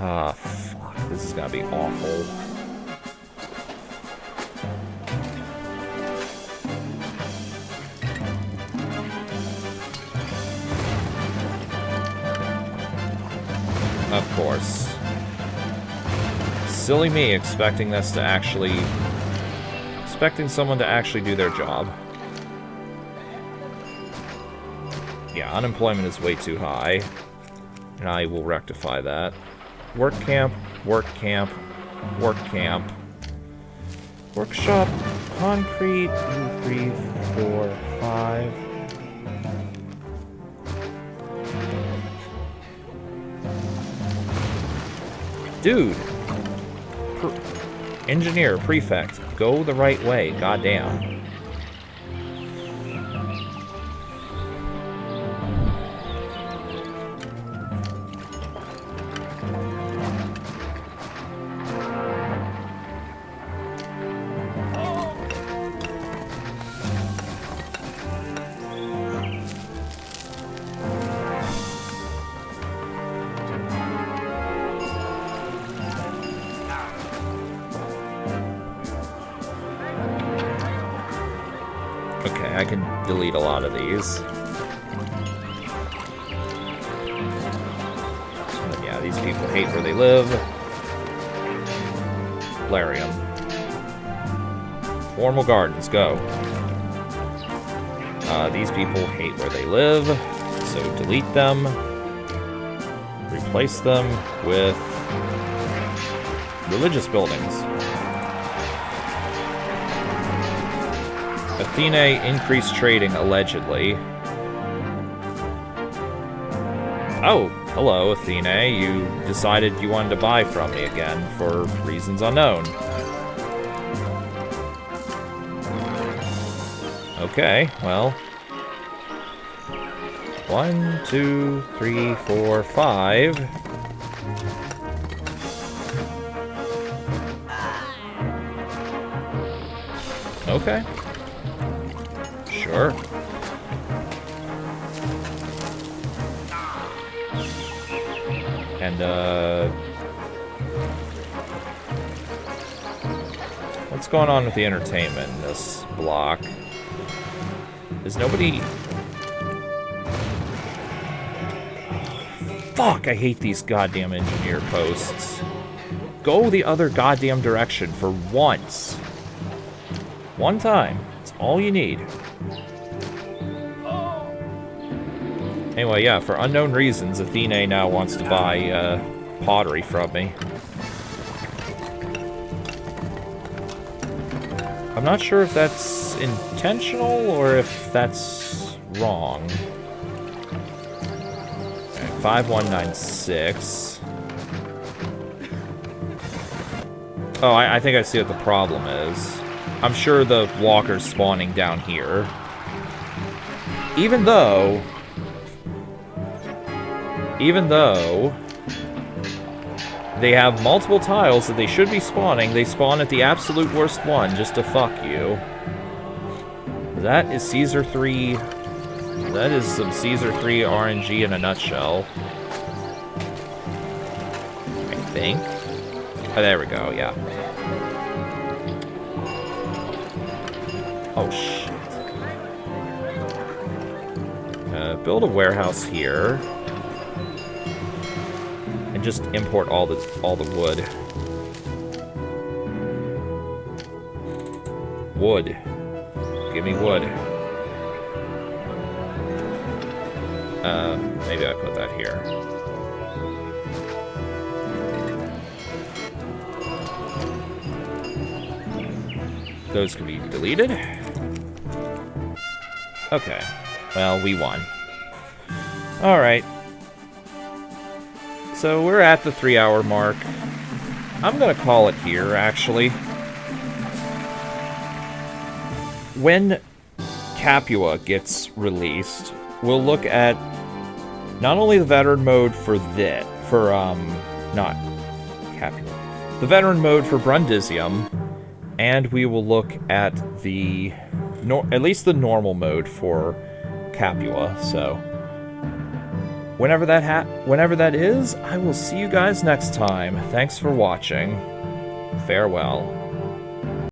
Ah, fuck. This is gonna be awful. Of course. Silly me expecting this to actually... Expecting someone to actually do their job. Yeah, unemployment is way too high. And I will rectify that. Work camp, work camp, work camp. Workshop, concrete, 2, 3, 4, 5. Dude! Engineer, prefect, go the right way, goddamn. Okay, I can delete a lot of these. But yeah, these people hate where they live. Larium. Formal gardens, go. These people hate where they live, so delete them. Replace them with religious buildings. Athene increased trading, allegedly. Oh, hello, Athene. You decided you wanted to buy from me again, for reasons unknown. Okay, well... 1, 2, 3, 4, 5... Okay. Sure. And, What's going on with the entertainment in this block? Is nobody... Fuck, I hate these goddamn engineer posts. Go the other goddamn direction for once. One time. It's all you need. Anyway, yeah, for unknown reasons, Athene now wants to buy pottery from me. I'm not sure if that's intentional or if that's wrong. Okay, 5196. Oh, I think I see what the problem is. I'm sure the walker's spawning down here. Even though they have multiple tiles that they should be spawning, they spawn at the absolute worst one just to fuck you. That is Caesar 3. That is some Caesar 3 RNG in a nutshell. I think. Oh, there we go, yeah. Oh, shit. Build a warehouse here. And just import all the wood. Wood. Give me wood. Maybe I put that here. Those can be deleted. Okay. Well, we won. Alright. So we're at the 3-hour mark. I'm gonna call it here, actually. When Capua gets released, we'll look at not only the veteran mode for not Capua, the veteran mode for Brundisium, and we will look at the at least the normal mode for Capua. So whenever that is, I will see you guys next time. Thanks for watching. Farewell.